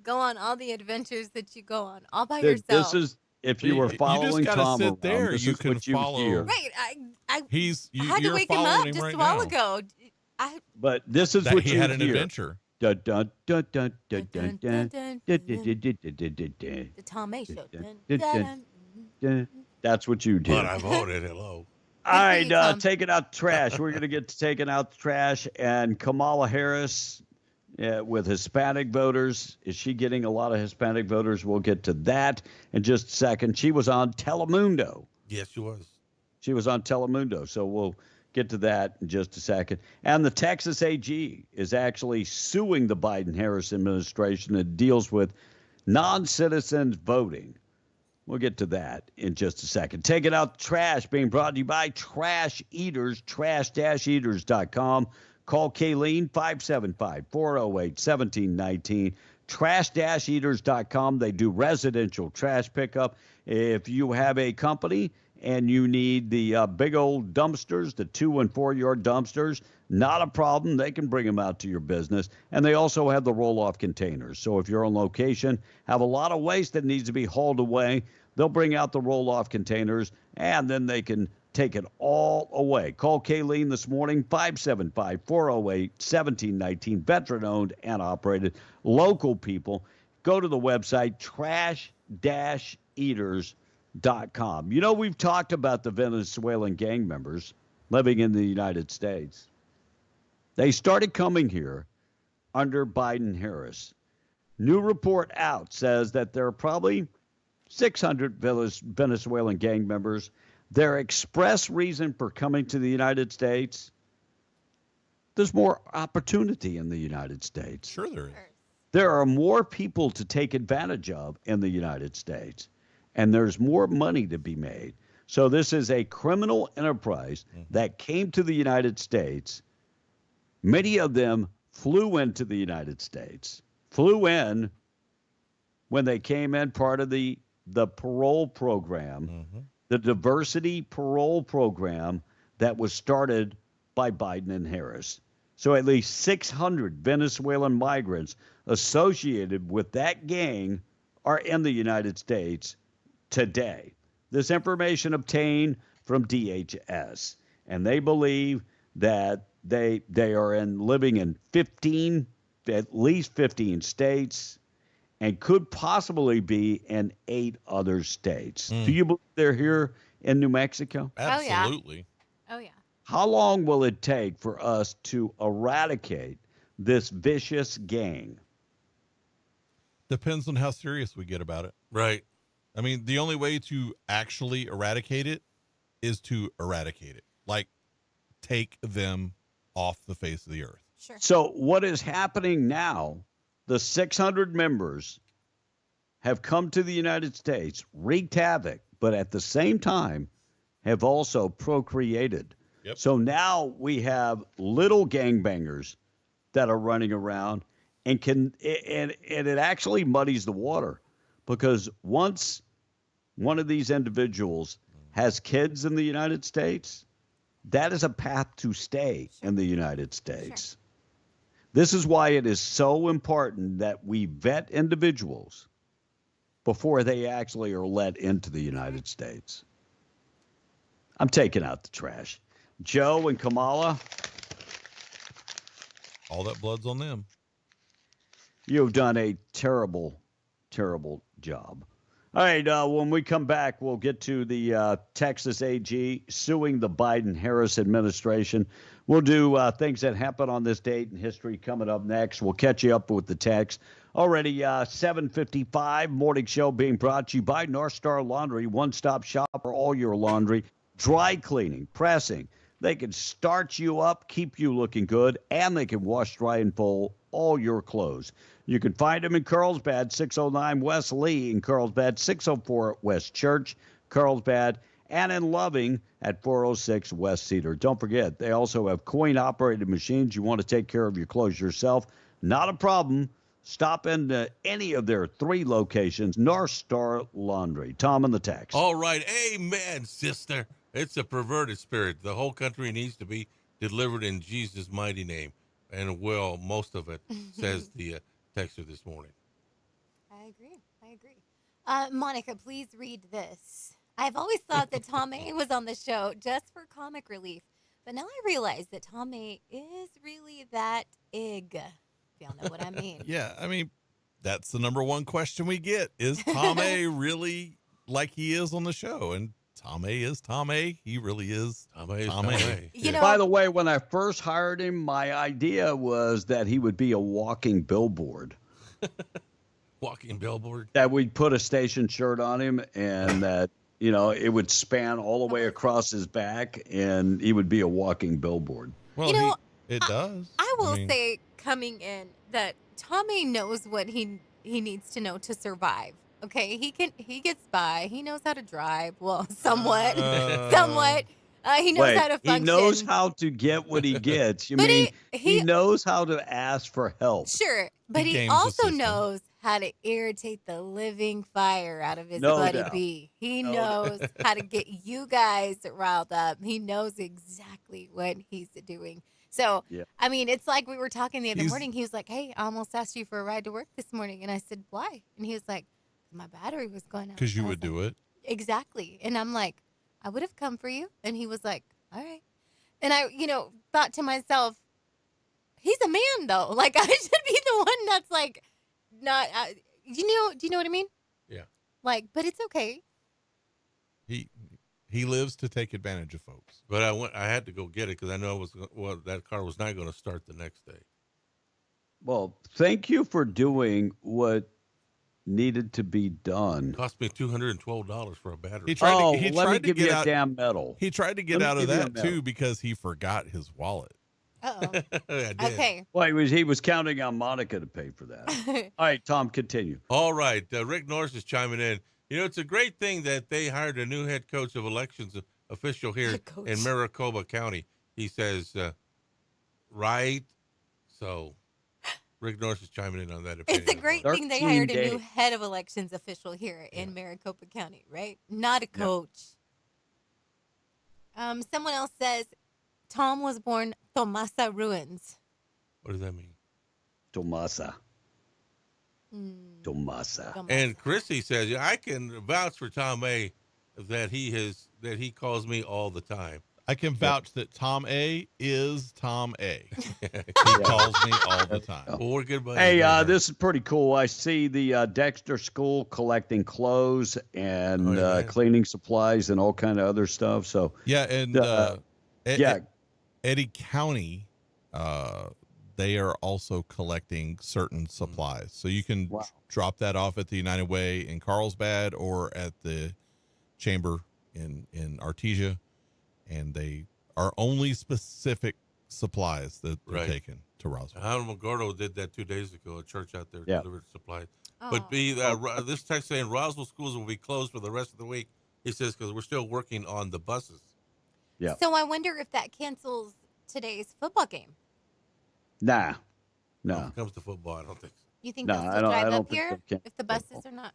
Speaker 21: go on all the adventures that you go on all by yourself.
Speaker 20: This is, if you were following Tom around, this
Speaker 2: you
Speaker 20: is
Speaker 2: can
Speaker 20: what you
Speaker 2: follow.
Speaker 20: hear.
Speaker 21: Right. I
Speaker 2: you're
Speaker 21: had to wake him up just a while ago.
Speaker 20: But this is
Speaker 2: That
Speaker 20: what
Speaker 2: he
Speaker 20: you
Speaker 2: had an
Speaker 20: hear.
Speaker 2: adventure.
Speaker 20: Dun, dun, dun, dun, dun, dun, dun,
Speaker 21: dun,
Speaker 20: dun, dun, dun, dun, dun, dun, dun.
Speaker 21: The Tom A. Show.
Speaker 20: Dun, dun, dun, dun. That's what you did.
Speaker 13: But I voted. Hello.
Speaker 20: All right, taking out the trash. We're going to get to taking out the trash. And Kamala Harris with Hispanic voters. Is she getting a lot of Hispanic voters? We'll get to that in just a second. She was on Telemundo.
Speaker 13: Yes, she was.
Speaker 20: She was on Telemundo. So we'll get to that in just a second. And the Texas AG is actually suing the Biden-Harris administration that deals with non-citizens voting. We'll get to that in just a second. Taking out the trash, being brought to you by Trash Eaters, trash-eaters.com. Call Kayleen, 575-408-1719. Trash-eaters.com. They do residential trash pickup. If you have a company and you need the big old dumpsters, the 2- and 4-yard dumpsters, not a problem. They can bring them out to your business. And they also have the roll-off containers. So if you're on location, have a lot of waste that needs to be hauled away, they'll bring out the roll-off containers, and then they can take it all away. Call Kayleen this morning, 575-408-1719. Veteran-owned and operated. Local people. Go to the website, trash-eaters.com. You know, we've talked about the Venezuelan gang members living in the United States. They started coming here under Biden-Harris. New report out says that there are probably 600 Venezuelan gang members. Their express reason for coming to the United States, there's more opportunity in the United States.
Speaker 2: Sure there is.
Speaker 20: There are more people to take advantage of in the United States, and there's more money to be made. So this is a criminal enterprise that came to the United States. Many of them flew into the United States, flew in when they came in part of the parole program, the diversity parole program that was started by Biden and Harris. So at least 600 Venezuelan migrants associated with that gang are in the United States today. This information obtained from DHS, and they believe that they are living in at least 15 states, and could possibly be in 8 other states. Do you believe they're here in New Mexico?
Speaker 2: Absolutely.
Speaker 21: Oh, yeah.
Speaker 20: How long will it take for us to eradicate this vicious gang?
Speaker 2: Depends on how serious we get about it.
Speaker 13: Right.
Speaker 2: I mean, the only way to actually eradicate it is to eradicate it. Like, take them off the face of the earth.
Speaker 21: Sure.
Speaker 20: So what is happening now, the 600 members have come to the United States, wreaked havoc, but at the same time have also procreated.
Speaker 2: Yep.
Speaker 20: So now we have little gangbangers that are running around, and it actually muddies the water, because once one of these individuals has kids in the United States, that is a path to stay in the United States.
Speaker 21: Sure.
Speaker 20: This is why it is so important that we vet individuals before they actually are let into the United States. I'm taking out the trash. Joe and Kamala.
Speaker 2: All that blood's on them.
Speaker 20: You've done a terrible, terrible job. All right, when we come back, we'll get to the Texas AG suing the Biden-Harris administration. We'll do things that happened on this date in history coming up next. We'll catch you up with the text. Already 7:55, morning show being brought to you by North Star Laundry, one-stop shop for all your laundry, dry cleaning, pressing. They can starch you up, keep you looking good, and they can wash, dry, and fold all your clothes. You can find them in Carlsbad, 609 West Lee in Carlsbad, 604 West Church, Carlsbad, and in Loving at 406 West Cedar. Don't forget, they also have coin-operated machines. You want to take care of your clothes yourself? Not a problem. Stop into any of their 3 locations, North Star Laundry. Tom and the text.
Speaker 13: All right. Amen, sister. It's a perverted spirit. The whole country needs to be delivered in Jesus' mighty name. And, well, most of it, says the texter this morning.
Speaker 21: I agree. Monica, please read this. I've always thought that Tom A was on the show just for comic relief, but now I realize that Tom A is really that ig. If y'all know what I mean.
Speaker 2: Yeah, I mean, that's the number one question we get. Is Tom A really like he is on the show? And Tom A is Tom A. He really is
Speaker 13: Tom A.
Speaker 20: You know, by the way, when I first hired him, my idea was that he would be a walking billboard.
Speaker 13: Walking billboard?
Speaker 20: That we'd put a station shirt on him and that, you know, it would span all the way across his back and he would be a walking billboard.
Speaker 2: Well,
Speaker 21: You know,
Speaker 2: it does.
Speaker 21: I will say, coming in, that Tom A knows what he needs to know to survive. Okay, he gets by. He knows how to drive. Well, somewhat. He knows how to function.
Speaker 20: He knows how to get what he gets. He knows how to ask for help.
Speaker 21: Sure, but he also knows how to irritate the living fire out of his buddy B. He knows how to get you guys riled up. He knows exactly what he's doing. So, I mean, it's like we were talking the other morning. He was like, hey, I almost asked you for a ride to work this morning. And I said, why? And he was like, my battery was going out.
Speaker 2: Because you would do it.
Speaker 21: Exactly. And I'm like, I would have come for you. And he was like, all right. And I, thought to myself, he's a man, though. Like, I should be the one that's like, not, do you know what I mean?
Speaker 13: Yeah.
Speaker 21: Like, but it's okay.
Speaker 2: He lives to take advantage of folks.
Speaker 13: But I had to go get it because I know that car was not going to start the next day.
Speaker 20: Well, thank you for doing what needed to be done.
Speaker 13: It cost me $212 for a battery.
Speaker 2: He tried
Speaker 20: to
Speaker 2: get
Speaker 20: you
Speaker 2: out,
Speaker 20: a damn medal.
Speaker 2: He tried to get out of that too because he forgot his wallet.
Speaker 21: Uh-oh.
Speaker 13: I did.
Speaker 21: Okay.
Speaker 20: Well, he was counting on Monica to pay for that. All right, Tom, continue.
Speaker 13: All right. Rick Norris is chiming in. It's a great thing that they hired a new head coach of elections official here in Maricopa County. He says, right? So Rick Norris is chiming in on that opinion.
Speaker 21: It's a great thing they hired a new head of elections official here in Maricopa County, right? Not a coach. Someone else says, Tom was born Tomasa Ruins.
Speaker 13: What does that mean?
Speaker 20: Tomasa.
Speaker 13: And Chrissy says, I can vouch for Tom A. that he calls me all the time.
Speaker 2: I can vouch that Tom A is Tom A. He calls me all the time.
Speaker 13: Well, we're good buddies.
Speaker 20: Hey, this is pretty cool. I see the Dexter School collecting clothes and cleaning supplies and all kind of other stuff. So
Speaker 2: and Eddy County, they are also collecting certain supplies. So you can drop that off at the United Way in Carlsbad or at the Chamber in Artesia. And they are only specific supplies that they're taken to Roswell.
Speaker 13: Alamogordo did that 2 days ago. A church out there delivered supplies. But this text saying Roswell schools will be closed for the rest of the week. He says because we're still working on the buses.
Speaker 20: Yeah.
Speaker 21: So I wonder if that cancels today's football game.
Speaker 20: Nah.
Speaker 13: When it comes to football, I don't think so.
Speaker 21: You think they'll still drive up here if the buses are not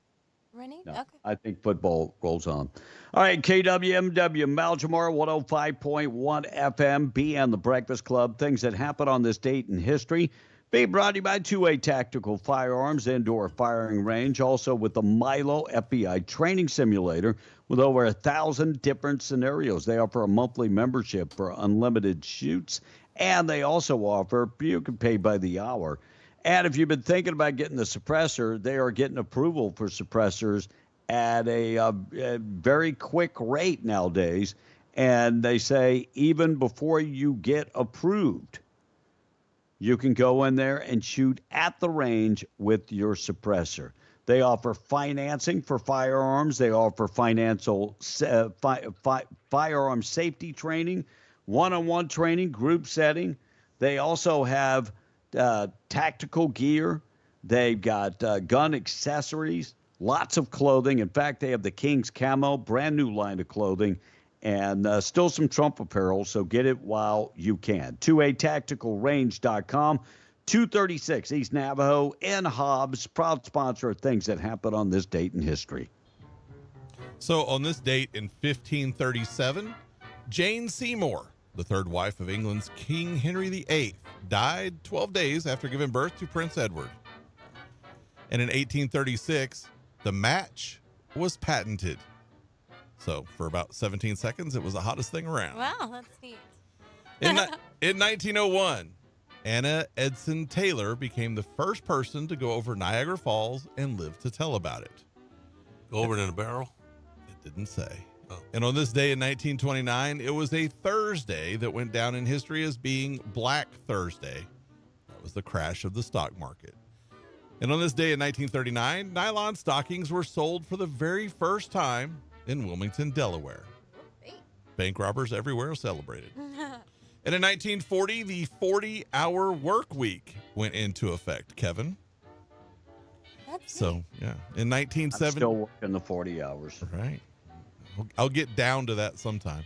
Speaker 21: running?
Speaker 20: No,
Speaker 21: okay.
Speaker 20: I think football rolls on. All right, KWMW, Maljamar, 105.1 FM, BN, The Breakfast Club. Things that happen on this date in history. Being brought to you by 2A Tactical Firearms Indoor Firing Range. Also with the Milo FBI Training Simulator with over 1,000 different scenarios. They offer a monthly membership for unlimited shoots. And they also offer, you can pay by the hour, And if you've been thinking about getting the suppressor, they are getting approval for suppressors at a very quick rate nowadays. And they say even before you get approved, you can go in there and shoot at the range with your suppressor. They offer financing for firearms. They offer firearm safety training, one-on-one training, group setting. They also have tactical gear. They've got gun accessories, lots of clothing. In fact, they have the King's Camo, brand new line of clothing, and still some Trump apparel, so get it while you can. 2atacticalrange.com, 236 East Navajo in Hobbs, proud sponsor of things that happen on this date in history.
Speaker 2: So on this date in 1537, Jane Seymour, the third wife of England's King Henry VIII, died 12 days after giving birth to Prince Edward. And in 1836, the match was patented. So for about 17 seconds, it was the hottest thing around.
Speaker 21: Wow, that's neat.
Speaker 2: In 1901, Anna Edson Taylor became the first person to go over Niagara Falls and live to tell about it.
Speaker 13: Go over it in a barrel?
Speaker 2: It didn't say. Oh. And on this day in 1929, it was a Thursday that went down in history as being Black Thursday. That was the crash of the stock market. And on this day in 1939, nylon stockings were sold for the very first time in Wilmington, Delaware. Bank robbers everywhere celebrated. And in 1940, the 40-hour work week went into effect, Kevin.
Speaker 21: That's
Speaker 2: so,
Speaker 21: neat.
Speaker 2: yeah. In 1970,
Speaker 20: I'm still working the 40 hours.
Speaker 2: Right. I'll get down to that sometime.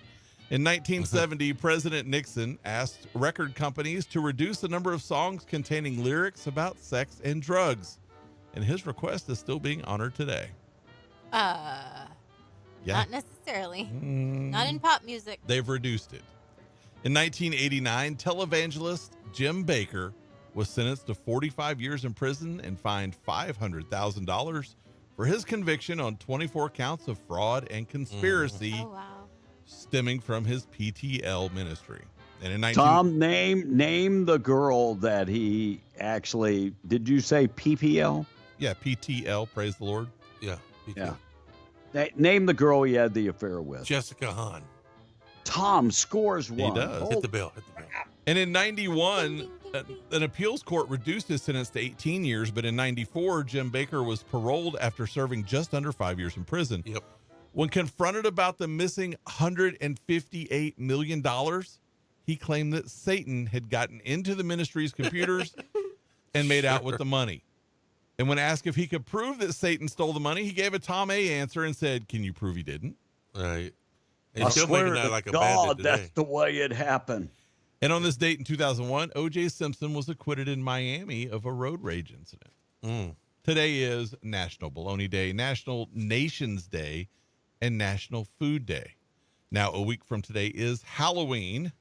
Speaker 2: In 1970, President Nixon asked record companies to reduce the number of songs containing lyrics about sex and drugs. And his request is still being honored today.
Speaker 21: Not necessarily. Not in pop music.
Speaker 2: They've reduced it. In 1989, televangelist Jim Baker was sentenced to 45 years in prison and fined $500,000 for his conviction on 24 counts of fraud and conspiracy stemming from his PTL ministry. And in
Speaker 20: Tom, name the girl that he actually, did you say PPL?
Speaker 2: Yeah, PTL, praise the Lord.
Speaker 13: Yeah, PTL.
Speaker 20: Yeah. Name the girl he had the affair with.
Speaker 13: Jessica Hahn.
Speaker 20: Tom scores one.
Speaker 2: He does.
Speaker 13: Hit the bell.
Speaker 2: And in 91, an appeals court reduced his sentence to 18 years, but in 94, Jim Baker was paroled after serving just under 5 years in prison.
Speaker 13: Yep.
Speaker 2: When confronted about the missing $158 million, he claimed that Satan had gotten into the ministry's computers and made out with the money. And when asked if he could prove that Satan stole the money, he gave a Tom A answer and said, "Can you prove he didn't?"
Speaker 13: Right.
Speaker 20: I swear to God, that's the way it happened.
Speaker 2: And on this date in 2001, O.J. Simpson was acquitted in Miami of a road rage incident. Today is National Bologna Day, National Nations Day, and National Food Day. Now, a week from today is Halloween,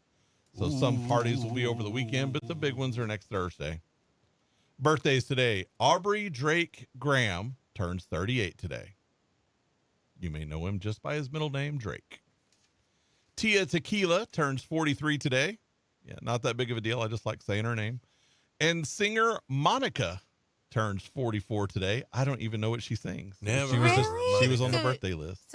Speaker 2: so some parties will be over the weekend, but the big ones are next Thursday. Birthdays today. Aubrey Drake Graham turns 38 today. You may know him just by his middle name, Drake. Tia Tequila turns 43 today. Yeah, not that big of a deal. I just like saying her name. And singer Monica turns 44 today. I don't even know what she sings.
Speaker 13: Never.
Speaker 2: She was on the birthday list.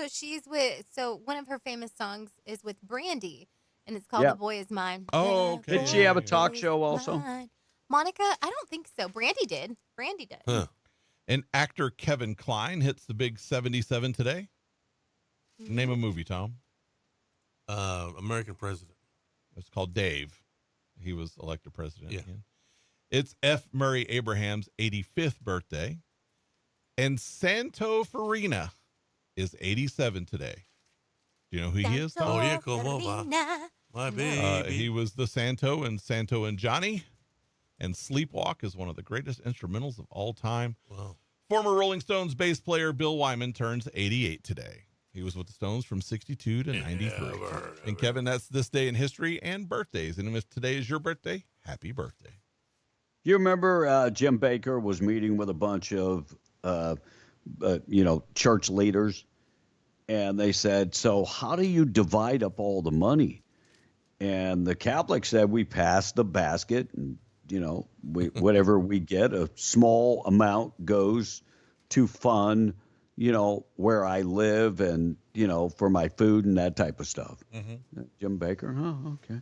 Speaker 21: So one of her famous songs is with Brandy, and it's called The Boy Is Mine.
Speaker 2: Oh, okay.
Speaker 20: Did she have a talk show also?
Speaker 21: Monica, I don't think so. Brandy did.
Speaker 2: Huh. And actor Kevin Kline hits the big 77 today. Name a movie, Tom.
Speaker 13: American President.
Speaker 2: It's called Dave. He was elected president.
Speaker 13: Yeah.
Speaker 2: Again. It's F. Murray Abraham's 85th birthday. And Santo Farina is 87 today. Do you know who he is, Tom?
Speaker 13: Oh, yeah, como va. My baby.
Speaker 2: He was the Santo in Santo and Johnny. And Sleepwalk is one of the greatest instrumentals of all time.
Speaker 13: Wow.
Speaker 2: Former Rolling Stones bass player Bill Wyman turns 88 today. He was with the Stones from 62 to 93. And Kevin, that's this day in history and birthdays. And if today is your birthday, happy birthday.
Speaker 20: You remember Jim Baker was meeting with a bunch of, church leaders. And they said, so how do you divide up all the money? And the Catholics said, we pass the basket and whatever we get, a small amount goes to fund, where I live and, for my food and that type of stuff.
Speaker 2: Mm-hmm.
Speaker 20: Jim Baker, okay.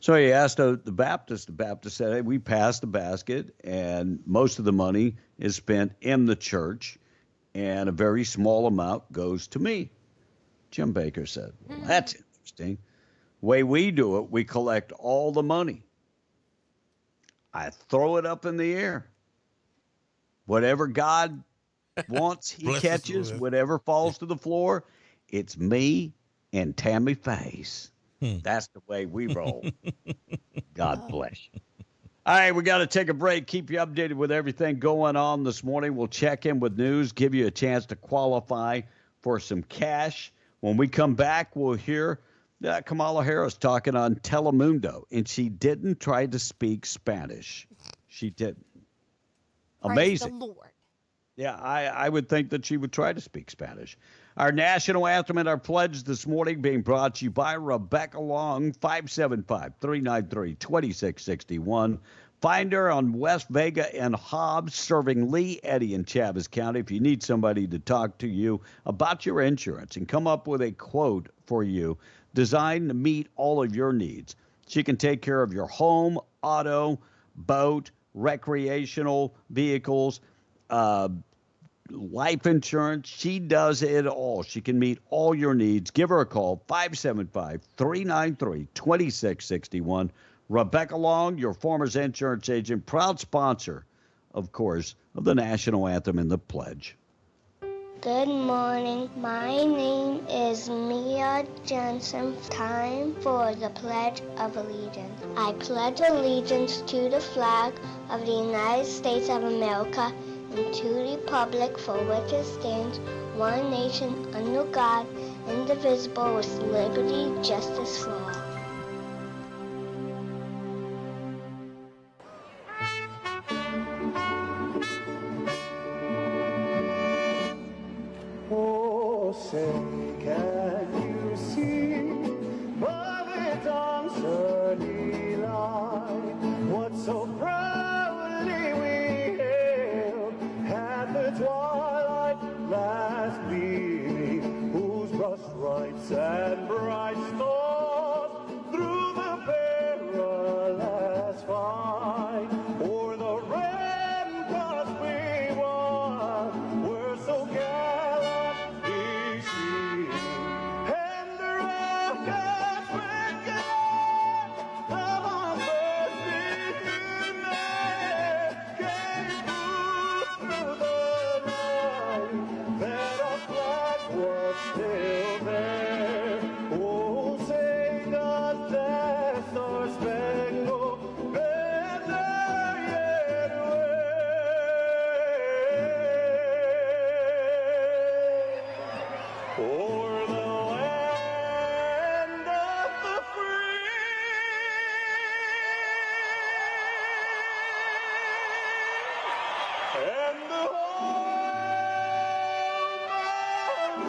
Speaker 20: So he asked the Baptist. The Baptist said, hey, we passed the basket, and most of the money is spent in the church, and a very small amount goes to me. Jim Baker said, well, that's interesting. The way we do it, we collect all the money. I throw it up in the air. Whatever God wants, he catches. Whatever falls to the floor, it's me and Tammy Faye. That's the way we roll. God bless you. All right, we got to take a break. Keep you updated with everything going on this morning. We'll check in with news, give you a chance to qualify for some cash. When we come back, we'll hear Kamala Harris talking on Telemundo, and she didn't try to speak Spanish. She didn't. Amazing.
Speaker 21: Praise the Lord.
Speaker 20: Yeah, I would think that she would try to speak Spanish. Our national anthem and our pledge this morning being brought to you by Rebecca Long, 575-393-2661. Find her on West Vega and Hobbs, serving Lee, Eddy, and Chaves County. If you need somebody to talk to you about your insurance and come up with a quote for you designed to meet all of your needs. She can take care of your home, auto, boat, recreational vehicles, life insurance. She does it all. She can meet all your needs. Give her a call, 575-393-2661. Rebecca Long, your Farmers Insurance agent, proud sponsor, of course, of the national anthem and the pledge.
Speaker 12: Good morning. My name is Mia Jensen. Time for the Pledge of Allegiance. I pledge allegiance to the flag of the United States of America and to the republic for which it stands, one nation under God, indivisible, with liberty, justice for all.
Speaker 16: Oh, say, can you see by the dawn's early light what so proudly we hailed at the twilight last gleaming, whose brush stripes and bright stars through the perilous fight o'er the ramparts we won were so gallantly seen, and the rockets went down of our bursting men came through the night that our flag was still there. Oh, say does that star-spangled banner yet wave o'er the land of the free? And the home of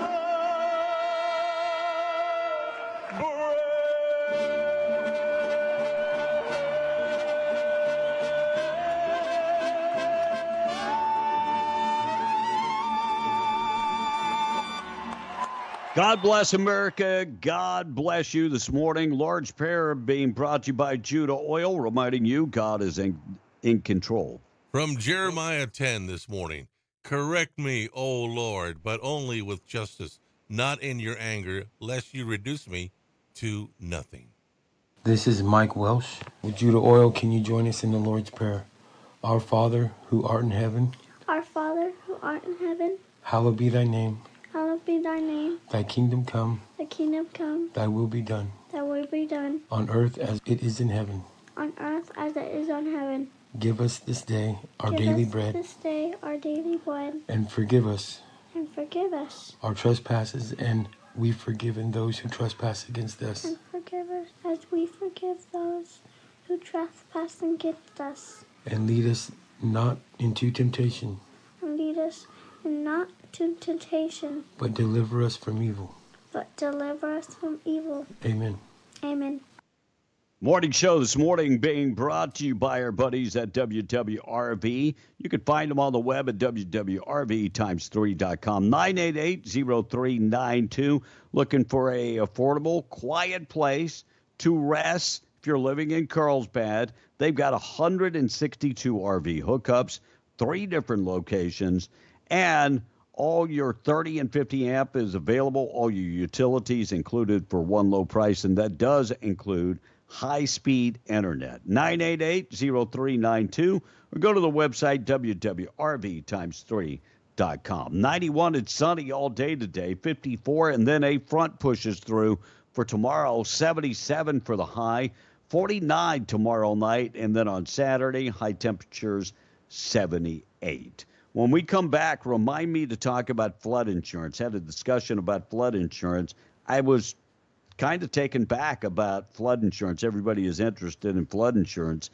Speaker 20: God bless America. God bless you this morning. Large prayer being brought to you by Judah Oil, reminding you God is in control.
Speaker 13: From Jeremiah 10 this morning, correct me, O Lord, but only with justice, not in your anger, lest you reduce me to nothing.
Speaker 19: This is Mike Welsh with Judah Oil. Can you join us in the Lord's Prayer? Our Father, who art in heaven,
Speaker 12: Our Father, who art in heaven,
Speaker 19: hallowed be thy name.
Speaker 12: hallowed be thy name.
Speaker 19: Thy kingdom come,
Speaker 12: Thy kingdom come,
Speaker 19: thy will be done,
Speaker 12: thy will be done,
Speaker 19: on earth as it is in heaven.
Speaker 12: on earth as it is on heaven.
Speaker 19: Give us this day our
Speaker 12: Give
Speaker 19: daily
Speaker 12: us
Speaker 19: bread,
Speaker 12: this day our daily bread,
Speaker 19: and forgive us
Speaker 12: and forgive us,
Speaker 19: our trespasses, and we forgive those who trespass against us.
Speaker 12: and forgive us as we forgive those who trespass against us.
Speaker 19: And lead us not into temptation,
Speaker 12: And lead us not to temptation,
Speaker 19: but deliver us from evil.
Speaker 12: but deliver us from evil.
Speaker 19: Amen.
Speaker 12: Amen.
Speaker 20: Morning show this morning being brought to you by our buddies at WWRV. You can find them on the web at WWRV3.com. 988-0392. Looking for a affordable, quiet place to rest if you're living in Carlsbad. They've got 162 RV hookups, 3 different locations, and all your 30 and 50 amp is available. All your utilities included for one low price, and that does include high-speed internet. 988-0392, or go to the website WWRV3.com. 91, it's sunny all day today, 54, and then a front pushes through for tomorrow, 77 for the high, 49 tomorrow night, and then on Saturday, high temperatures 78. When we come back, remind me to talk about flood insurance. Had a discussion about flood insurance. I was kind of taken back about flood insurance. Everybody is interested in flood insurance.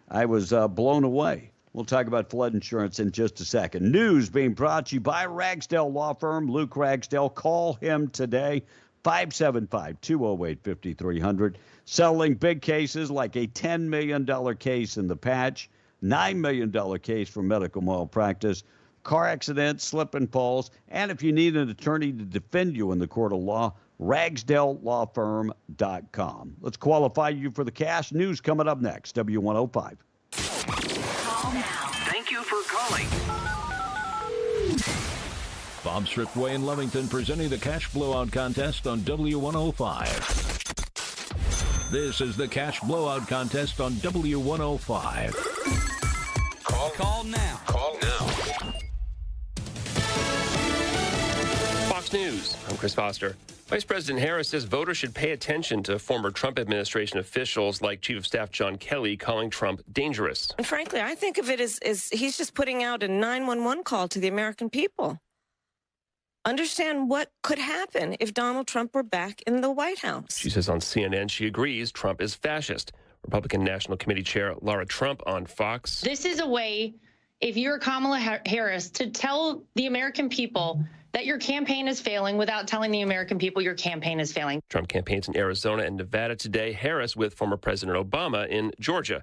Speaker 20: I was blown away. We'll talk about flood insurance in just a second. News being brought to you by Ragsdale Law Firm, Luke Ragsdale. Call him today, 575-208-5300. Settling big cases like a $10 million case in the Patch, $9 million case for medical malpractice, car accidents, slip and falls, and if you need an attorney to defend you in the court of law, RagsdaleLawFirm.com. Let's qualify you for the cash. News coming up next, W105.
Speaker 4: Call now. Thank you for calling.
Speaker 22: Bob Swiftway in Lovington presenting the Cash Blowout Contest on W105. This is the Cash Blowout Contest on W105.
Speaker 4: Call now. Call now.
Speaker 23: Fox News. I'm Chris Foster. Vice President Harris says voters should pay attention to former Trump administration officials like Chief of Staff John Kelly calling Trump dangerous.
Speaker 7: And frankly, I think of it as he's just putting out a 911 call to the American people. Understand what could happen if Donald Trump were back in the White House.
Speaker 23: She says on CNN she agrees Trump is fascist. Republican National Committee Chair Laura Trump on Fox.
Speaker 24: This is a way, if you're Kamala Harris, to tell the American people that your campaign is failing without telling the American people your campaign is failing.
Speaker 23: Trump campaigns in Arizona and Nevada today. Harris with former President Obama in Georgia.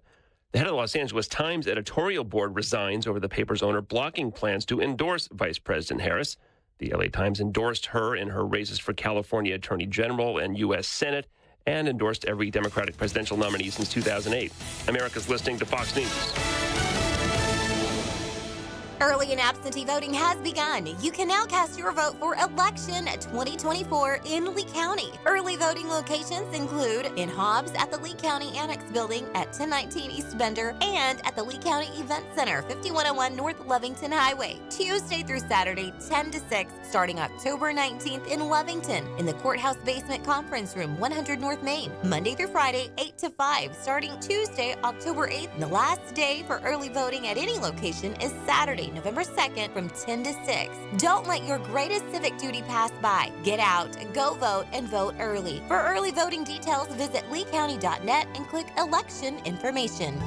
Speaker 23: The head of the Los Angeles Times editorial board resigns over the paper's owner blocking plans to endorse Vice President Harris. The LA Times endorsed her in her races for California Attorney General and U.S. Senate and endorsed every Democratic presidential nominee since 2008. America's listening to Fox News.
Speaker 21: Early and absentee voting has begun. You can now cast your vote for election 2024 in Lee County. Early voting locations include in Hobbs at the Lee County Annex Building at 1019 East Bender and at the Lee County Event Center, 5101 North Lovington Highway, Tuesday through Saturday, 10 to 6, starting October 19th in Lovington, in the Courthouse Basement Conference Room, 100 North Main, Monday through Friday, 8 to 5, starting Tuesday, October 8th. And the last day for early voting at any location is Saturday, November 2nd from 10 to 6. Don't let your greatest civic duty pass by. Get out, go vote, and vote early. For early voting details, visit leecounty.net and click Election Information.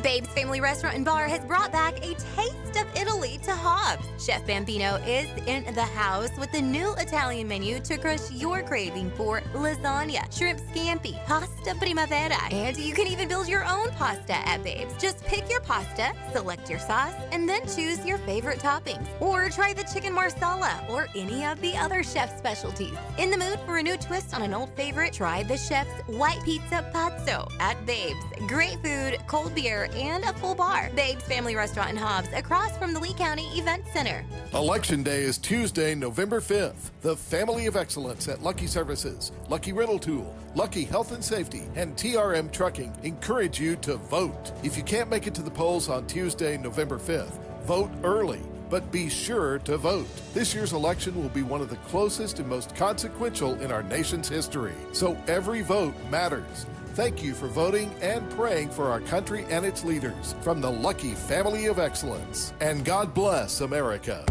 Speaker 21: Babe's Family Restaurant and Bar has brought back a taste of Italy to Hobbs. Chef Bambino is in the house with the new Italian menu to crush your craving for lasagna, shrimp scampi, pasta primavera, and you can even build your own pasta at Babe's. Just pick your pasta, select your sauce, and then choose your favorite toppings. Or try the chicken marsala or any of the other chef's specialties. In the mood for a new twist on an old favorite? Try the chef's white pizza pazzo at Babe's. Great food, cold beer, and a full bar. Babe's Family Restaurant in Hobbs, across from the Lee County Event Center.
Speaker 25: Election Day is Tuesday, November 5th. The Family of Excellence at Lucky Services, Lucky Rental Tool, Lucky Health and Safety, and TRM Trucking encourage you to vote. If you can't make it to the polls on Tuesday, November 5th, vote early. But be sure to vote. This year's election will be one of the closest and most consequential in our nation's history. So every vote matters. Thank you for voting and praying for our country and its leaders from the Lucky Family of Excellence. And God bless America.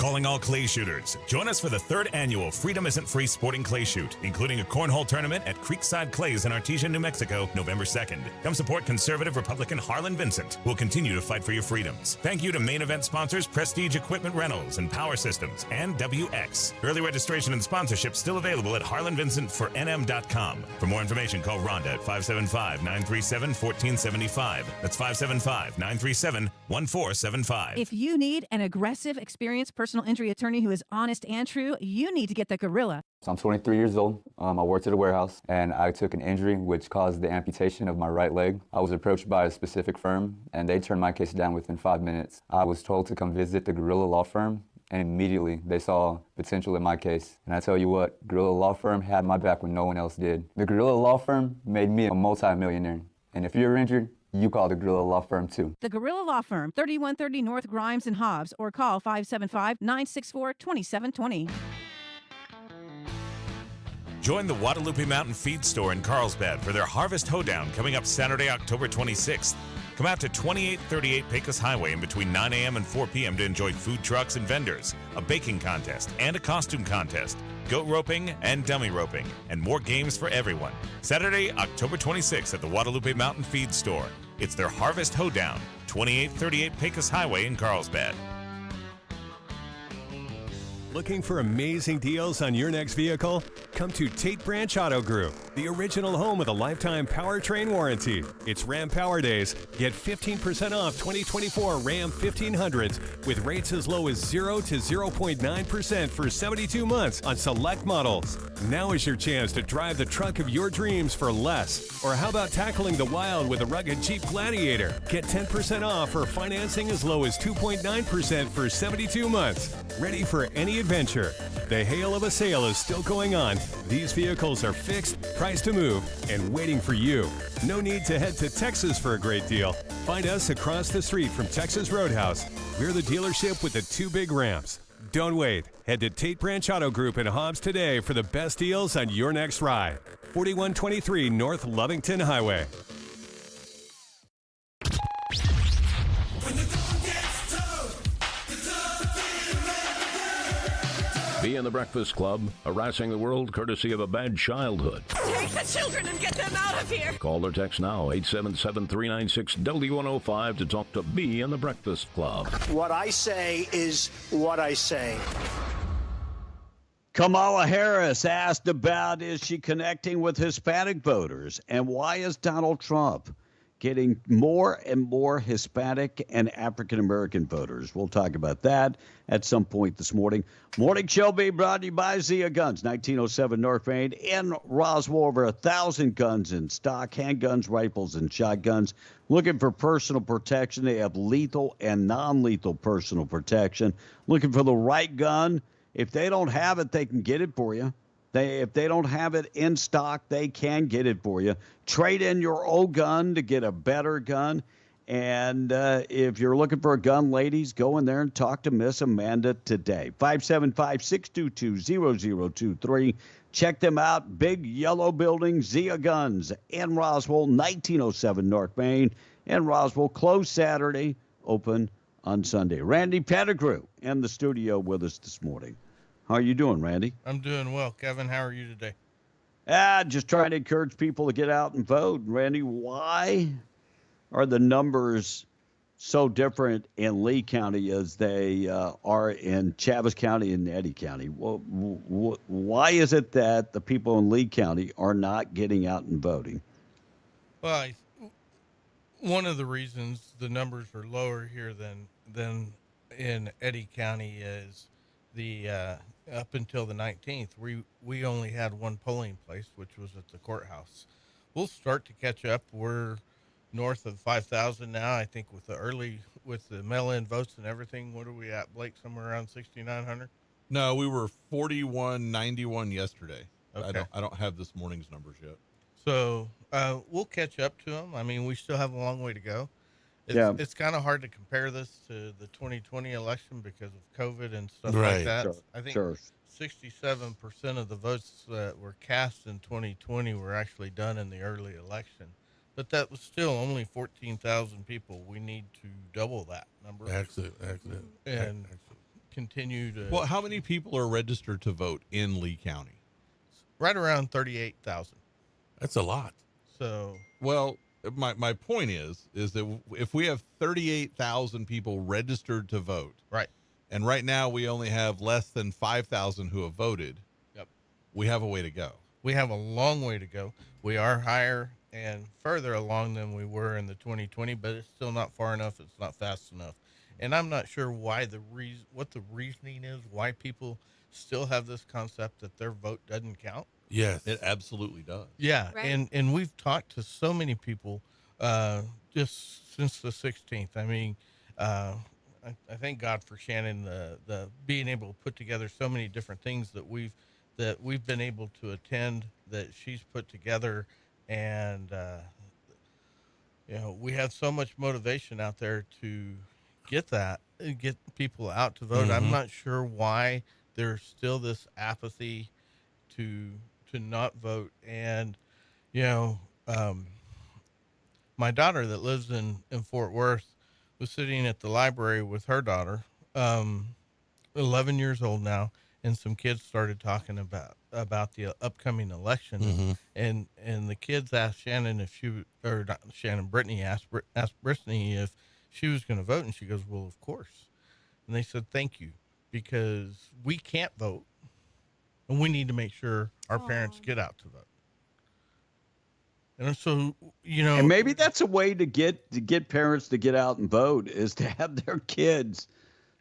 Speaker 3: Calling all clay shooters. Join us for the 3rd annual Freedom Isn't Free Sporting Clay Shoot, including a cornhole tournament at Creekside Clays in Artesia, New Mexico, November 2nd. Come support conservative Republican Harlan Vincent, who will continue to fight for your freedoms. Thank you to main event sponsors Prestige Equipment Rentals and Power Systems and WX. Early registration and sponsorship still available at harlanvincentfornm.com. For more information, call Rhonda at 575-937-1475. That's 575-937-1475.
Speaker 14: If you need an aggressive, experienced personal injury attorney who is honest and true, you need to get the Gorilla.
Speaker 15: So I'm 23 years old. I worked at a warehouse, and I took an injury which caused the amputation of my right leg. I was approached by a specific firm, and they turned my case down within 5 minutes. I was told to come visit the Gorilla Law Firm, and immediately they saw potential in my case. And I tell you what, Gorilla Law Firm had my back when no one else did. The Gorilla Law Firm made me a multi-millionaire. And if you're injured, you call the Gorilla Law Firm too.
Speaker 14: The Gorilla Law Firm, 3130 North Grimes and Hobbs, or call 575-964-2720.
Speaker 3: Join the Guadalupe Mountain Feed Store in Carlsbad for their Harvest Hoedown coming up Saturday, October 26th. Come out to 2838 Pecos Highway in between 9 a.m. and 4 p.m. to enjoy food trucks and vendors, a baking contest, and a costume contest, goat roping and dummy roping, and more games for everyone. Saturday, October 26th at the Guadalupe Mountain Feed Store. It's their Harvest Hoedown, 2838 Pecos Highway in Carlsbad.
Speaker 17: Looking for amazing deals on your next vehicle? Come to Tate Branch Auto Group, the original home of the lifetime powertrain warranty. It's Ram Power Days. Get 15% off 2024 Ram 1500s with rates as low as 0 to 0.9% for 72 months on select models. Now is your chance to drive the truck of your dreams for less. Or how about tackling the wild with a rugged Jeep Gladiator? Get 10% off or financing as low as 2.9% for 72 months. Ready for any adventure. The hail of a sale is still going on. These vehicles are fixed, priced to move, and waiting for you. No need to head to Texas for a great deal. Find us across the street from Texas Roadhouse. We're the dealership with the 2 big ramps. Don't wait. Head to Tate Branch Auto Group in Hobbs today for the best deals on your next ride. 4123 North Lovington Highway.
Speaker 22: Be in the Breakfast Club, harassing the world courtesy of a bad childhood.
Speaker 18: Take the children and get them out of here.
Speaker 22: Call or text now, 877-396-W105 to talk to Be in the Breakfast Club.
Speaker 26: What I say is what I say.
Speaker 20: Kamala Harris asked about, is she connecting with Hispanic voters? And why is Donald Trump getting more and more Hispanic and African-American voters? We'll talk about that at some point this morning. Morning show being brought to you by Zia Guns, 1907 North Main in Roswell. Over 1,000 guns in stock, handguns, rifles, and shotguns. Looking for personal protection. They have lethal and non-lethal personal protection. Looking for the right gun. If they don't have it, they can get it for you. If they don't have it in stock, they can get it for you. Trade in your old gun to get a better gun. And if you're looking for a gun, ladies, go in there and talk to Miss Amanda today. 575-622-0023. Check them out. Big yellow building, Zia Guns in Roswell, 1907 North Main in Roswell. Closed Saturday, open on Sunday. Randy Pettigrew in the studio with us this morning. How are you doing, Randy?
Speaker 27: I'm doing well. Kevin, how are you today?
Speaker 20: Just trying to encourage people to get out and vote. Randy, why are the numbers so different in Lee County as they are in Chaves County and Eddy County? Well, why is it that the people in Lee County are not getting out and voting?
Speaker 27: Well, one of the reasons the numbers are lower here than in Eddy County is the up until the 19th, we only had one polling place, which was at the courthouse. We'll start to catch up. We're north of 5,000 now. I think with the mail-in votes and everything. What are we at, Blake? Somewhere around 6,900?
Speaker 2: No, we were 4,191 yesterday.
Speaker 27: Okay.
Speaker 2: I don't have this morning's numbers yet.
Speaker 27: So we'll catch up to them. I mean, we still have a long way to go. It's kind of hard to compare this to the 2020 election because of COVID and stuff like that.
Speaker 20: Sure.
Speaker 27: I think
Speaker 20: Sure.
Speaker 27: 67% of the votes that were cast in 2020 were actually done in the early election. But that was still only 14,000 people. We need to double that number.
Speaker 13: Excellent.
Speaker 27: And continue to.
Speaker 2: Well, how many people are registered to vote in Lee County?
Speaker 27: Right around 38,000.
Speaker 13: That's a lot.
Speaker 27: So,
Speaker 2: well, my point is that if we have 38,000 people registered to vote,
Speaker 27: right,
Speaker 2: and right now we only have less than 5,000 who have voted,
Speaker 27: yep,
Speaker 2: we have a way to go.
Speaker 27: We have a long way to go. We are higher and further along than we were in the 2020, but it's still not far enough. It's not fast enough. And I'm not sure why what the reasoning is, why people still have this concept that their vote doesn't count.
Speaker 13: Yes,
Speaker 2: it absolutely does.
Speaker 27: Yeah,
Speaker 21: Right.
Speaker 27: and we've talked to so many people just since the 16th. I mean, I thank God for Shannon, the being able to put together so many different things that we've been able to attend, that she's put together, and we have so much motivation out there to get people out to vote. I'm not sure why there's still this apathy to not vote. And my daughter that lives in Fort Worth was sitting at the library with her daughter, 11 years old now, and some kids started talking about the upcoming election, and the kids asked Shannon Brittany asked Brittany if she was going to vote, and she goes, well, of course. And they said, thank you, because we can't vote, and we need to make sure our parents get out to vote. And so,
Speaker 20: and maybe that's a way to get parents to get out and vote, is to have their kids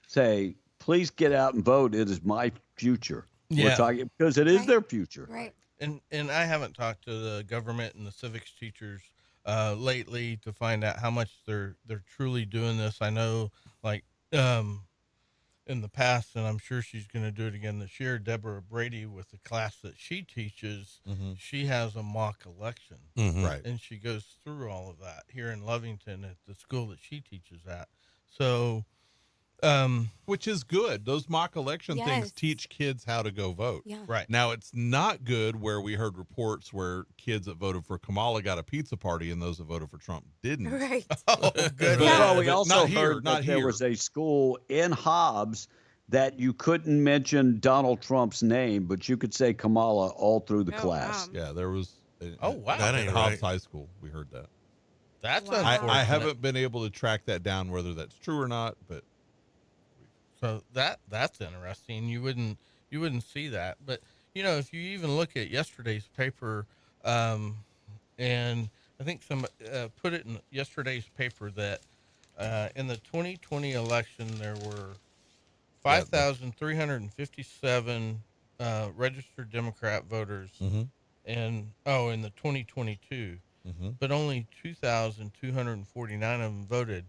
Speaker 20: say, please get out and vote. It is my future.
Speaker 27: Yeah.
Speaker 20: We're talking, because it is their future.
Speaker 21: Right.
Speaker 27: And I haven't talked to the government and the civics teachers lately to find out how much they're truly doing this. I know, like, in the past, and I'm sure she's going to do it again this year, Deborah Brady, with the class that she teaches, she has a mock election.
Speaker 2: Right.
Speaker 27: And she goes through all of that here in Lovington at the school that she teaches at. So,
Speaker 2: which is good. Those mock election things
Speaker 21: Yes.
Speaker 2: teach kids how to go vote.
Speaker 21: Yeah.
Speaker 27: right.
Speaker 2: Now, it's not good where we heard reports where kids that voted for Kamala got a pizza party and those that voted for Trump didn't.
Speaker 21: Right.
Speaker 27: Oh, good.
Speaker 20: Well, we
Speaker 2: But
Speaker 20: also
Speaker 2: not here,
Speaker 20: heard
Speaker 2: not
Speaker 20: that there
Speaker 2: here.
Speaker 20: was a school in Hobbs that you couldn't mention Donald Trump's name, but you could say Kamala all through the class.
Speaker 2: Yeah, there was.
Speaker 27: Oh, wow.
Speaker 13: That
Speaker 2: At
Speaker 13: ain't
Speaker 2: Hobbs
Speaker 13: right.
Speaker 2: High School, we heard that.
Speaker 27: That's
Speaker 21: Wow.
Speaker 27: unfortunate.
Speaker 2: I haven't been able to track that down, whether that's true or not, but
Speaker 27: So that's interesting. You wouldn't see that, but if you even look at yesterday's paper, and I think some put it in yesterday's paper that in the 2020 election there were 5,357 registered Democrat voters, and in the 2022, but only 2,249 of them voted.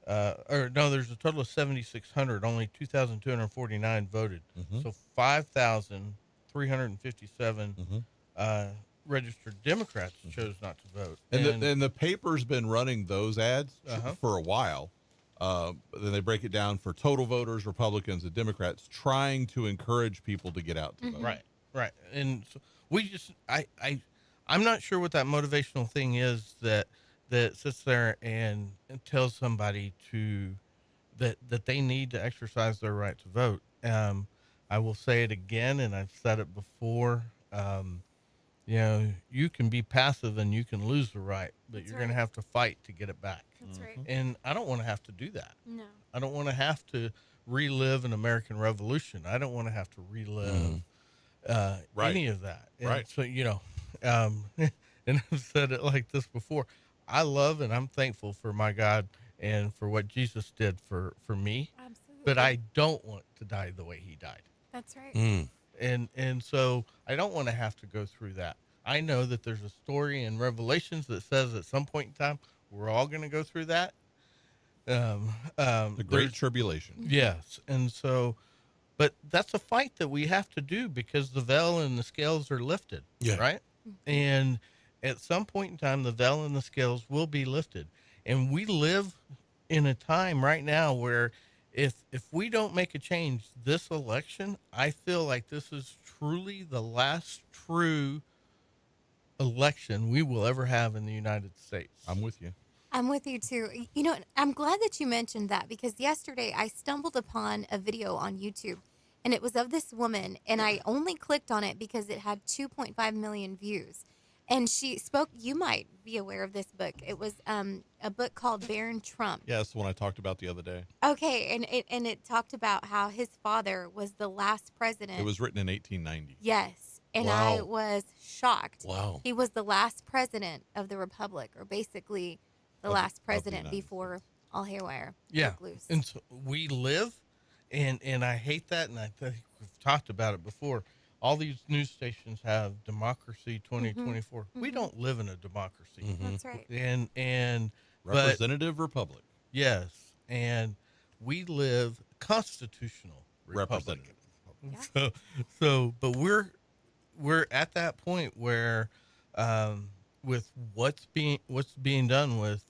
Speaker 27: There's a total of 7,600. Only 2,249 voted. So 5,357 registered Democrats chose not to vote.
Speaker 2: And the paper's been running those ads for a while. Then they break it down for total voters, Republicans, and Democrats, trying to encourage people to get out to vote.
Speaker 27: Right. And so I'm not sure what that motivational thing is that sits there and tells somebody that they need to exercise their right to vote. I will say it again, and I've said it before. You can be passive and you can lose the right, but you're going to have to fight to get it back.
Speaker 21: That's right.
Speaker 27: And I don't want to have to do that.
Speaker 21: No.
Speaker 27: I don't want to have to relive an American Revolution. I don't want to have to relive any of that. And
Speaker 2: Right.
Speaker 27: So, and I've said it like this before. I love and I'm thankful for my God and for what Jesus did for me.
Speaker 21: Absolutely.
Speaker 27: But I don't want to die the way he died.
Speaker 21: That's right.
Speaker 27: And so I don't want to have to go through that. I know that there's a story in Revelations that says at some point in time we're all going to go through that.
Speaker 2: The Great Tribulation.
Speaker 27: Yes. And so, but that's a fight that we have to do because the veil and the scales are lifted.
Speaker 13: Yeah.
Speaker 27: Right. And at some point in time, the veil and the scales will be lifted. And we live in a time right now where if we don't make a change this election, I feel like this is truly the last true election we will ever have in the United States.
Speaker 2: I'm with you.
Speaker 21: I'm with you too. You know, I'm glad that you mentioned that because yesterday I stumbled upon a video on YouTube and it was of this woman and I only clicked on it because it had 2.5 million views. And she spoke, you might be aware of this book. It was a book called Barron Trump.
Speaker 2: Yeah, that's the one I talked about the other day.
Speaker 21: Okay, and it talked about how his father was the last president.
Speaker 2: It was written in 1890.
Speaker 21: Yes, and
Speaker 2: Wow.
Speaker 21: I was shocked.
Speaker 2: Wow.
Speaker 21: He was the last president of the republic, or basically the last president
Speaker 2: United
Speaker 21: before all haywire
Speaker 27: Yeah,
Speaker 21: broke loose.
Speaker 27: and so we live, and I hate that, and I think we've talked about it before. All these news stations have democracy 2024. We don't live in a democracy.
Speaker 21: That's right.
Speaker 27: And
Speaker 2: Representative republic.
Speaker 27: Yes, and we live constitutional republic.
Speaker 2: Representative.
Speaker 27: But we're at that point where, with what's being done with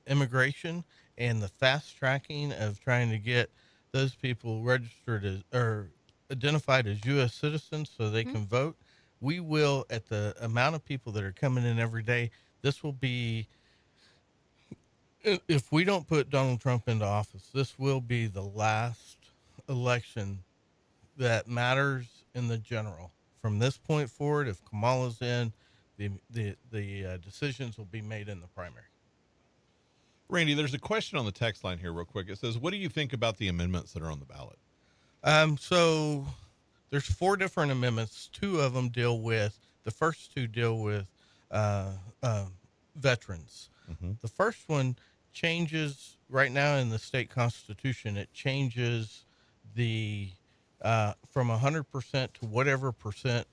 Speaker 27: immigration and the fast tracking of trying to get those people registered as or identified as U.S. citizens so they can vote, we will, at the amount of people that are coming in every day, this will be, if we don't put Donald Trump into office, this will be the last election that matters in the general. From this point forward, if Kamala's in, the decisions will be made in the primary.
Speaker 2: Randy, there's a question on the text line here real quick. It says, what do you think about the amendments that are on the ballot?
Speaker 27: So there's 4 different amendments. 2 of them the first 2 deal with veterans. The first one changes right now in the state constitution. It changes the from 100% to whatever percent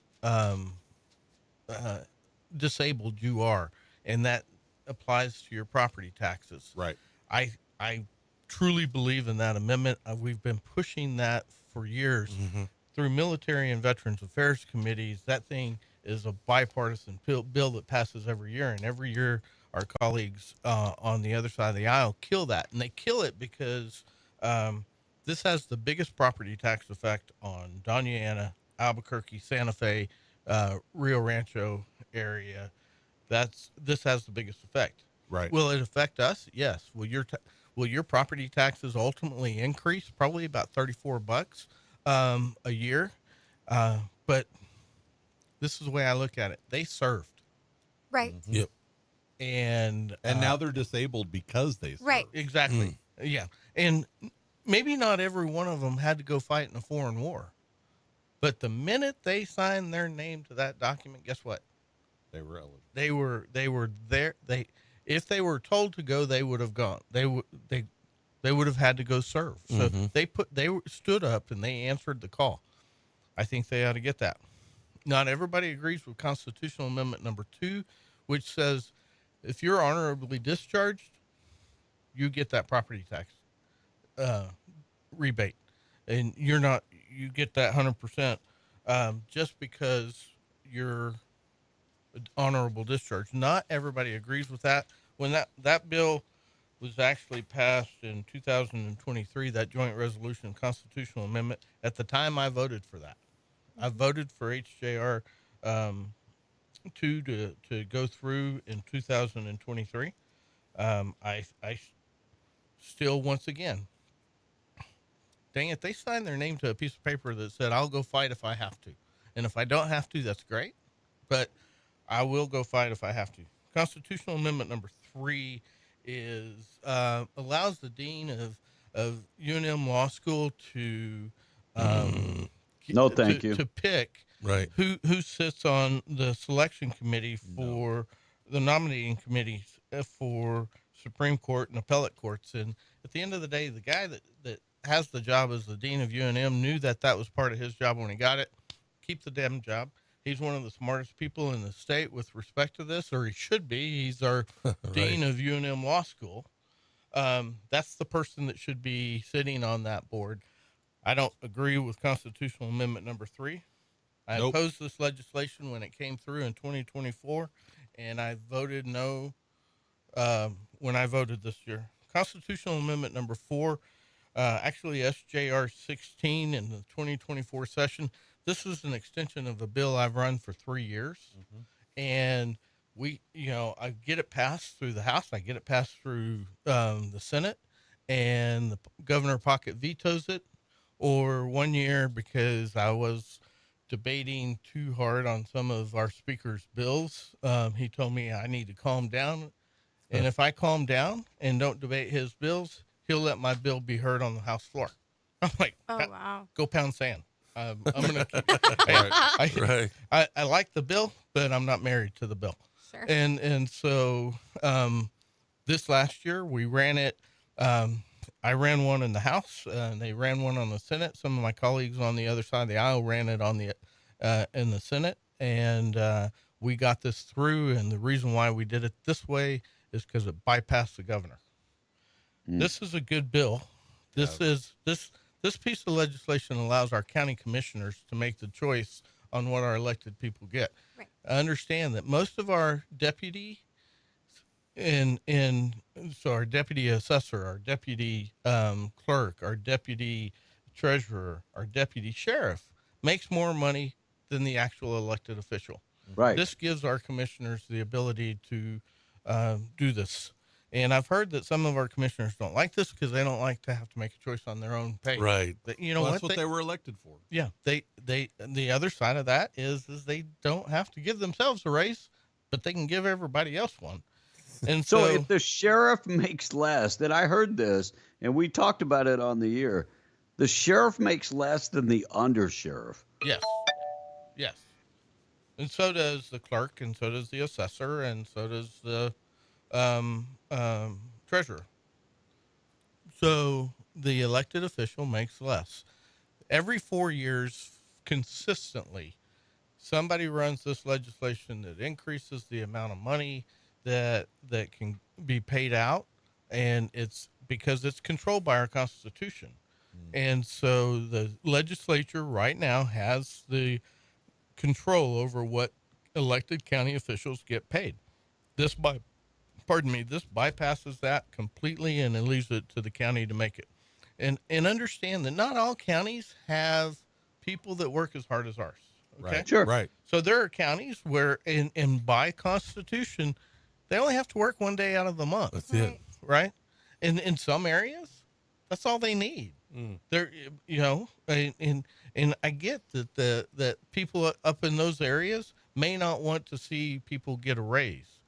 Speaker 27: disabled you are, and that applies to your property taxes.
Speaker 2: Right.
Speaker 27: I truly believe in that amendment. We've been pushing that for years through military and veterans affairs committees. That thing is a bipartisan bill that passes every year, and every year our colleagues on the other side of the aisle kill that, and they kill it because this has the biggest property tax effect on Doña Albuquerque, Santa Fe, Rio Rancho area. This has the biggest effect.
Speaker 2: Right.
Speaker 27: Will it affect us? Yes. Will your property taxes ultimately increase? Probably about $34 a year. But this is the way I look at it. They served.
Speaker 21: Right.
Speaker 2: Yep.
Speaker 27: And
Speaker 2: now they're disabled because they served.
Speaker 21: Right.
Speaker 27: Exactly. Yeah. And maybe not every one of them had to go fight in a foreign war. But the minute they signed their name to that document, guess what?
Speaker 2: They were eligible.
Speaker 27: They were there. If they were told to go, they would have gone. They would have had to go serve. So they stood up and they answered the call. I think they ought to get that. Not everybody agrees with Constitutional Amendment number 2, which says if you're honorably discharged, you get that property tax rebate, and you get that 100% just because you're honorable discharge. Not everybody agrees with that. When that bill was actually passed in 2023, that joint resolution constitutional amendment, at the time I voted for that. I voted for HJR 2 to go through in 2023. I still, once again, dang it, they signed their name to a piece of paper that said, I'll go fight if I have to. And if I don't have to, that's great. But I will go fight if I have to. Constitutional Amendment number 3 is allows the dean of UNM Law School to
Speaker 20: no, thank you.
Speaker 27: To pick who sits on the selection committee for the nominating committees for Supreme Court and appellate courts. And at the end of the day, the guy that has the job as the dean of UNM knew that was part of his job when he got it. Keep the damn job. He's one of the smartest people in the state with respect to this, or he should be. He's our dean of UNM Law School. That's the person that should be sitting on that board. I don't agree with Constitutional Amendment number 3. I opposed this legislation when it came through in 2024, and I voted no when I voted this year. Constitutional Amendment number 4, actually SJR 16 in the 2024 session. This is an extension of a bill I've run for 3 years, and I get it passed through the House, I get it passed through the Senate, and the Governor Pocket vetoes it. Or one year, because I was debating too hard on some of our speaker's bills, he told me I need to calm down. And if I calm down and don't debate his bills, he'll let my bill be heard on the House floor. I'm like,
Speaker 21: Oh, wow.
Speaker 27: Go pound sand. I'm gonna.
Speaker 13: Right.
Speaker 27: I like the bill, but I'm not married to the bill.
Speaker 21: Sure.
Speaker 27: And so this last year we ran it. I ran one in the House, and they ran one on the Senate. Some of my colleagues on the other side of the aisle ran it on the in the Senate, and we got this through. And the reason why we did it this way is because it bypassed the governor. This is a good bill. This piece of legislation allows our county commissioners to make the choice on what our elected people get.
Speaker 21: Right.
Speaker 27: I understand that most of our deputy so our deputy assessor, our deputy clerk, our deputy treasurer, our deputy sheriff makes more money than the actual elected official.
Speaker 20: Right.
Speaker 27: This gives our commissioners the ability to do this. And I've heard that some of our commissioners don't like this because they don't like to have to make a choice on their own pay.
Speaker 13: Right.
Speaker 27: But you know
Speaker 2: That's what they were elected for.
Speaker 27: Yeah. The other side of that is they don't have to give themselves a raise, but they can give everybody else one. And
Speaker 20: So if the sheriff makes less, then I heard this, and we talked about it on the air. The sheriff makes less than the undersheriff.
Speaker 27: Yes. Yes. And so does the clerk, and so does the assessor, and so does the treasurer. So the elected official makes less. Every 4 years, consistently, somebody runs this legislation that increases the amount of money that can be paid out, and it's because it's controlled by our Constitution. And so the legislature right now has the control over what elected county officials get paid. This bypasses that completely, and it leaves it to the county to make it. And understand that not all counties have people that work as hard as ours. Okay?
Speaker 2: Right. Sure. Right.
Speaker 27: So there are counties where, in by Constitution, they only have to work one day out of the month.
Speaker 13: That's it.
Speaker 27: Right? In some areas, that's all they need. They're, and I get that people up in those areas may not want to see people get a raise.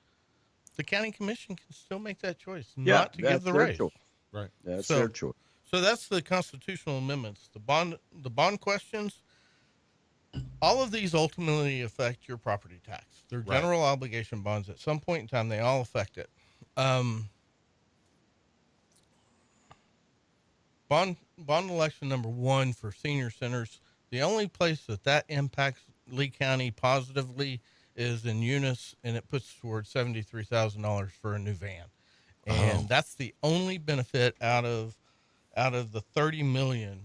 Speaker 27: The county commission can still make that choice not to give the raise.
Speaker 20: Choice.
Speaker 2: Right.
Speaker 20: That's their choice.
Speaker 27: So that's the constitutional amendments. The bond questions, all of these ultimately affect your property tax. They're general obligation bonds. At some point in time, they all affect it. Bond election number 1 for senior centers. The only place that impacts Lee County positively is in Eunice, and it puts towards $73,000 for a new van. And that's the only benefit out of the 30 million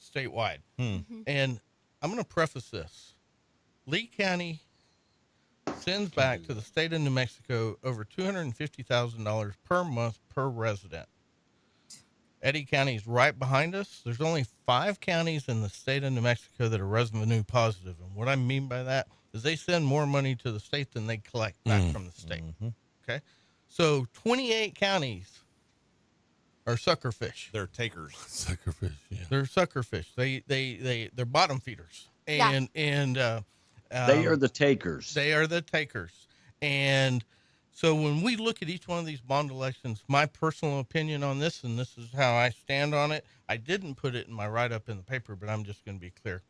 Speaker 27: statewide. And I'm going to preface this. Lee County sends back to the state of New Mexico over $250,000 per month per resident. Eddy County is right behind us. There's only 5 counties in the state of New Mexico that are revenue positive. And what I mean by that is they send more money to the state than they collect back from the state. Okay. So 28 counties are suckerfish.
Speaker 2: They're takers.
Speaker 13: Suckerfish. Yeah.
Speaker 27: They're suckerfish. They're bottom feeders. And
Speaker 20: they are the takers.
Speaker 27: They are the takers. And so when we look at each one of these bond elections, my personal opinion on this, and this is how I stand on it, I didn't put it in my write-up in the paper, but I'm just going to be clear.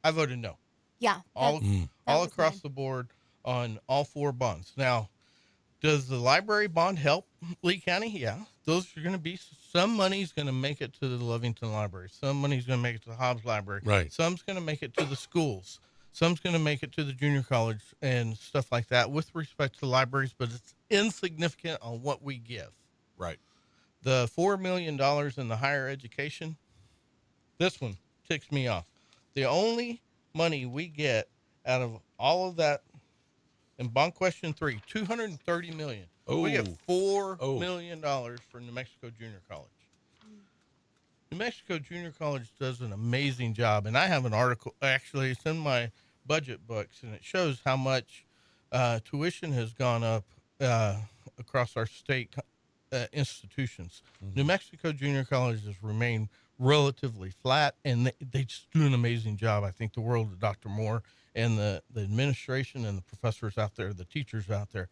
Speaker 27: I voted no.
Speaker 21: Yeah.
Speaker 27: All across the board on all 4 bonds. Now, does the library bond help Lee County? Yeah. Those are going to be, some money's going to make it to the Lovington Library. Some money's going to make it to the Hobbs Library.
Speaker 13: Right.
Speaker 27: Some's going to make it to the schools. Some's going to make it to the junior college and stuff like that with respect to libraries, but it's insignificant on what we give.
Speaker 2: Right.
Speaker 27: The $4 million in the higher education, this one ticks me off. The only money we get out of all of that in bond question 3, $230 million. We get $4 million for New Mexico Junior College. New Mexico Junior College does an amazing job, and I have an article, actually, it's in my budget books, and it shows how much tuition has gone up across our state institutions. New Mexico junior colleges remain relatively flat, and they just do an amazing job. I think the world of Dr. Moore and the administration and the professors out there, the teachers out there,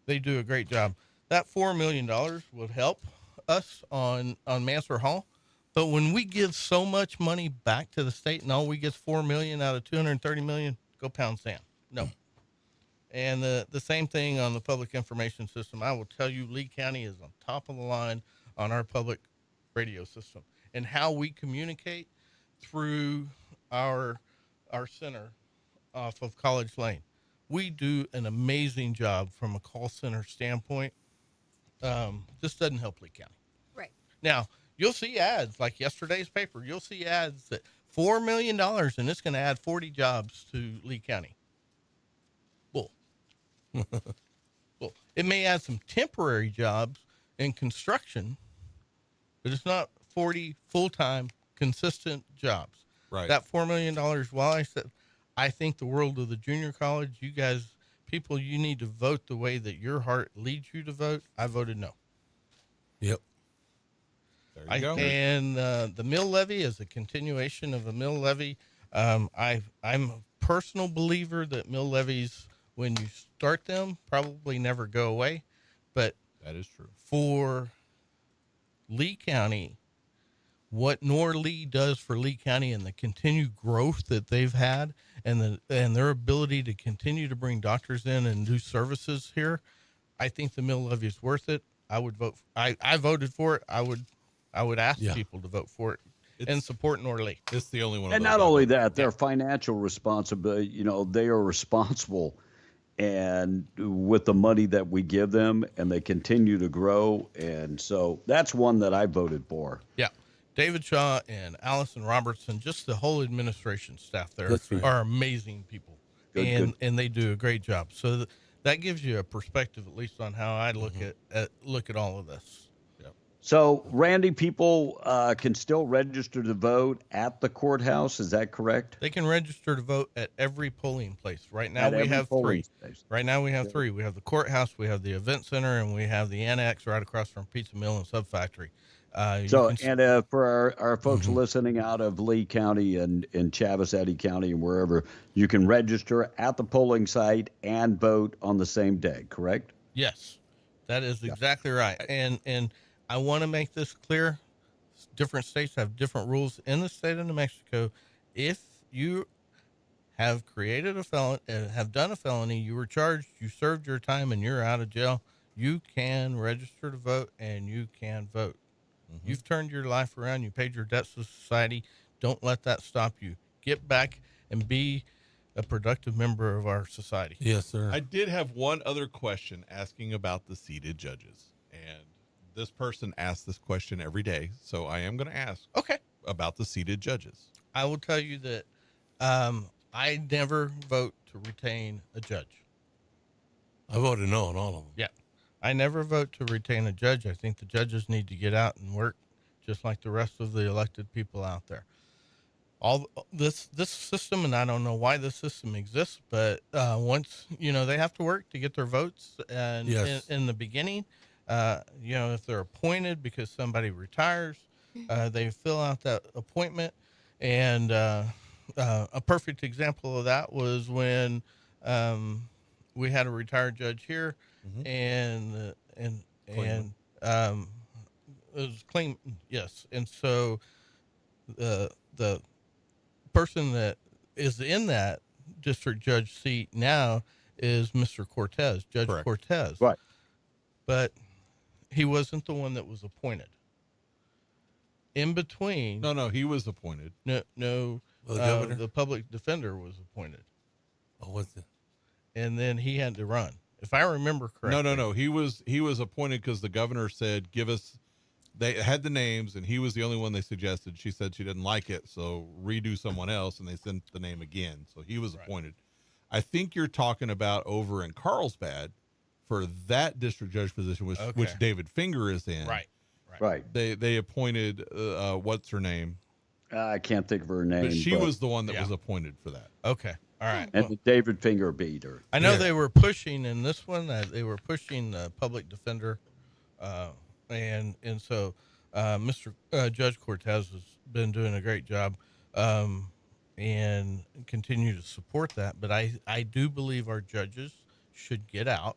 Speaker 27: they do a great job. That $4 million would help us on Mansard Hall. But when we give so much money back to the state and all we get is $4 million out of $230 million, go pound sand. No. And the same thing on the public information system. I will tell you, Lee County is on top of the line on our public radio system and how we communicate through our center off of College Lane. We do an amazing job from a call center standpoint. This doesn't help Lee County.
Speaker 21: Right.
Speaker 27: Now, you'll see ads like yesterday's paper. You'll see ads that $4 million and it's going to add 40 jobs to Lee County. Bull. Well, it may add some temporary jobs in construction, but it's not 40 full-time consistent jobs.
Speaker 2: Right.
Speaker 27: That $4 million, while I said, I think the world of the junior college, you guys, people, you need to vote the way that your heart leads you to vote. I voted no.
Speaker 13: Yep.
Speaker 2: There you go.
Speaker 27: And the mill levy is a continuation of a mill levy. I'm a personal believer that mill levies, when you start them, probably never go away. But
Speaker 2: that is true.
Speaker 27: For Lee County, what Norlee does for Lee County and the continued growth that they've had and their ability to continue to bring doctors in and do services here, I think the mill levy is worth it. I would vote. I voted for it. I would ask people to vote for it and support Norlee.
Speaker 2: It's the only one.
Speaker 20: And not only that, their financial responsibility, they are responsible and with the money that we give them, and they continue to grow. And so that's one that I voted for.
Speaker 27: Yeah. David Shaw and Allison Robertson, just the whole administration staff there are amazing people.
Speaker 20: Good.
Speaker 27: And they do a great job. So that gives you a perspective, at least on how I look at all of this.
Speaker 20: So, Randy, people can still register to vote at the courthouse. Is that correct?
Speaker 27: They can register to vote at every polling place. Right now we have three. Right now we have three. We have the courthouse, we have the event center, and we have the annex right across from Pizza Mill and Sub Factory.
Speaker 20: For our folks listening out of Lee County and in Chaves, Eddy County, and wherever, you can register at the polling site and vote on the same day, correct?
Speaker 27: Yes, that is exactly right. And I want to make this clear. Different states have different rules. In the state of New Mexico, if you have created a felon, have done a felony, you were charged, you served your time, and you're out of jail, you can register to vote and you can vote. You've turned your life around. You paid your debts to society. Don't let that stop you. Get back and be a productive member of our society.
Speaker 13: Yes, sir.
Speaker 2: I did have one other question asking about the seated judges. And this person asks this question every day. So I am going to ask about the seated judges.
Speaker 27: I will tell you that I never vote to retain a judge.
Speaker 13: I voted no on all of them.
Speaker 27: Yeah. I never vote to retain a judge. I think the judges need to get out and work just like the rest of the elected people out there. All this system, and I don't know why this system exists, but once, they have to work to get their votes. And in the beginning, if they're appointed because somebody retires, they fill out that appointment. And a perfect example of that was when we had a retired judge here. And it was clean. Yes. And so the person that is in that district judge seat now is Mr. Cortez, Judge Cortez.
Speaker 20: Right.
Speaker 27: But he wasn't the one that was appointed. In between.
Speaker 2: No, he was appointed.
Speaker 27: No. The public defender was appointed.
Speaker 13: Oh, was it?
Speaker 27: And then he had to run. If I remember correctly.
Speaker 2: No. He was appointed because the governor said, they had the names and he was the only one they suggested. She said she didn't like it. So redo someone else. And they sent the name again. So he was appointed. I think you're talking about over in Carlsbad for that district judge position, which David Finger is in.
Speaker 27: Right.
Speaker 2: They appointed, what's her name?
Speaker 20: I can't think of her name.
Speaker 2: But she was the one that was appointed for that.
Speaker 27: Okay. All right.
Speaker 20: And the David Finger beater.
Speaker 27: I know they were pushing in this one. They were pushing the public defender, and so Mr. Judge Cortez has been doing a great job, and continue to support that. But I do believe our judges should get out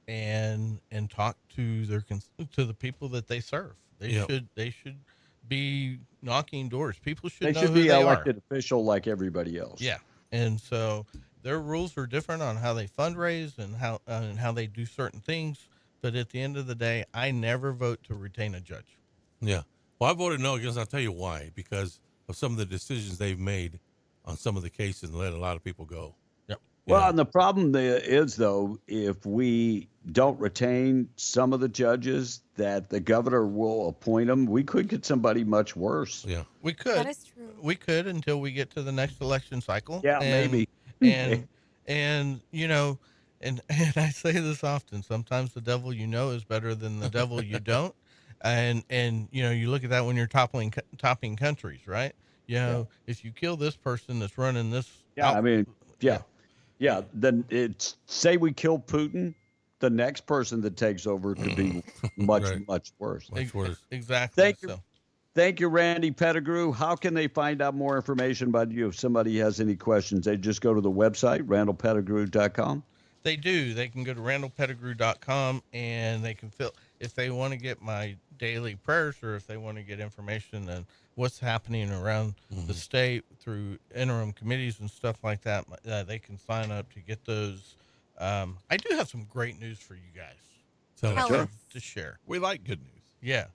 Speaker 27: and talk to the people that they serve. They should be knocking doors. People should know
Speaker 20: should
Speaker 27: who
Speaker 20: be
Speaker 27: they
Speaker 20: elected
Speaker 27: are.
Speaker 20: official like everybody else.
Speaker 27: Yeah. And so their rules are different on how they fundraise and how they do certain things. But at the end of the day, I never vote to retain a judge.
Speaker 13: Yeah. Well, I voted no because I'll tell you why. Because of some of the decisions they've made on some of the cases and let a lot of people go.
Speaker 27: Yep.
Speaker 20: Well, and the problem there is, though, if we don't retain some of the judges that the governor will appoint them, we could get somebody much worse.
Speaker 13: Yeah.
Speaker 27: We could.
Speaker 21: That is true.
Speaker 27: We could until we get to the next election cycle.
Speaker 20: Yeah, maybe.
Speaker 27: And you know, and I say this often, sometimes the devil you know is better than the devil you don't. And you know, you look at that when you're topping countries, right? You know, if you kill this person that's running this.
Speaker 20: Yeah, I mean, yeah. Then it's say we kill Putin, the next person that takes over could be much worse.
Speaker 13: Much worse.
Speaker 27: Exactly.
Speaker 20: Thank you, Randy Pettigrew. How can they find out more information about you if somebody has any questions? They just go to the website, randallpettigrew.com.
Speaker 27: They do. They can go to randallpettigrew.com and they can if they want to get my daily prayers or if they want to get information on what's happening around the state through interim committees and stuff like that, they can sign up to get those. I do have some great news for you guys to share.
Speaker 2: We like good news.
Speaker 27: Yes.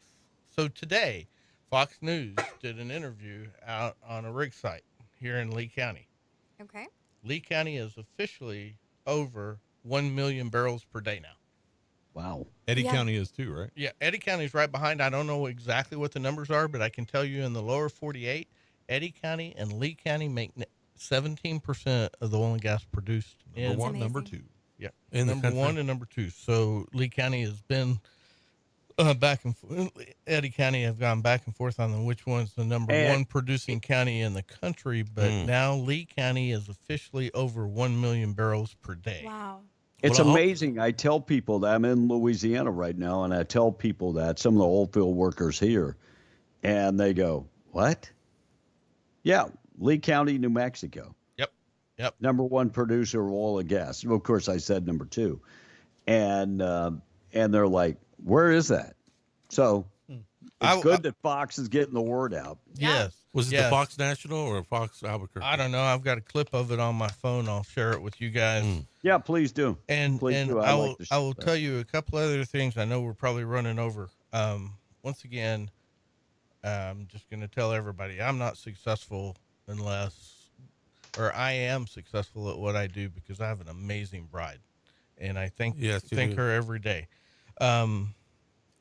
Speaker 27: So today, Fox News did an interview out on a rig site here in Lee County.
Speaker 21: Okay.
Speaker 27: Lee County is officially over 1 million barrels per day now.
Speaker 20: Wow.
Speaker 2: Eddy County is too, right?
Speaker 27: Yeah, Eddy County is right behind. I don't know exactly what the numbers are, but I can tell you in the lower 48, Eddy County and Lee County make 17% of the oil and gas produced.
Speaker 2: Number one, number two.
Speaker 27: Yeah,
Speaker 13: in the
Speaker 27: number
Speaker 13: country.
Speaker 27: one and number two. So Lee County has been back and forth. Eddy County have gone back and forth on which one's the number one producing county in the country, but now Lee County is officially over 1 million barrels per day.
Speaker 21: Wow.
Speaker 20: It's amazing. I tell people that I'm in Louisiana right now, and I tell people that, some of the oil field workers here, and they go, what? Yeah, Lee County, New Mexico.
Speaker 27: Yep.
Speaker 20: Number one producer of oil and gas. Well, of course, I said number two. And they're like, where is that? So it's good that Fox is getting the word out.
Speaker 27: Yes.
Speaker 13: Was it the Fox National or Fox Albuquerque?
Speaker 27: I don't know. I've got a clip of it on my phone. I'll share it with you guys.
Speaker 20: Yeah, please do.
Speaker 27: And
Speaker 20: Please do.
Speaker 27: I
Speaker 20: like
Speaker 27: will tell you a couple other things. I know we're probably running over. Once again, I'm just going to tell everybody I'm not successful I am successful at what I do because I have an amazing bride, and I thank her every day. On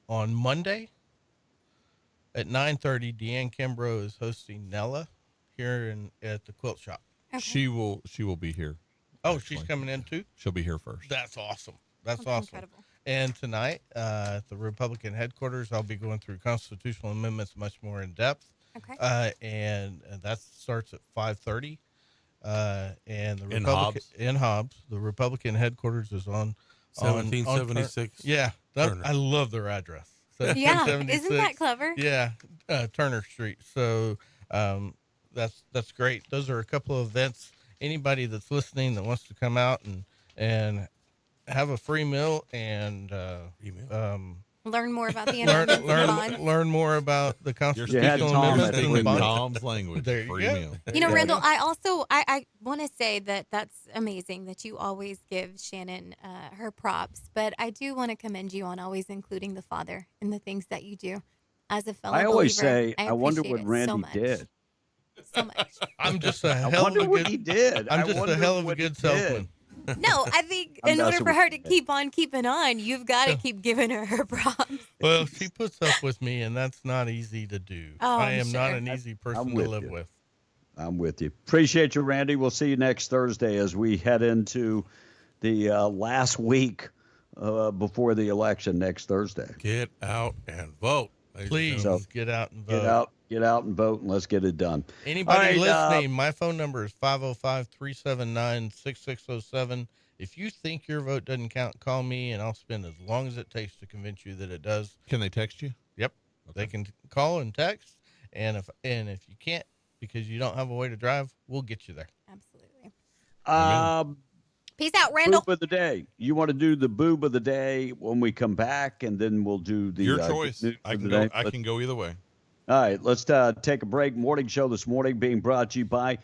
Speaker 27: Monday at 9:30, Deanne Kimbrough is hosting Nella here at the Quilt Shop.
Speaker 2: Okay. She will be here.
Speaker 27: Oh, she's coming in too?
Speaker 2: She'll be here first.
Speaker 27: That's awesome. That's awesome. Incredible. And tonight at the Republican headquarters, I'll be going through constitutional amendments much more in depth.
Speaker 21: Okay.
Speaker 27: And that starts at 5:30. And the
Speaker 2: in
Speaker 27: Hobbs, the Republican headquarters is on
Speaker 13: 1776.
Speaker 27: I love their address.
Speaker 21: Yeah, isn't that clever?
Speaker 27: Yeah, Turner Street. So that's great. Those are a couple of events. Anybody that's listening that wants to come out and have a free meal and
Speaker 21: learn more about the amendments.
Speaker 27: learn more about the constitutional amendments and the bonds.
Speaker 2: Tom's language.
Speaker 27: There you go.
Speaker 21: You know, Randall, I want to say that that's amazing that you always give Shannon her props, but I do want to commend you on always including the Father in the things that you do. As a fellow
Speaker 20: I always
Speaker 21: believer,
Speaker 20: say, I wonder what Randy did.
Speaker 21: So much.
Speaker 27: I'm just a
Speaker 20: I
Speaker 27: hell
Speaker 20: wonder
Speaker 27: of a
Speaker 20: what
Speaker 27: good.
Speaker 20: he did.
Speaker 27: I'm
Speaker 20: I
Speaker 27: just a
Speaker 20: wonder
Speaker 27: hell of a
Speaker 20: what he
Speaker 27: good
Speaker 20: did.
Speaker 27: salesman.
Speaker 21: No, I think
Speaker 20: I'm
Speaker 21: in order
Speaker 20: messing
Speaker 21: for
Speaker 20: with
Speaker 21: her to
Speaker 20: you.
Speaker 21: keep on keeping on, you've got to keep giving her props.
Speaker 27: Well, she puts up with me, and that's not easy to do.
Speaker 21: Oh,
Speaker 27: I
Speaker 21: I'm
Speaker 27: am not
Speaker 21: sure.
Speaker 27: an easy person
Speaker 20: I'm
Speaker 27: to
Speaker 20: with
Speaker 27: live
Speaker 20: you.
Speaker 27: with.
Speaker 20: I'm with you. Appreciate you, Randy. We'll see you next Thursday as we head into the last week before the election next Thursday.
Speaker 13: Get out and vote.
Speaker 27: Please
Speaker 20: So,
Speaker 27: get out and vote.
Speaker 20: Get out and vote, and let's get it done.
Speaker 27: Anybody
Speaker 20: All right,
Speaker 27: listening, my phone number is 505-379-6607. If you think your vote doesn't count, call me, and I'll spend as long as it takes to convince you that it does.
Speaker 2: Can they text you?
Speaker 27: Yep.
Speaker 2: Okay.
Speaker 27: They can call and text, and if you can't because you don't have a way to drive, we'll get you there.
Speaker 21: Absolutely. Peace out, Randall.
Speaker 20: Boob of the day. You want to do the boob of the day when we come back, and then we'll do the
Speaker 2: Your choice.
Speaker 20: news
Speaker 2: I
Speaker 20: of
Speaker 2: can
Speaker 20: the
Speaker 2: go.
Speaker 20: day.
Speaker 2: I can go either way.
Speaker 20: All right, let's take a break. Morning show this morning being brought to you by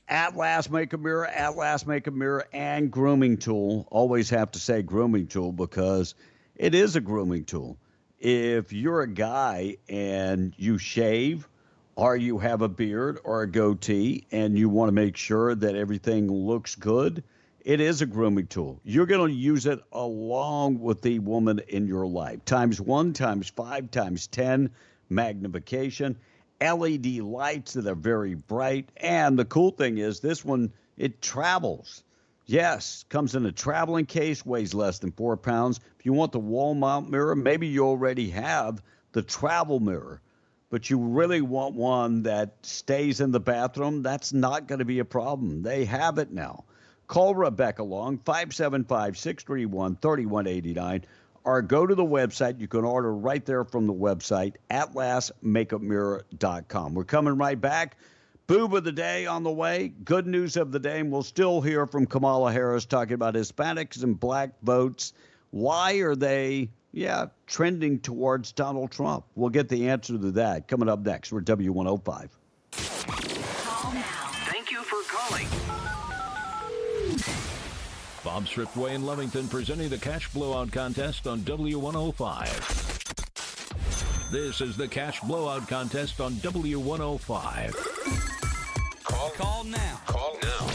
Speaker 20: At Last Make a Mirror, At Last Make a Mirror, and Grooming Tool. Always have to say Grooming Tool because it is a grooming tool. If you're a guy and you shave, or you have a beard or a goatee, and you want to make sure that everything looks good, it is a grooming tool. You're going to use it along with the woman in your life. Times 1, times 5, times 10, magnification, LED lights that are very bright. And the cool thing is this one, it travels. Yes, comes in a traveling case, weighs less than 4 pounds. If you want the wall mount mirror, maybe you already have the travel mirror, but you really want one that stays in the bathroom. That's not going to be a problem. They have it now. Call Rebecca Long, 575-631-3189, or go to the website. You can order right there from the website, atlastmakeupmirror.com. We're coming right back. Boob of the day on the way. Good news of the day, and we'll still hear from Kamala Harris talking about Hispanics and black votes. Why are they, trending towards Donald Trump? We'll get the answer to that coming up next. We're W105.
Speaker 4: Call now. Thank you for calling.
Speaker 22: Bob Swiftway in Lovington presenting the Cash Blowout Contest on W105. This is the Cash Blowout Contest on W105.
Speaker 4: Call now. Call now.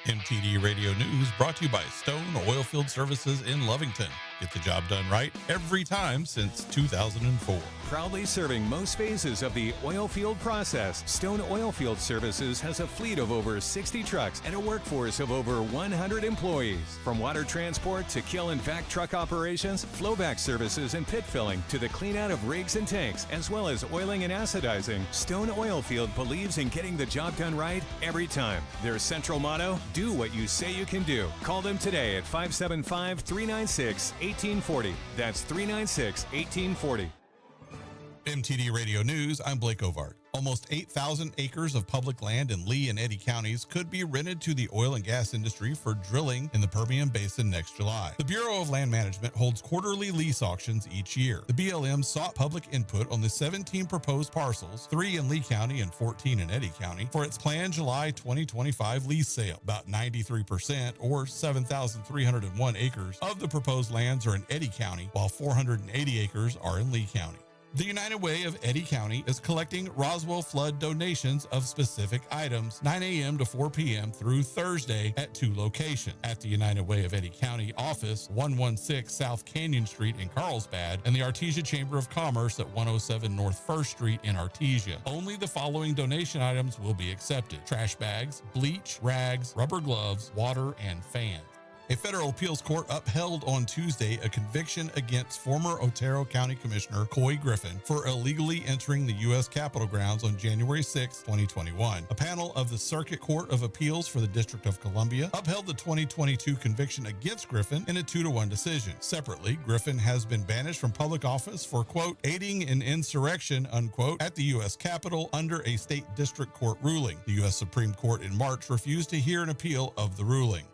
Speaker 2: MTD Radio News brought to you by Stone Oilfield Services in Lovington. Get the job done right every time since 2004.
Speaker 17: Proudly serving most phases of the oil field process, Stone Oilfield Services has a fleet of over 60 trucks and a workforce of over 100 employees. From water transport to kill and vac truck operations, flowback services and pit filling to the clean out of rigs and tanks, as well as oiling and acidizing, Stone Oilfield believes in getting the job done right every time. Their central motto, do what you say you can do. Call them today at 575-396-1840. That's 396-1840.
Speaker 2: MTD Radio News, I'm Blake Ovard. Almost 8,000 acres of public land in Lee and Eddy counties could be rented to the oil and gas industry for drilling in the Permian Basin next July. The Bureau of Land Management holds quarterly lease auctions each year. The BLM sought public input on the 17 proposed parcels, 3 in Lee County and 14 in Eddy County, for its planned July 2025 lease sale. About 93%, or 7,301 acres, of the proposed lands are in Eddy County, while 480 acres are in Lee County. The United Way of Eddy County is collecting Roswell flood donations of specific items 9 a.m. to 4 p.m. through Thursday at 2 locations. At the United Way of Eddy County office, 116 South Canyon Street in Carlsbad, and the Artesia Chamber of Commerce at 107 North 1st Street in Artesia. Only the following donation items will be accepted: trash bags, bleach, rags, rubber gloves, water, and fans. A federal appeals court upheld on Tuesday a conviction against former Otero County Commissioner Coy Griffin for illegally entering the U.S. Capitol grounds on January 6, 2021. A panel of the Circuit Court of Appeals for the District of Columbia upheld the 2022 conviction against Griffin in a 2-1 decision. Separately, Griffin has been banished from public office for, quote, aiding an insurrection, unquote, at the U.S. Capitol under a state district court ruling. The U.S. Supreme Court in March refused to hear an appeal of the ruling.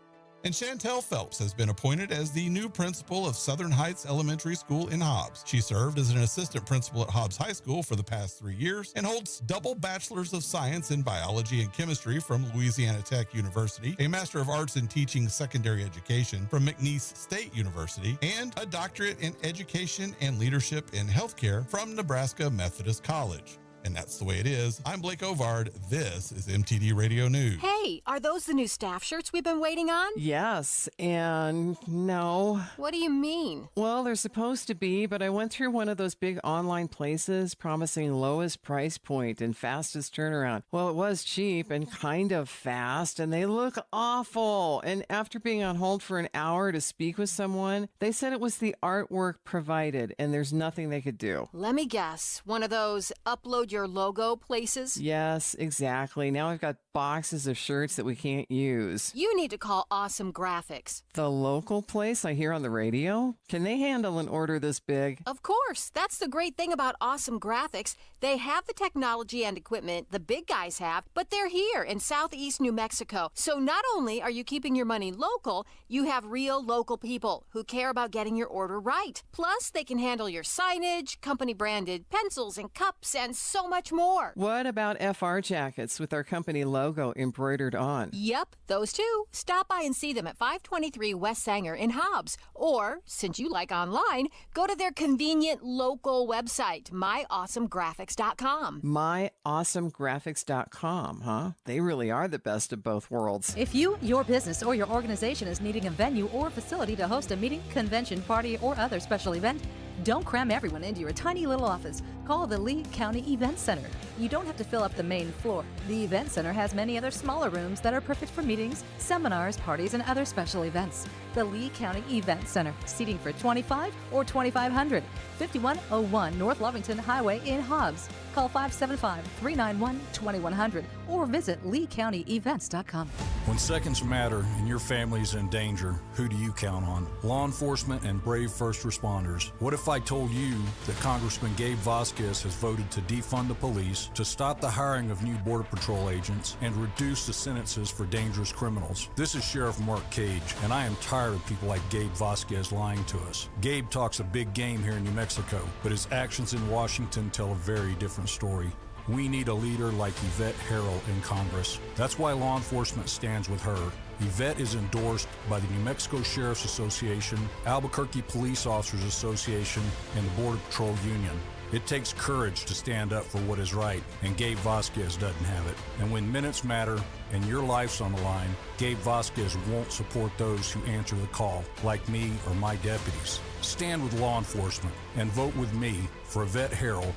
Speaker 2: And Chantel Phelps has been appointed as the new principal of Southern Heights Elementary School in Hobbs. She served as an assistant principal at Hobbs High School for the past 3 years and holds double bachelors of science in biology and chemistry from Louisiana Tech University, a master of arts in teaching secondary education from McNeese State University, and a doctorate in education and leadership in healthcare from Nebraska Methodist College. And that's the way it is. I'm Blake Ovard. This is MTD Radio News.
Speaker 18: Hey, are those the new staff shirts we've been waiting on?
Speaker 1: Yes, and no.
Speaker 18: What do you mean?
Speaker 1: Well, they're supposed to be, but I went through one of those big online places promising lowest price point and fastest turnaround. Well, it was cheap and kind of fast, and they look awful. And after being on hold for an hour to speak with someone, they said it was the artwork provided, and there's nothing they could do.
Speaker 18: Let me guess. One of those upload your logo places?
Speaker 1: Yes, exactly. Now I've got boxes of shirts that we can't use.
Speaker 18: You need to call Awesome Graphics.
Speaker 1: The local place I hear on the radio? Can they handle an order this big?
Speaker 18: Of course. That's the great thing about Awesome Graphics. They have the technology and equipment the big guys have, but they're here in southeast New Mexico. So not only are you keeping your money local, you have real local people who care about getting your order right. Plus, they can handle your signage, company-branded pencils and cups, and so much more.
Speaker 1: What about FR jackets with our company logo embroidered on?
Speaker 18: Yep, those too. Stop by and see them at 523 West Sanger in Hobbs. Or, since you like online, go to their convenient local website, myawesomegraphics.com.
Speaker 1: Myawesomegraphics.com, huh? They really are the best of both worlds.
Speaker 14: If you, your business, or your organization is needing a venue or facility to host a meeting, convention, party, or other special event, don't cram everyone into your tiny little office. Call the Lee County Event Center. You don't have to fill up the main floor. The Event Center has many other smaller rooms that are perfect for meetings, seminars, parties, and other special events. The Lee County Event Center, seating for 25 or 2,500, 5101 North Lovington Highway in Hobbs. Call 575-391-2100 or visit LeeCountyEvents.com.
Speaker 5: When seconds matter and your family's in danger, who do you count on? Law enforcement and brave first responders. What if I told you that Congressman Gabe Vasquez has voted to defund the police, to stop the hiring of new Border Patrol agents, and reduce the sentences for dangerous criminals? This is Sheriff Mark Cage, and I am tired of people like Gabe Vasquez lying to us. Gabe talks a big game here in New Mexico, but his actions in Washington tell a very different story. We need a leader like Yvette Harrell in Congress. That's why law enforcement stands with her. Yvette is endorsed by the New Mexico Sheriff's Association, Albuquerque Police Officers Association, and the Border Patrol Union. It takes courage to stand up for what is right, and Gabe Vasquez doesn't have it. And when minutes matter and your life's on the line, Gabe Vasquez won't support those who answer the call, like me or my deputies. Stand with law enforcement and vote with me for Yvette Harrell.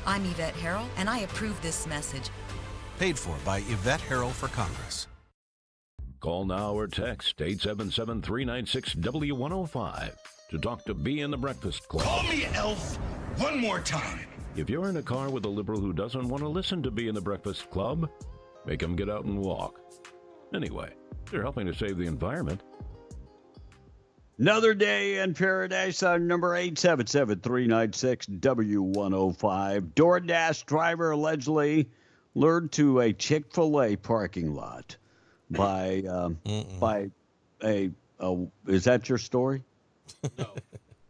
Speaker 6: I'm Yvette Harrell, and I approve this message.
Speaker 8: Paid for by Yvette Harrell for Congress.
Speaker 22: Call now or text 877-396-W105 to talk to B in the Breakfast Club.
Speaker 16: Call me Elf one more time.
Speaker 22: If you're in a car with a liberal who doesn't want to listen to B in the Breakfast Club, make him get out and walk. Anyway, they're helping to save the environment.
Speaker 20: Another day in paradise on number 877-396-W105. DoorDash driver allegedly lured to a Chick-fil-A parking lot by a is that your story?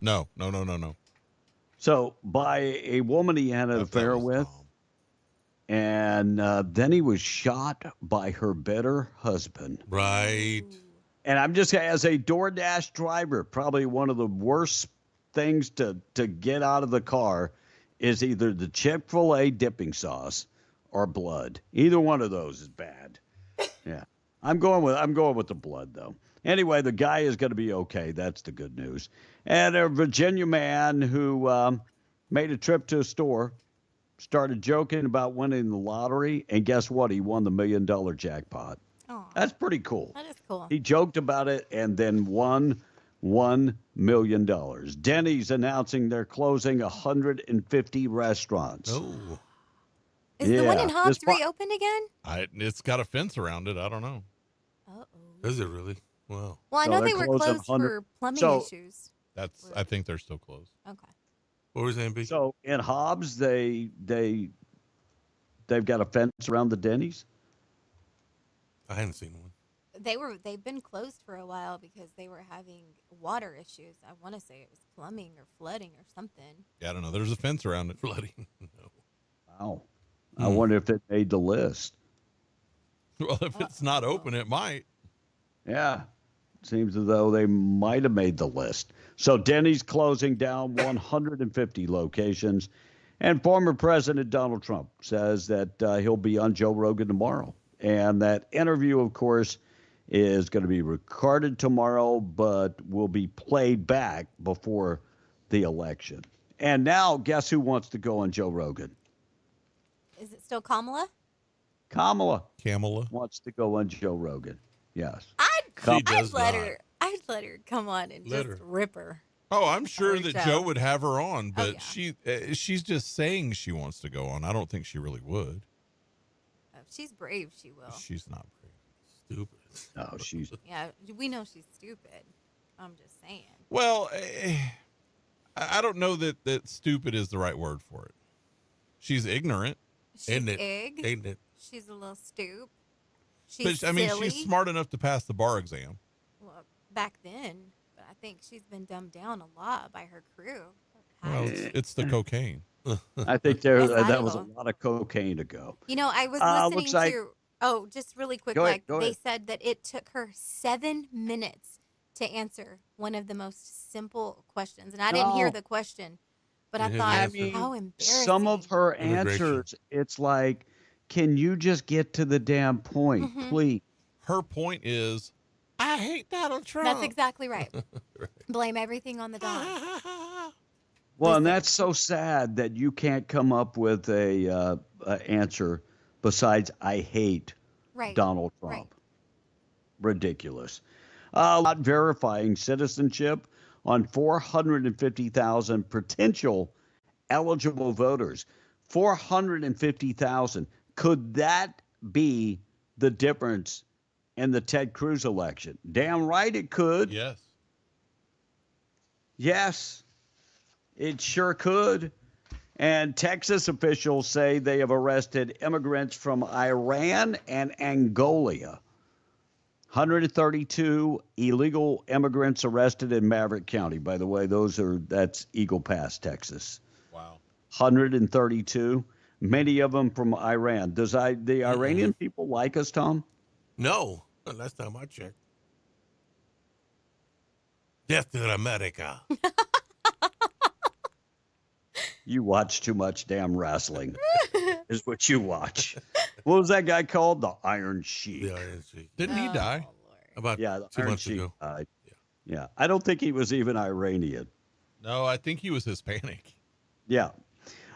Speaker 2: No.
Speaker 20: So by a woman he had an affair with, and then he was shot by her better husband.
Speaker 13: Right.
Speaker 20: And I'm just, as a DoorDash driver, probably one of the worst things to get out of the car is either the Chick-fil-A dipping sauce or blood. Either one of those is bad. Yeah. I'm going with the blood, though. Anyway, the guy is going to be okay. That's the good news. And a Virginia man who made a trip to a store, started joking about winning the lottery, and guess what? He won the $1 million jackpot. That's pretty cool.
Speaker 21: That is cool.
Speaker 20: He joked about it and then won $1 million. Denny's announcing they're closing 150 restaurants.
Speaker 2: Oh.
Speaker 21: Is the one in Hobbs reopened again?
Speaker 2: It's got a fence around it. I don't know.
Speaker 21: Uh-oh.
Speaker 13: Is it really? Wow.
Speaker 21: Well, I know they were closed for plumbing issues.
Speaker 2: I think they're still closed.
Speaker 21: Okay.
Speaker 13: What was that?
Speaker 20: So in Hobbs, they've got a fence around the Denny's.
Speaker 13: I hadn't seen one.
Speaker 21: They've been closed for a while because they were having water issues. I want to say it was plumbing or flooding or something.
Speaker 2: Yeah, I don't know. There's a fence around it.
Speaker 13: Flooding. No.
Speaker 20: Wow. I wonder if it made the list.
Speaker 2: Well, if it's not open, it might.
Speaker 20: Yeah. Seems as though they might have made the list. So Denny's closing down 150 locations. And former President Donald Trump says that he'll be on Joe Rogan tomorrow. And that interview, of course, is going to be recorded tomorrow, but will be played back before the election. And now, guess who wants to go on Joe Rogan?
Speaker 21: Is it still Kamala?
Speaker 20: Kamala
Speaker 2: Kamala
Speaker 20: wants to go on Joe Rogan. Yes.
Speaker 21: I'd let her come on and
Speaker 2: Let
Speaker 21: just
Speaker 2: her.
Speaker 21: rip her.
Speaker 2: Oh, I'm sure
Speaker 21: Or
Speaker 2: that
Speaker 21: Joe.
Speaker 2: Joe would have her on, but
Speaker 21: yeah.
Speaker 2: she's just saying she wants to go on. I don't think she really would.
Speaker 21: If she's brave, she will.
Speaker 2: She's not brave.
Speaker 13: Stupid.
Speaker 20: No, she's.
Speaker 21: Yeah, we know she's stupid. I'm just saying.
Speaker 2: Well, I don't know that stupid is the right word for it. She's ignorant.
Speaker 21: She's
Speaker 2: Isn't it?
Speaker 21: egg.
Speaker 2: Ain't it?
Speaker 21: She's a little stoop. She's
Speaker 2: But I mean,
Speaker 21: silly.
Speaker 2: she's smart enough to pass the bar exam.
Speaker 21: Well, back then, but I think she's been dumbed down a lot by her crew.
Speaker 2: Well, it's the cocaine.
Speaker 20: I think that was a
Speaker 21: Exactly.
Speaker 20: lot of cocaine to go.
Speaker 21: You know, I was
Speaker 20: looks
Speaker 21: listening
Speaker 20: like-
Speaker 21: to. Oh, just really quick.
Speaker 20: Go ahead,
Speaker 21: Like
Speaker 20: go
Speaker 21: they
Speaker 20: ahead.
Speaker 21: said that it took her 7 minutes to answer one of the most simple questions, and I didn't hear
Speaker 20: Oh.
Speaker 21: the question, but I
Speaker 20: And his
Speaker 21: thought,
Speaker 20: answer.
Speaker 21: how embarrassing.
Speaker 20: Some of her
Speaker 2: Immigration.
Speaker 20: answers, it's like, can you just get to the damn point,
Speaker 21: Mhm.
Speaker 20: please?
Speaker 2: Her point is, I hate Donald Trump.
Speaker 21: That's exactly right. Blame everything on the Don.
Speaker 20: Well, and that's so sad that you can't come up with a answer besides "I hate
Speaker 21: Right.
Speaker 20: Donald Trump." Ridiculous. Not verifying citizenship on 450,000 potential eligible voters. 450,000. Could that be the difference in the Ted Cruz election? Damn right it could.
Speaker 2: Yes.
Speaker 20: Yes, it sure could. And Texas officials say they have arrested immigrants from Iran and Angola. 132 illegal immigrants arrested in Maverick County. By the way, that's Eagle Pass, Texas.
Speaker 2: Wow.
Speaker 20: 132, many of them from Iran. Does the Iranian people like us, Tom?
Speaker 13: No, last time I checked. Death to America.
Speaker 20: You watch too much damn wrestling, is what you watch. What was that guy called? The Iron Sheik.
Speaker 13: The Iron Sheik.
Speaker 2: Didn't he die?
Speaker 13: About
Speaker 20: the
Speaker 13: 2
Speaker 20: Iron
Speaker 13: months
Speaker 20: Sheik
Speaker 13: ago.
Speaker 20: died. Yeah, I don't think he was even Iranian.
Speaker 2: No, I think he was Hispanic.
Speaker 20: Yeah.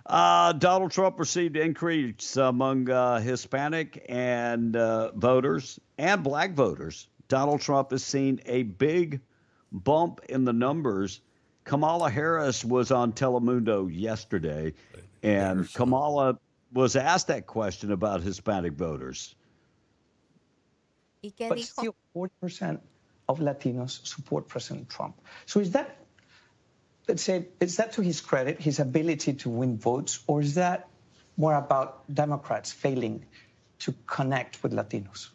Speaker 20: Donald Trump received increase among Hispanic and voters and black voters. Donald Trump has seen a big bump in the numbers. Kamala Harris was on Telemundo yesterday, and Kamala was asked that question about Hispanic voters.
Speaker 7: But still, 40% of Latinos support President Trump. So is that, let's say, is that to his credit, his ability to win votes, or is that more about Democrats failing to connect with Latinos?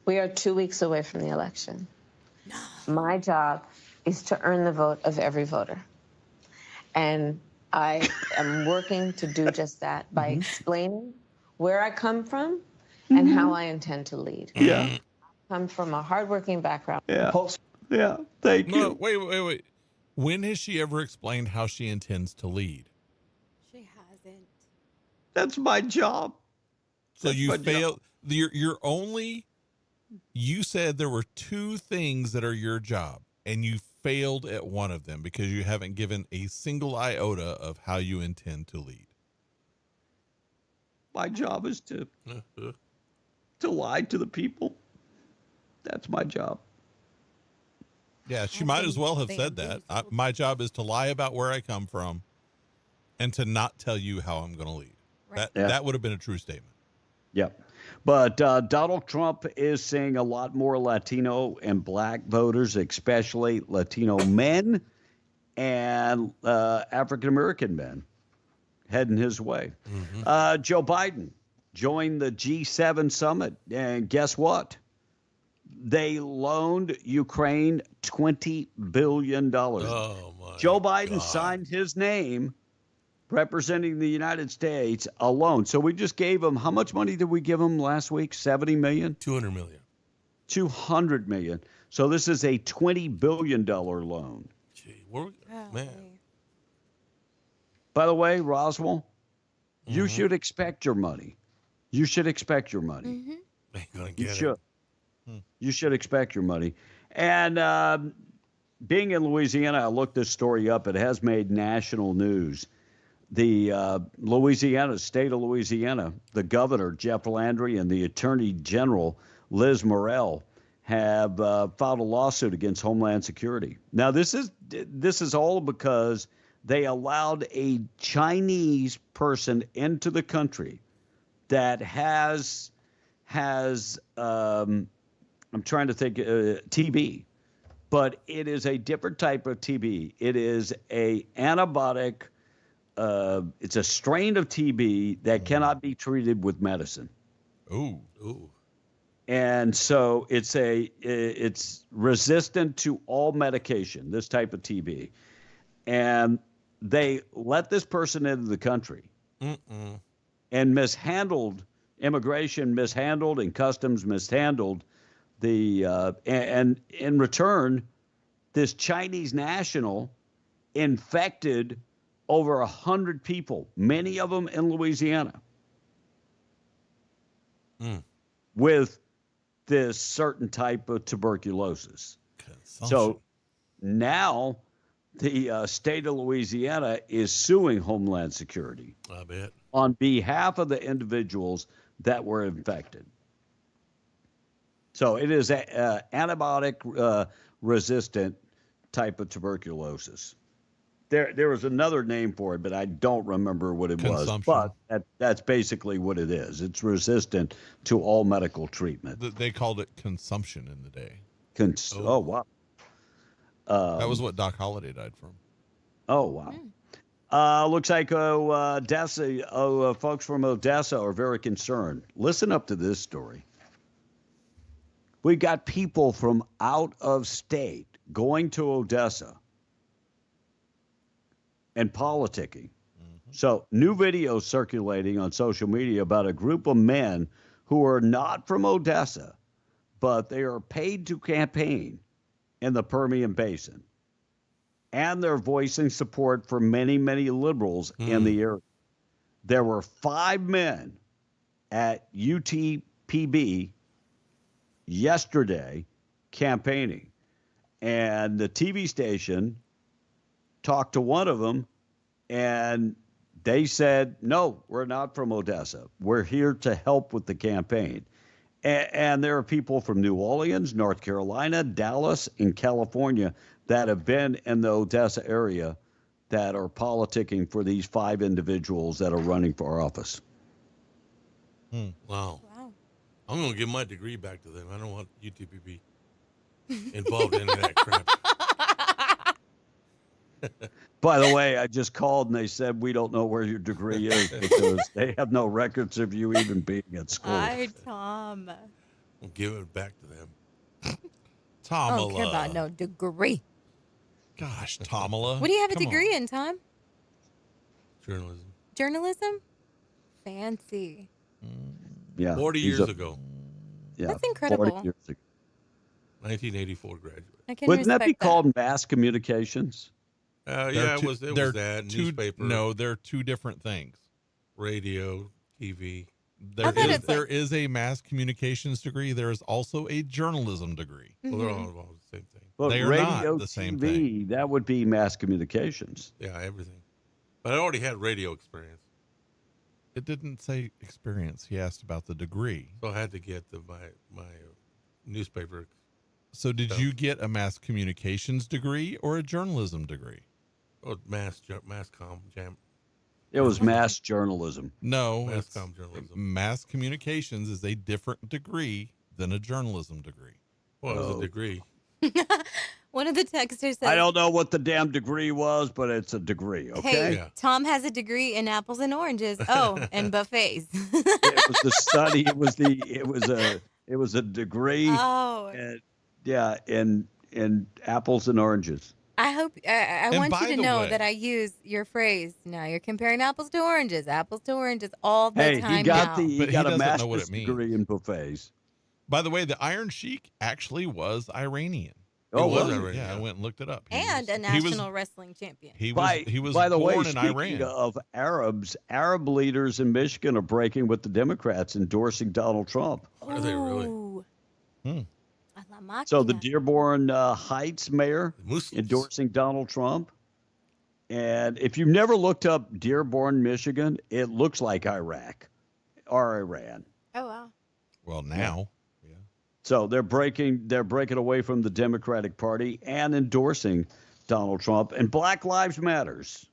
Speaker 9: We are 2 weeks away from the election. My job is to earn the vote of every voter. And I am working to do just that by explaining where I come from and how I intend to lead.
Speaker 20: Yeah.
Speaker 9: I come from a hardworking background.
Speaker 20: Yeah. Yeah. Thank
Speaker 2: No,
Speaker 20: you.
Speaker 2: wait. When has she ever explained how she intends to lead?
Speaker 21: She hasn't.
Speaker 20: That's my job.
Speaker 2: So
Speaker 20: That's
Speaker 2: you
Speaker 20: my
Speaker 2: failed. You're only. You said there were 2 things that are your job, and you failed at one of them because you haven't given a single iota of how you intend to lead.
Speaker 20: My job is to lie to the people. That's my job.
Speaker 2: Yeah, she might as well have said that. My job is to lie about where I come from and to not tell you how I'm going to lead. That would have been a true statement.
Speaker 20: Yep. But Donald Trump is seeing a lot more Latino and black voters, especially Latino men and African-American men heading his way. Joe Biden joined the G7 summit. And guess what? They loaned Ukraine $20 billion.
Speaker 13: Oh, my
Speaker 20: Joe Biden signed his name representing the United States alone. So we just gave him, how much money did we give him last week? 70 million?
Speaker 13: 200 million.
Speaker 20: 200 million. So this is a $20 billion loan.
Speaker 13: Gee, man.
Speaker 20: By the way, Roswell, You should expect your money. You should expect your money.
Speaker 13: Ain't gonna
Speaker 20: You
Speaker 13: get
Speaker 20: should.
Speaker 13: it.
Speaker 20: You should expect your money. And being in Louisiana, I looked this story up. It has made national news. The state of Louisiana, the governor, Jeff Landry, and the attorney general, Liz Morrell, have filed a lawsuit against Homeland Security. Now, this is all because they allowed a Chinese person into the country that has I'm trying to think, TB, but it is a different type of TB. It is a antibiotic. It's a strain of TB that cannot be treated with medicine.
Speaker 2: Ooh.
Speaker 20: And so it's resistant to all medication, this type of TB. And they let this person into the country and immigration mishandled and customs mishandled and in return, this Chinese national infected over 100 people, many of them in Louisiana, with this certain type of tuberculosis. So now the state of Louisiana is suing Homeland Security.
Speaker 13: I bet.
Speaker 20: On behalf of the individuals that were infected. So it is a antibiotic resistant type of tuberculosis. There was another name for it, but I don't remember what it was. But that's basically what it is. It's resistant to all medical treatment.
Speaker 2: They called it consumption in the day.
Speaker 20: Oh, wow.
Speaker 2: That was what Doc Holliday died from.
Speaker 20: Oh, wow. Looks like Odessa, folks from Odessa are very concerned. Listen up to this story. We got people from out of state going to Odessa and politicking. So, new video circulating on social media about a group of men who are not from Odessa, but they are paid to campaign in the Permian Basin. And they're voicing support for many, many liberals in the area. There were 5 men at UTPB yesterday campaigning. And the TV station talked to one of them, and they said, no, we're not from Odessa. We're here to help with the campaign. And there are people from New Orleans, North Carolina, Dallas, and California that have been in the Odessa area that are politicking for these 5 individuals that are running for office.
Speaker 13: Wow. I'm going to give my degree back to them. I don't want UTPB involved in that crap.
Speaker 20: By the way, I just called and they said, we don't know where your degree is because they have no records of you even being at school.
Speaker 21: Hi, Tom.
Speaker 13: I'll give it back to them.
Speaker 2: Tomala.
Speaker 21: I don't care about no degree.
Speaker 2: Gosh, Tomala.
Speaker 21: What do you have a degree in, Tom?
Speaker 13: Journalism.
Speaker 21: Journalism? Fancy.
Speaker 20: Yeah.
Speaker 13: 40 years ago.
Speaker 20: Yeah.
Speaker 21: That's incredible.
Speaker 20: 40 years ago.
Speaker 13: 1984 graduate.
Speaker 21: I can
Speaker 20: Wouldn't that be
Speaker 21: respect
Speaker 20: called mass communications?
Speaker 13: Yeah, it was that. Newspaper.
Speaker 2: No, they're two different things.
Speaker 13: Radio, TV.
Speaker 2: There is a mass communications degree. There is also a journalism degree.
Speaker 13: Well, they're all involved in the same thing.
Speaker 20: But
Speaker 2: they are
Speaker 20: radio,
Speaker 2: not the same
Speaker 20: TV,
Speaker 2: thing.
Speaker 20: that would be mass communications.
Speaker 13: Yeah, everything. But I already had radio experience.
Speaker 2: It didn't say experience. He asked about the degree.
Speaker 13: So I had to get my newspaper.
Speaker 2: So did you get a mass communications degree or a journalism degree?
Speaker 13: Oh, mass comm jam.
Speaker 20: It was mass journalism.
Speaker 2: No,
Speaker 13: Mass comm journalism.
Speaker 2: Mass communications is a different degree than a journalism degree.
Speaker 13: Well, it was a degree.
Speaker 21: One of the texters says,
Speaker 20: I don't know what the damn degree was, but it's a degree, okay?
Speaker 21: hey, Tom has a degree in apples and oranges. Oh, and buffets.
Speaker 20: It was the study. It was a degree.
Speaker 21: Oh.
Speaker 20: In apples and oranges.
Speaker 21: I hope I want
Speaker 2: by
Speaker 21: you to
Speaker 2: the
Speaker 21: know
Speaker 2: way-
Speaker 21: that I use your phrase. Now you're comparing apples to oranges all the
Speaker 20: Hey,
Speaker 21: time
Speaker 20: he got
Speaker 21: now.
Speaker 20: he
Speaker 2: But he
Speaker 20: got a
Speaker 2: doesn't know what
Speaker 20: master's
Speaker 2: it means.
Speaker 20: degree in buffets.
Speaker 2: By the way, the Iron Sheik actually was Iranian.
Speaker 20: Oh,
Speaker 2: was
Speaker 20: was
Speaker 2: yeah, I went and looked it up.
Speaker 21: And a national wrestling champion.
Speaker 2: He
Speaker 20: By
Speaker 2: was
Speaker 20: the way,
Speaker 2: born in
Speaker 20: speaking
Speaker 2: Iran.
Speaker 20: of Arabs, Arab leaders in Michigan are breaking with the Democrats, endorsing Donald Trump.
Speaker 13: Are they really?
Speaker 21: Ooh.
Speaker 2: Hmm.
Speaker 21: A la
Speaker 20: So the
Speaker 21: máquina.
Speaker 20: Dearborn Heights mayor endorsing Donald Trump. And if you've never looked up Dearborn, Michigan, it looks like Iraq or Iran.
Speaker 21: Oh, wow.
Speaker 2: Well, now.
Speaker 20: So they're breaking away from the Democratic Party and endorsing Donald Trump. And Black Lives Matters.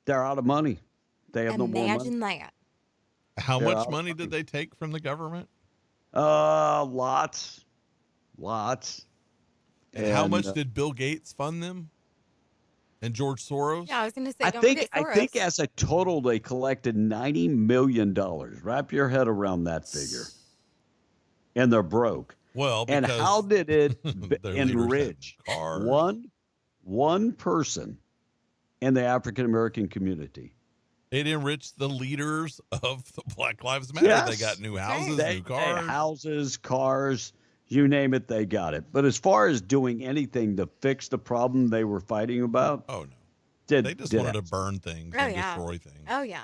Speaker 20: They're out of money. They have no more money.
Speaker 21: Imagine that.
Speaker 2: How
Speaker 20: They're
Speaker 2: much
Speaker 20: out
Speaker 2: money
Speaker 20: of
Speaker 2: did they take from the government?
Speaker 20: Lots.
Speaker 2: And how much did Bill Gates fund them? And George Soros?
Speaker 21: Yeah, I was going to say,
Speaker 20: I
Speaker 21: don't
Speaker 20: think
Speaker 21: forget Soros.
Speaker 20: I think as a total they collected $90 million. Wrap your head around that figure. And they're broke.
Speaker 2: Well,
Speaker 20: and
Speaker 2: because
Speaker 20: how did it
Speaker 2: their leaders
Speaker 20: enrich
Speaker 2: had cars.
Speaker 20: one person in the African American community?
Speaker 2: It enriched the leaders of the Black Lives Matter.
Speaker 20: Yes.
Speaker 2: They got new houses,
Speaker 20: They-
Speaker 2: new cars.
Speaker 20: houses, cars, you name it, they got it. But as far as doing anything to fix the problem they were fighting about,
Speaker 2: oh no,
Speaker 20: they
Speaker 2: just wanted to burn things
Speaker 21: Oh,
Speaker 2: and
Speaker 21: yeah.
Speaker 2: destroy things.
Speaker 21: Oh, yeah.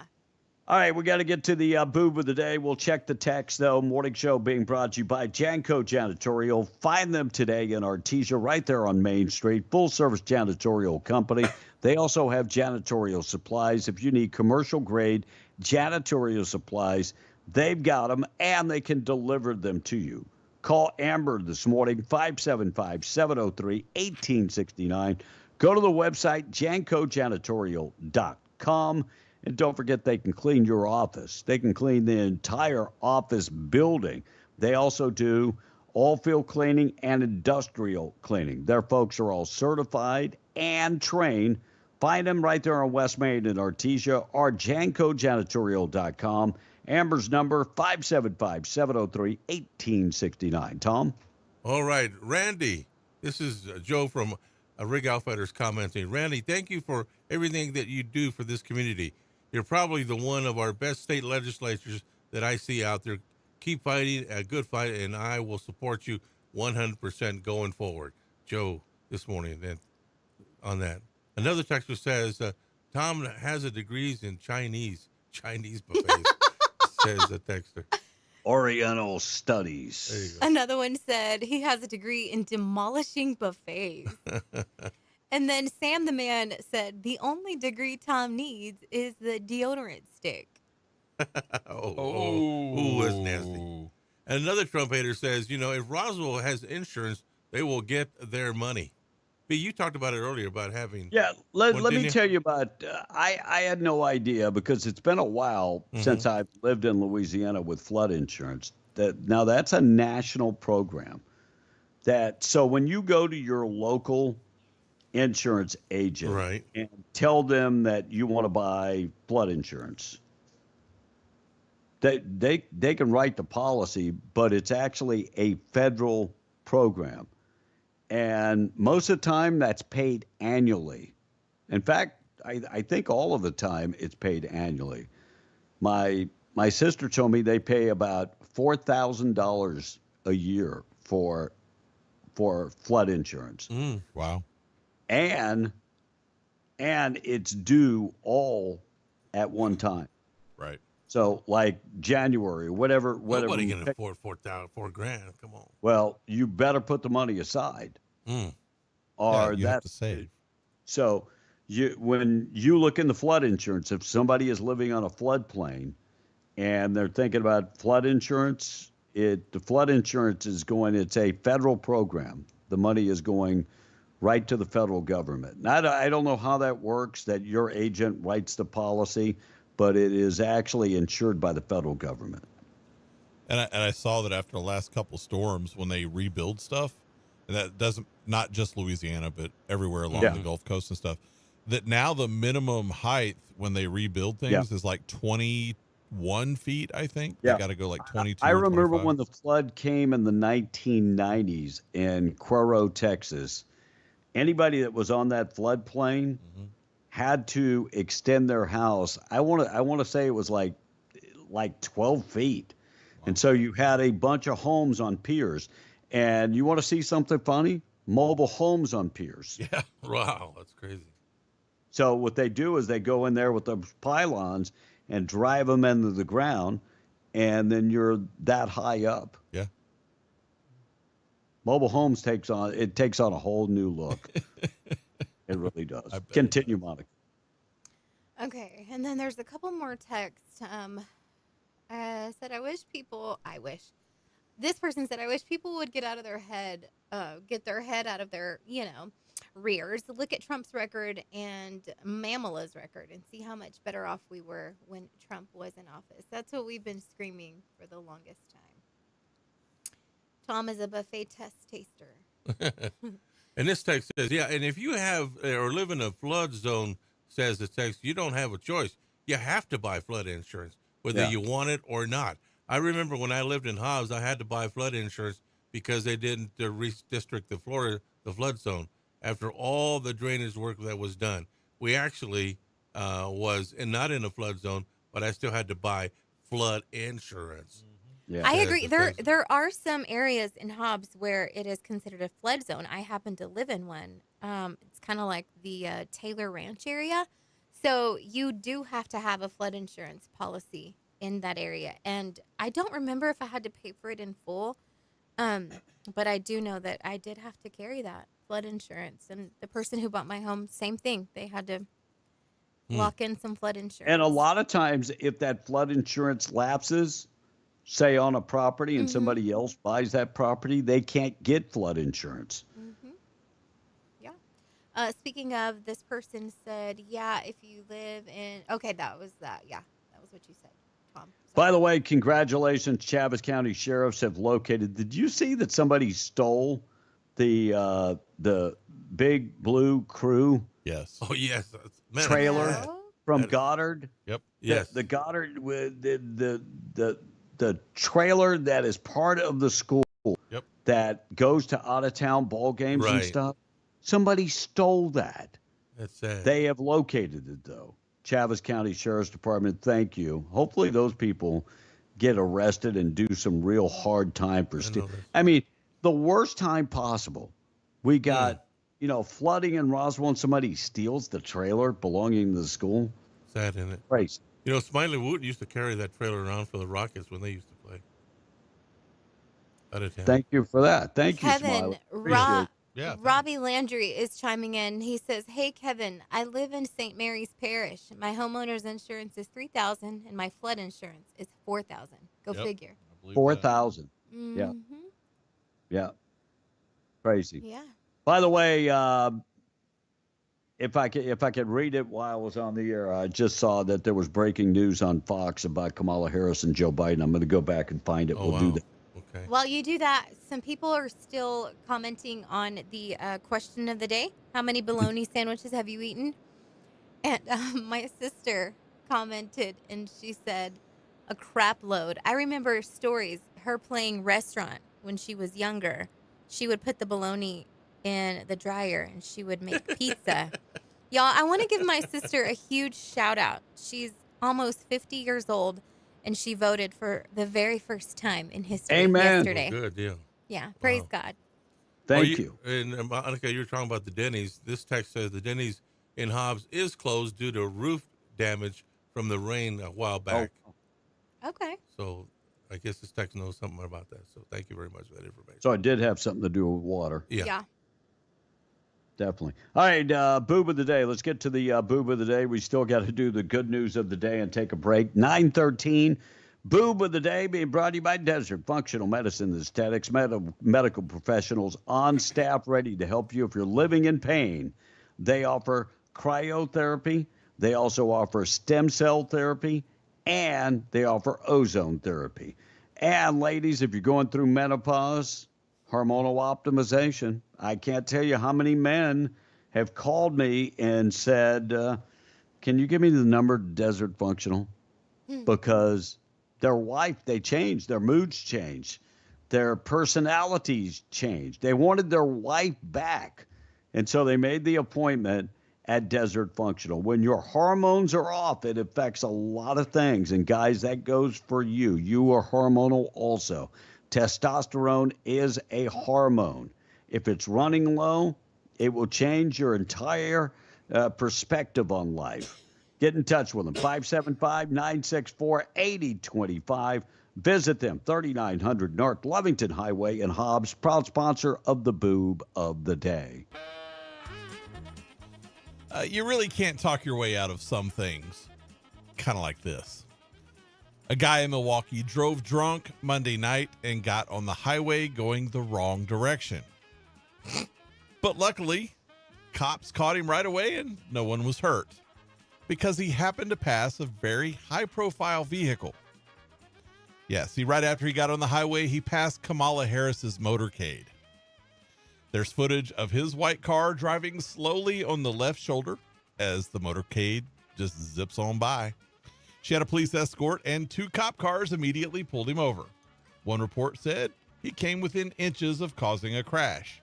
Speaker 20: All right, we got to get to the boob of the day. We'll check the text, though. Morning show being brought to you by Janko Janitorial. Find them today in Artesia, right there on Main Street. Full-service janitorial company. They also have janitorial supplies. If you need commercial-grade janitorial supplies, they've got them, and they can deliver them to you. Call Amber this morning, 575-703-1869. Go to the website, jancojanitorial.com. And don't forget, they can clean your office. They can clean the entire office building. They also do all field cleaning and industrial cleaning. Their folks are all certified and trained. Find them right there on West Main in Artesia or jancojanitorial.com. Amber's number, 575-703-1869. Tom?
Speaker 13: All right, Randy. This is Joe from Rig Outfitters commenting. Randy, thank you for everything that you do for this community. You're probably the one of our best state legislators that I see out there. Keep fighting a good fight, and I will support you 100% going forward. Joe, this morning then on that. Another texter says, Tom has a degrees in Chinese buffets, says the texter.
Speaker 20: Oriental Studies.
Speaker 13: There you go.
Speaker 21: Another one said he has a degree in demolishing buffets. And then Sam the Man said the only degree Tom needs is the deodorant stick.
Speaker 13: Oh, that's nasty. And another Trump hater says, if Roswell has insurance, they will get their money. B, you talked about it earlier about having.
Speaker 20: Yeah, let
Speaker 13: didn't
Speaker 20: me
Speaker 13: you?
Speaker 20: tell you about, I had no idea because it's been a while since I've lived in Louisiana with flood insurance. Now that's a national program. So when you go to your local insurance agent
Speaker 13: Right.
Speaker 20: and tell them that you want to buy flood insurance, they can write the policy, but it's actually a federal program. And most of the time that's paid annually. In fact, I think all of the time it's paid annually. My sister told me they pay about $4,000 a year for flood insurance.
Speaker 2: Wow.
Speaker 20: And it's due all at one time.
Speaker 2: Right.
Speaker 20: So like January, whatever.
Speaker 13: Nobody
Speaker 20: we
Speaker 13: can
Speaker 20: pick.
Speaker 13: afford $4,000. Come on.
Speaker 20: Well, you better put the money aside. Or
Speaker 2: you have to
Speaker 20: that's
Speaker 2: save.
Speaker 20: So when you look into flood insurance, if somebody is living on a floodplain and they're thinking about flood insurance, the flood insurance is it's a federal program. The money is going right to the federal government. Now, I don't know how that works, that your agent writes the policy, but it is actually insured by the federal government.
Speaker 2: And I saw that after the last couple storms, when they rebuild stuff, and that doesn't, not just Louisiana, but everywhere along the Gulf Coast and stuff, that now the minimum height when they rebuild things is like 21 feet, I think.
Speaker 20: Yeah.
Speaker 2: They got to go like 22.
Speaker 20: I
Speaker 2: or
Speaker 20: remember
Speaker 2: 25.
Speaker 20: when the flood came in the 1990s in Cuero, Texas. Anybody that was on that floodplain had to extend their house. I want to say it was like 12 feet. And so you had a bunch of homes on piers. And you want to see something funny? Mobile homes on piers.
Speaker 13: Yeah. Wow. That's crazy.
Speaker 20: So what they do is they go in there with the pylons and drive them into the ground, and then you're that high up.
Speaker 2: Yeah.
Speaker 20: Mobile homes takes on a whole new look. It really does. Continue, Monica.
Speaker 21: Okay, and then there's a couple more texts. Said this person said, I wish people would get their head out of their, rears, look at Trump's record and Mamala's record and see how much better off we were when Trump was in office. That's what we've been screaming for the longest time. Tom is a buffet test taster.
Speaker 13: And this text says, yeah, and if you have or live in a flood zone, says the text, you don't have a choice. You have to buy flood insurance, whether you want it or not. I remember when I lived in Hobbs, I had to buy flood insurance because they didn't redistrict the flood zone. After all the drainage work that was done, we actually was not in a flood zone, but I still had to buy flood insurance.
Speaker 21: Yeah. I agree. There are some areas in Hobbs where it is considered a flood zone. I happen to live in one. It's kind of like the Taylor Ranch area. So you do have to have a flood insurance policy in that area. And I don't remember if I had to pay for it in full. But I do know that I did have to carry that flood insurance. And the person who bought my home, same thing. They had to lock in some flood insurance.
Speaker 20: And a lot of times, if that flood insurance lapses, say on a property, and somebody else buys that property, they can't get flood insurance.
Speaker 21: Yeah. Speaking of, this person said, yeah, if you live in... Okay, that was that. Yeah, that was what you said, Tom.
Speaker 20: By the way, congratulations, Chaves County sheriffs have located. Did you see that somebody stole the Big Blue Crew?
Speaker 2: Yes.
Speaker 13: Oh, yes.
Speaker 20: Trailer from Goddard.
Speaker 2: Yep.
Speaker 13: Yes.
Speaker 20: The Goddard with the trailer that is part of the school that goes to out of town ball games and stuff. Somebody stole that.
Speaker 13: That's sad.
Speaker 20: They have located it though. Chaves County Sheriff's Department, thank you. Hopefully those people get arrested and do some real hard time for stealing. I mean, the worst time possible. We got, flooding in Roswell and somebody steals the trailer belonging to the school.
Speaker 13: Sad, isn't it?
Speaker 20: Right.
Speaker 13: Smiley Wooten used to carry that trailer around for the Rockets when they used to play. Out of town.
Speaker 20: Thank you for that. Thank you,
Speaker 21: Kevin,
Speaker 20: Smiley.
Speaker 21: Robbie Landry is chiming in. He says, hey, Kevin, I live in St. Mary's Parish. My homeowner's insurance is $3,000 and my flood insurance is $4,000. Go figure.
Speaker 20: 4,000. Yeah. Yeah. Crazy.
Speaker 21: Yeah.
Speaker 20: By the way, if I could read it while I was on the air, I just saw that there was breaking news on Fox about Kamala Harris and Joe Biden. I'm going to go back and find it. We'll do that.
Speaker 13: Okay.
Speaker 21: While you do that, some people are still commenting on the question of the day. How many bologna sandwiches have you eaten? And my sister commented and she said a crap load. I remember stories, her playing restaurant when she was younger. She would put the bologna in the dryer and she would make pizza. Y'all, I want to give my sister a huge shout out. She's almost 50 years old and she voted for the very first time in history yesterday.
Speaker 13: Oh, good deal.
Speaker 21: Yeah, praise God.
Speaker 20: Thank you.
Speaker 13: And Monica, you're talking about the Denny's. This text says the Denny's in Hobbs is closed due to roof damage from the rain a while back.
Speaker 21: Okay.
Speaker 13: So I guess this text knows something about that. So thank you very much for that information.
Speaker 20: So it did have something to do with water.
Speaker 13: Yeah.
Speaker 20: Definitely. All right, boob of the day. Let's get to the boob of the day. We still got to do the good news of the day and take a break. 9:13. Boob of the day being brought to you by Desert Functional Medicine and Aesthetics, medical professionals on staff ready to help you if you're living in pain. They offer cryotherapy. They also offer stem cell therapy, and they offer ozone therapy. And ladies, if you're going through menopause, hormonal optimization, I can't tell you how many men have called me and said, can you give me the number to Desert Functional? Because their wife, they changed. Their moods changed. Their personalities changed. They wanted their wife back. And so they made the appointment at Desert Functional. When your hormones are off, it affects a lot of things. And guys, that goes for you. You are hormonal also. Testosterone is a hormone. If it's running low, it will change your entire perspective on life. Get in touch with them, 575-964-8025. Visit them, 3900 North Lovington Highway in Hobbs, proud sponsor of the Boob of the Day.
Speaker 2: You really can't talk your way out of some things, kind of like this. A guy in Milwaukee drove drunk Monday night and got on the highway going the wrong direction. But luckily, cops caught him right away and no one was hurt because he happened to pass a very high-profile vehicle. Yeah, see, right after he got on the highway, he passed Kamala Harris's motorcade. There's footage of his white car driving slowly on the left shoulder as the motorcade just zips on by. She had a police escort and 2 cop cars immediately pulled him over. One report said he came within inches of causing a crash.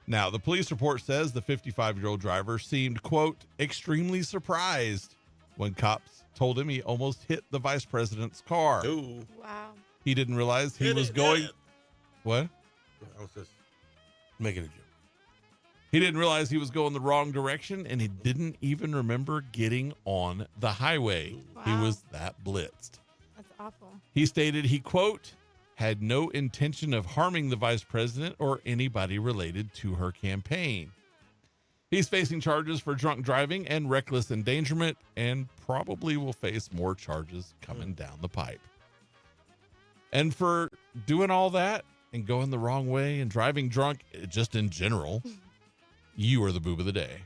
Speaker 2: Now, the police report says the 55-year-old driver seemed, quote, extremely surprised when cops told him he almost hit the vice president's car.
Speaker 13: Ooh.
Speaker 18: Wow.
Speaker 2: He didn't realize he was going. What?
Speaker 13: I was just making a joke.
Speaker 2: He didn't realize he was going the wrong direction, and he didn't even remember getting on the highway.
Speaker 18: Wow.
Speaker 2: He was that blitzed.
Speaker 18: That's awful.
Speaker 2: He stated he, quote, had no intention of harming the vice president or anybody related to her campaign. He's facing charges for drunk driving and reckless endangerment and probably will face more charges coming down the pipe. And for doing all that and going the wrong way and driving drunk just in general, you are the boob of the day.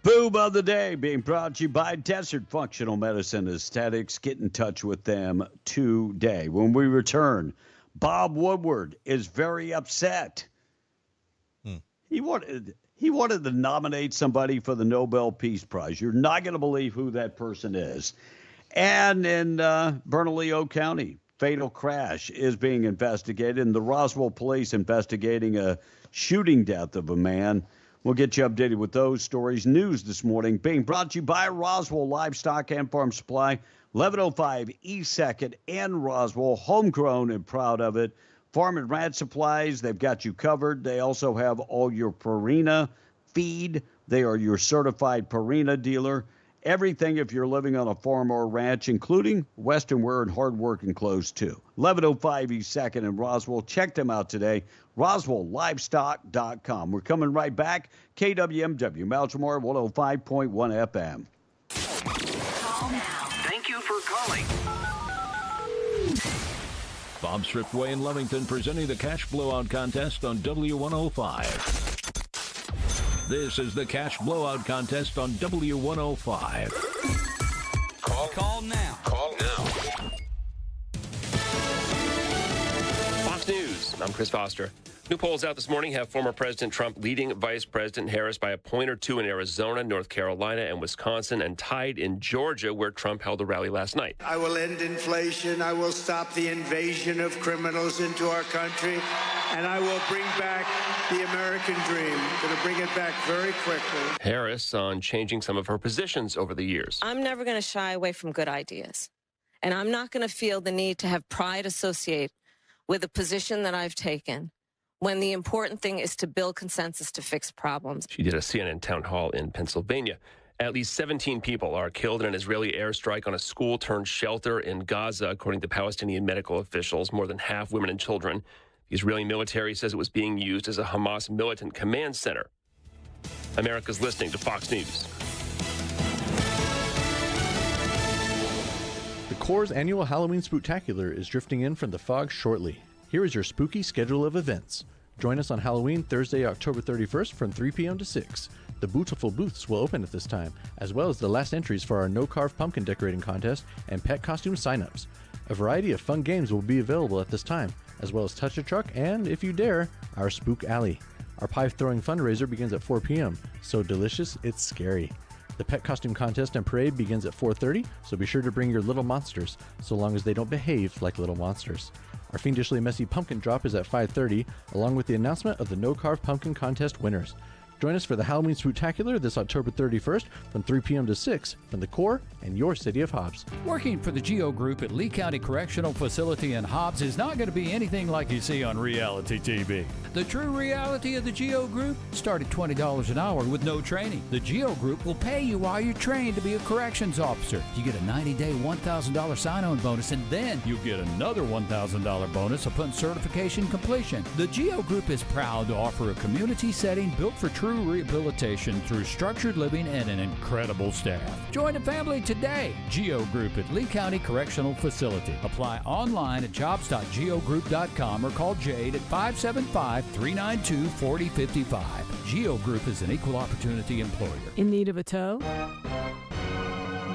Speaker 20: Boob of the Day being brought to you by Desert Functional Medicine Aesthetics. Get in touch with them today. When we return, Bob Woodward is very upset. He wanted to nominate somebody for the Nobel Peace Prize. You're not going to believe who that person is. And in Bernalillo County, fatal crash is being investigated, and the Roswell police investigating a shooting death of a man. We'll get you updated with those stories. News this morning being brought to you by Roswell Livestock and Farm Supply, 1105 East 2nd in Roswell, homegrown and proud of it. Farm and ranch supplies, they've got you covered. They also have all your Purina feed. They are your certified Purina dealer. Everything if you're living on a farm or ranch, including Western wear and hard-working clothes, too. 1105 East 2nd in Roswell. Check them out today, roswelllivestock.com. We're coming right back. KWMW, Baltimore, 105.1 FM.
Speaker 4: Call now. Thank you for calling.
Speaker 22: Bob Swiftway in Lovington presenting the Cash Blowout Contest on W105. This is the Cash Blowout Contest on W105.
Speaker 16: Call now. Call now.
Speaker 10: Fox News. I'm Chris Foster. New polls out this morning have former President Trump leading Vice President Harris by a point or two in Arizona, North Carolina, and Wisconsin, and tied in Georgia, where Trump held a rally last night.
Speaker 26: I will end inflation. I will stop the invasion of criminals into our country. And I will bring back the American dream. Going to bring it back very quickly.
Speaker 10: Harris on changing some of her positions over the years.
Speaker 11: I'm never going to shy away from good ideas. And I'm not going to feel the need to have pride associate with a position that I've taken when the important thing is to build consensus to fix problems.
Speaker 10: She did a CNN town hall in Pennsylvania. At least 17 people are killed in an Israeli airstrike on a school-turned-shelter in Gaza, according to Palestinian medical officials, more than half women and children. The Israeli military says it was being used as a Hamas militant command center. America's listening to Fox News.
Speaker 12: The Corps' annual Halloween Spooktacular is drifting in from the fog shortly. Here is your spooky schedule of events. Join us on Halloween, Thursday, October 31st from 3 p.m. to 6. The Beautiful booths will open at this time, as well as the last entries for our no-carve pumpkin decorating contest and pet costume sign-ups. A variety of fun games will be available at this time, as well as Touch a Truck and, if you dare, our Spook Alley. Our pie-throwing fundraiser begins at 4 p.m., so delicious it's scary. The pet costume contest and parade begins at 4:30, so be sure to bring your little monsters, so long as they don't behave like little monsters. Our fiendishly messy pumpkin drop is at 5:30, along with the announcement of the no-carve pumpkin contest winners. Join us for the Halloween Spooktacular this October 31st from 3 p.m. to 6 from the core and your city of Hobbs.
Speaker 3: Working for the GEO Group at Lee County Correctional Facility in Hobbs is not going to be anything like you see on reality TV. The true reality of the GEO Group start at $20 an hour with no training. The GEO Group will pay you while you're trained to be a corrections officer. You get a 90-day $1,000 sign-on bonus, and then you get another $1,000 bonus upon certification completion. The GEO Group is proud to offer a community setting built for true rehabilitation through structured living and an incredible staff. Join the family today. GEO Group at Lee County Correctional Facility. Apply online at jobs.geogroup.com or call Jade at 575-392-4055. GEO Group is an equal opportunity employer.
Speaker 15: In need of a tow?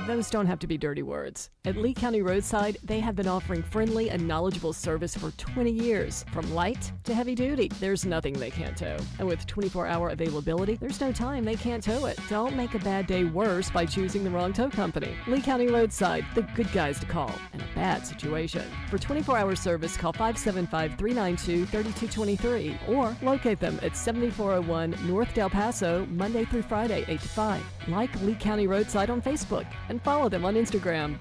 Speaker 15: Those don't have to be dirty words. At Lee County Roadside, they have been offering friendly and knowledgeable service for 20 years. From light to heavy duty, there's nothing they can't tow. And with 24-hour availability, there's no time they can't tow it. Don't make a bad day worse by choosing the wrong tow company. Lee County Roadside, the good guys to call in a bad situation. For 24-hour service, call 575-392-3223 or locate them at 7401 North Del Paso, Monday through Friday, 8 to 5. Like Lee County Roadside on Facebook and follow them on Instagram.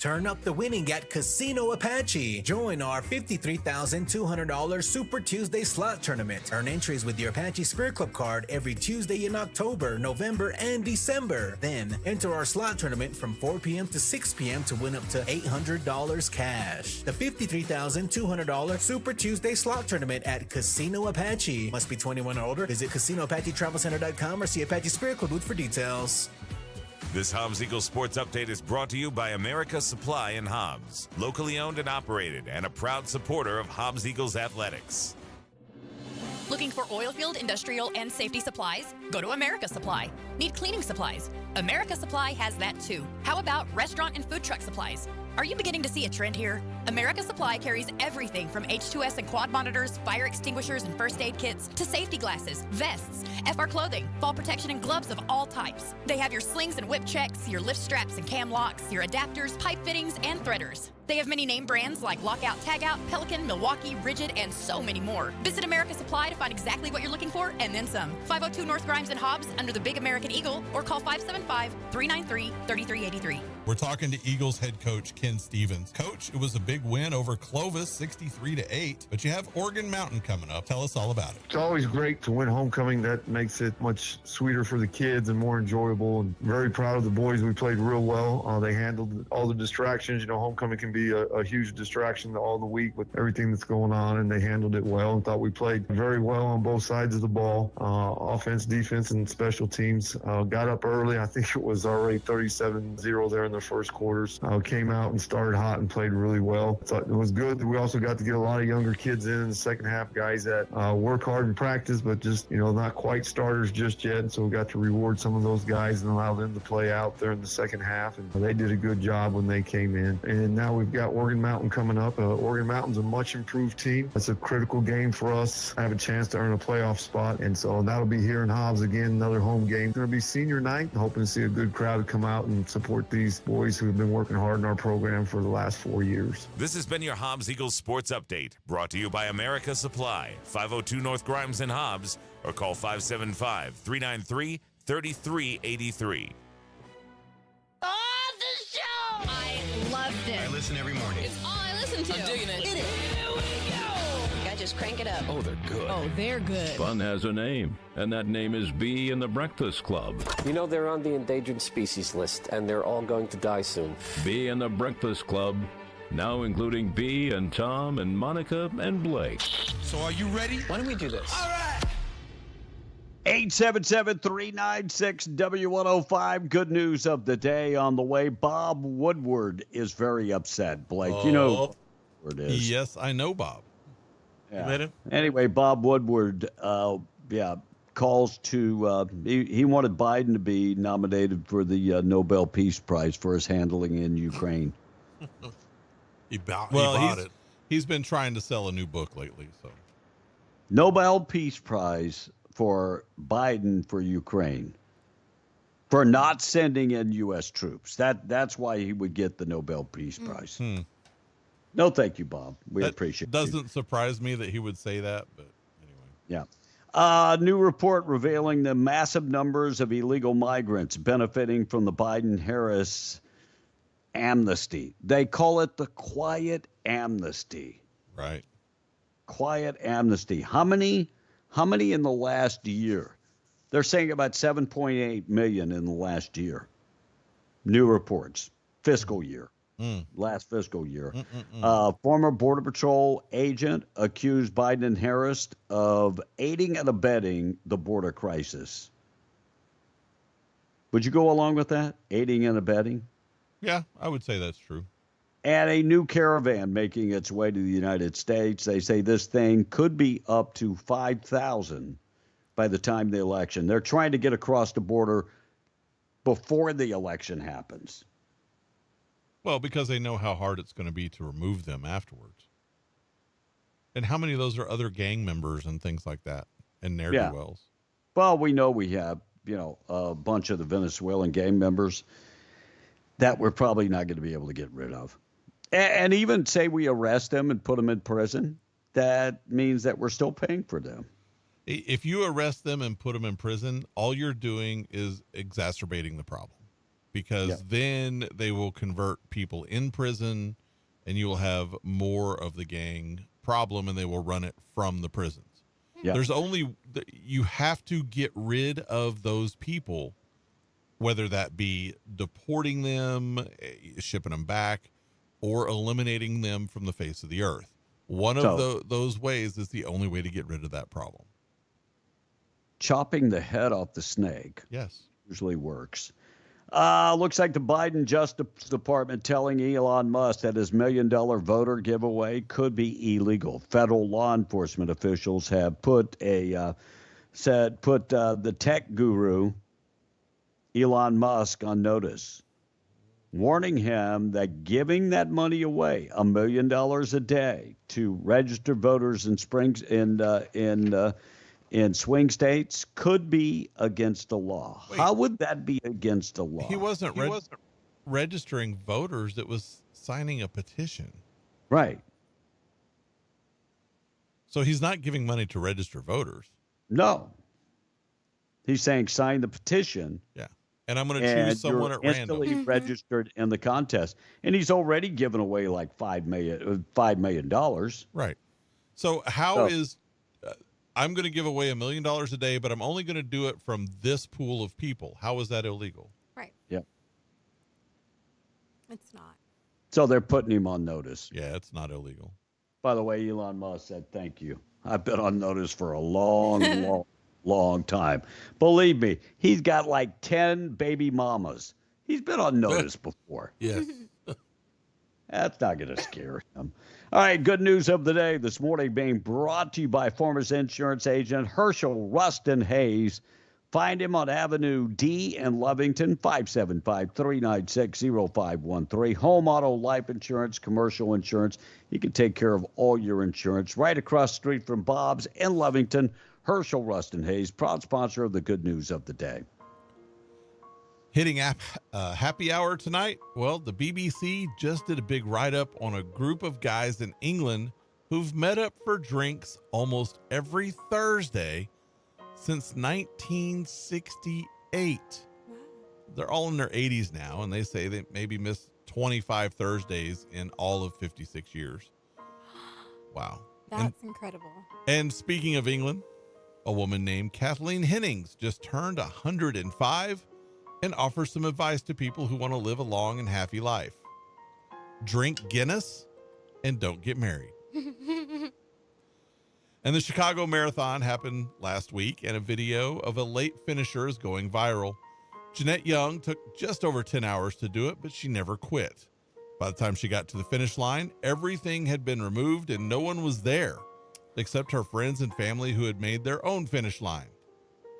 Speaker 19: Turn up the winning at Casino Apache. Join our $53,200 Super Tuesday slot tournament. Earn entries with your Apache Spirit Club card every Tuesday in October, November, and December. Then enter our slot tournament from 4 p.m. to 6 p.m. to win up to $800 cash. The $53,200 Super Tuesday slot tournament at Casino Apache. Must be 21 or older. Visit CasinoApacheTravelCenter.com or see Apache Spirit Club booth for details.
Speaker 23: This Hobbs Eagles Sports Update is brought to you by America Supply in Hobbs, locally owned and operated, and a proud supporter of Hobbs Eagles athletics.
Speaker 24: Looking for oil field, industrial, and safety supplies? Go to America Supply. Need cleaning supplies? America Supply has that too. How about restaurant and food truck supplies? Are you beginning to see a trend here? America Supply carries everything from H2S and quad monitors, fire extinguishers and first aid kits, to safety glasses, vests, FR clothing, fall protection, and gloves of all types. They have your slings and whip checks, your lift straps and cam locks, your adapters, pipe fittings, and threaders. They have many name brands like Lockout, Tagout, Pelican, Milwaukee, Rigid, and so many more. Visit America Supply to find exactly what you're looking for and then some. 502 North Grimes and Hobbs under the Big American Eagle or call 575-393-3383.
Speaker 2: We're talking to Eagles head coach Ken Stevens. Coach, it was a big win over Clovis, 63-8, but you have Oregon Mountain coming up. Tell us all about it.
Speaker 25: It's always great to win homecoming. That makes it much sweeter for the kids and more enjoyable. And very proud of the boys. We played real well. They handled all the distractions. You know, homecoming can be a huge distraction all the week with everything that's going on, and they handled it well and thought we played very well on both sides of the ball, offense, defense, and special teams. Got up early. I think it was already 37-0 there in the first quarters. Came out and started hot and played really well. Thought it was good. We also got to get a lot of younger kids in the second half, guys that work hard in practice, but just, you know, not quite starters just yet. And so we got to reward some of those guys and allow them to play out there in the second half. And they did a good job when they came in. And now we've got Oregon Mountain coming up. Oregon Mountain's a much improved team. It's a critical game for us. I have a chance to earn a playoff spot. And so that'll be here in Hobbs again, another home game. It's going to be senior night. Hoping to see a good crowd come out and support these boys who have been working hard in our program for the last 4 years.
Speaker 23: This has been your Hobbs Eagles Sports Update, brought to you by America Supply, 502 North Grimes in Hobbs, or call 575-393-3383.
Speaker 27: I loved it.
Speaker 8: I listen every morning.
Speaker 27: It's all I listen to. I'm digging it. Here we go. I just crank it up.
Speaker 22: Oh, they're good.
Speaker 27: Oh, they're good.
Speaker 22: Fun has a name, and that name is Bee and the Breakfast Club.
Speaker 28: You know, they're on the endangered species list, and they're all going to die soon.
Speaker 22: Bee and the Breakfast Club, now including Bee and Tom and Monica and Blake.
Speaker 8: So are you ready?
Speaker 28: Why don't we do this?
Speaker 8: All right.
Speaker 20: 877-396-W105. Good news of the day on the way. Bob Woodward is very upset, Blake. You know who it is.
Speaker 2: Yes, I know Bob.
Speaker 20: Yeah.
Speaker 2: You met him?
Speaker 20: Anyway, Bob Woodward, calls to, he wanted Biden to be nominated for the Nobel Peace Prize for his handling in Ukraine.
Speaker 2: He bought
Speaker 13: it.
Speaker 2: He's been trying to sell a new book lately. So
Speaker 20: Nobel Peace Prize for Biden for Ukraine, for not sending in U.S. troops. That's why he would get the Nobel Peace Prize. No, thank you, Bob. We appreciate it.
Speaker 2: Doesn't surprise me that he would say that, but anyway.
Speaker 20: Yeah. New report revealing the massive numbers of illegal migrants benefiting from the Biden-Harris amnesty. They call it the quiet amnesty.
Speaker 2: Right.
Speaker 20: Quiet amnesty. How many in the last year? They're saying about 7.8 million in the last year. New reports. Fiscal year. Last fiscal year. Former Border Patrol agent accused Biden and Harris of aiding and abetting the border crisis. Would you go along with that? Aiding and abetting?
Speaker 2: Yeah, I would say that's true.
Speaker 20: And a new caravan making its way to the United States. They say this thing could be up to 5,000 by the time the election. They're trying to get across the border before the election happens.
Speaker 2: Well, because they know how hard it's going to be to remove them afterwards. And how many of those are other gang members and things like that and ne'er-do-wells?
Speaker 20: Well, we know we have, a bunch of the Venezuelan gang members that we're probably not going to be able to get rid of. And even say we arrest them and put them in prison, that means that we're still paying for them.
Speaker 2: If you arrest them and put them in prison, all you're doing is exacerbating the problem. Because then they will convert people in prison and you will have more of the gang problem and they will run it from the prisons. There's you have to get rid of those people, whether that be deporting them, shipping them back, or eliminating them from the face of the earth. One of those ways is the only way to get rid of that problem.
Speaker 20: Chopping the head off the snake.
Speaker 2: Yes.
Speaker 20: Usually works. Looks like the Biden Justice Department telling Elon Musk that his $1 million voter giveaway could be illegal. Federal law enforcement officials have put the tech guru Elon Musk on notice, warning him that giving that money away, $1 million a day, to register voters in swing states could be against the law.
Speaker 2: Wait.
Speaker 20: How would that be against the law?
Speaker 2: He wasn't registering voters. It was signing a petition.
Speaker 20: Right.
Speaker 2: So he's not giving money to register voters.
Speaker 20: No. He's saying sign the petition.
Speaker 2: Yeah. And I'm going to choose someone at random.
Speaker 20: Instantly registered in the contest. And he's already given away like $5 million.
Speaker 2: Right. So how is... I'm going to give away $1 million a day, but I'm only going to do it from this pool of people. How is that illegal?
Speaker 1: Right.
Speaker 20: Yep.
Speaker 1: It's not.
Speaker 20: So they're putting him on notice.
Speaker 2: Yeah, it's not illegal.
Speaker 20: By the way, Elon Musk said, thank you. I've been on notice for a long time. Believe me, he's got like 10 baby mamas. He's been on notice before.
Speaker 2: Yes.
Speaker 20: That's not going to scare him. All right, good news of the day this morning being brought to you by Farmers Insurance agent Herschel Rustin Hayes. Find him on Avenue D in Lovington, 575-396-0513. Home, auto, life insurance, commercial insurance. He can take care of all your insurance. Right across the street from Bob's in Lovington, Herschel Rustin Hayes, proud sponsor of the good news of the day.
Speaker 2: Hitting happy hour tonight. Well, the BBC just did a big write-up on a group of guys in England who've met up for drinks almost every Thursday since 1968. They're all in their 80s now, and they say they maybe missed 25 Thursdays in all of 56 years. Wow.
Speaker 1: That's incredible.
Speaker 2: And speaking of England, a woman named Kathleen Hennings just turned 105 and offers some advice to people who want to live a long and happy life. Drink Guinness and don't get married. And the Chicago Marathon happened last week, and a video of a late finisher is going viral. Jeanette Young took just over 10 hours to do it, but she never quit. By the time she got to the finish line, everything had been removed and no one was there except her friends and family who had made their own finish line.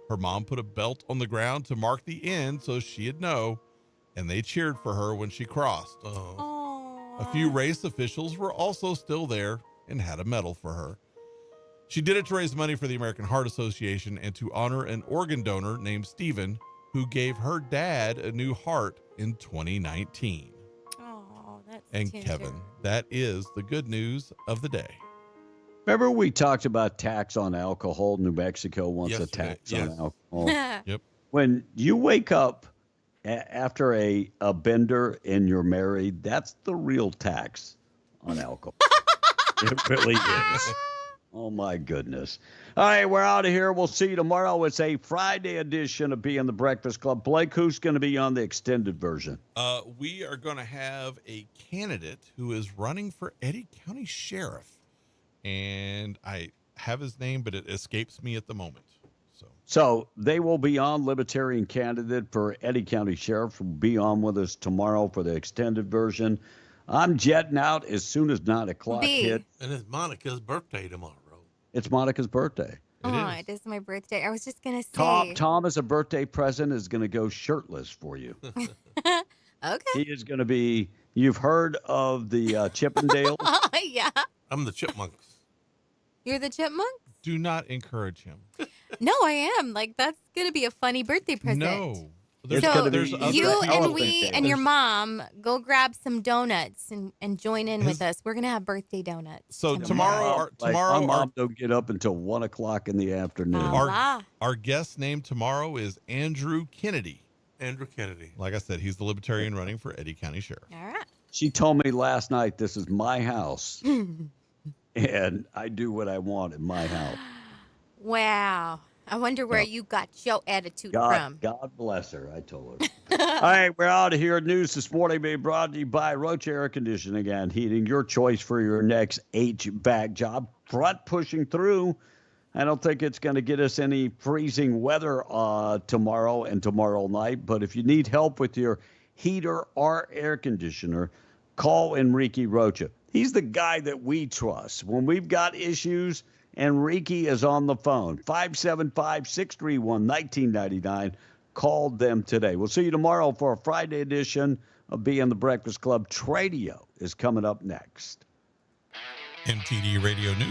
Speaker 2: Her mom put a belt on the ground to mark the end so she'd know, and they cheered for her when she crossed. A few race officials were also still there and had a medal for her. She did it to raise money for the American Heart Association and to honor an organ donor named Stephen, who gave her dad a new heart in 2019.
Speaker 1: Oh, that's
Speaker 2: And
Speaker 1: tender.
Speaker 2: Kevin, that is the good news of the day.
Speaker 20: Remember we talked about tax on alcohol? New Mexico wants a
Speaker 13: Yesterday,
Speaker 20: tax
Speaker 13: yes.
Speaker 20: on alcohol.
Speaker 2: Yep.
Speaker 20: When you wake up after a bender and you're married, that's the real tax on alcohol. It really is. Oh, my goodness. All right, we're out of here. We'll see you tomorrow. It's a Friday edition of Being the Breakfast Club. Blake, who's going to be on the extended version?
Speaker 2: We are going to have a candidate who is running for Eddy County Sheriff. And I have his name, but it escapes me at the moment.
Speaker 20: So they will be on. Libertarian candidate for Eddy County Sheriff will be on with us tomorrow for the extended version. I'm jetting out as soon as 9 o'clock hit.
Speaker 13: And it's Monica's birthday tomorrow.
Speaker 20: It's Monica's birthday.
Speaker 1: It is my birthday. I was just going to say.
Speaker 20: Tom, as a birthday present, is going to go shirtless for you.
Speaker 1: Okay.
Speaker 20: He is going to be, you've heard of the Chippendales?
Speaker 1: Yeah.
Speaker 13: I'm the Chipmunks.
Speaker 1: You're the chipmunk?
Speaker 2: Do not encourage him.
Speaker 1: No, I am. Like, that's going to be a funny birthday present.
Speaker 2: No.
Speaker 1: So you and we and your mom go grab some donuts and join in with us. We're going to have birthday donuts.
Speaker 2: So
Speaker 20: My mom don't get up until 1 o'clock in the afternoon.
Speaker 2: Our guest name tomorrow is Andrew Kennedy.
Speaker 13: Andrew Kennedy.
Speaker 2: Like I said, he's the Libertarian running for Eddy County Sheriff.
Speaker 1: All right.
Speaker 20: She told me last night, this is my house. And I do what I want in my house.
Speaker 1: Wow. I wonder where you got your attitude from.
Speaker 20: God bless her, I told her. All right, we're out of here. News this morning being brought to you by Roach Air Conditioning and Heating, your choice for your next HVAC job. Front pushing through. I don't think it's going to get us any freezing weather tomorrow and tomorrow night, but if you need help with your heater or air conditioner, call Enrique Rocha. He's the guy that we trust. When we've got issues, Enrique is on the phone. 575-631-1999. Call them today. We'll see you tomorrow for a Friday edition of Being the Breakfast Club. Tradio is coming up next.
Speaker 2: MTD Radio News.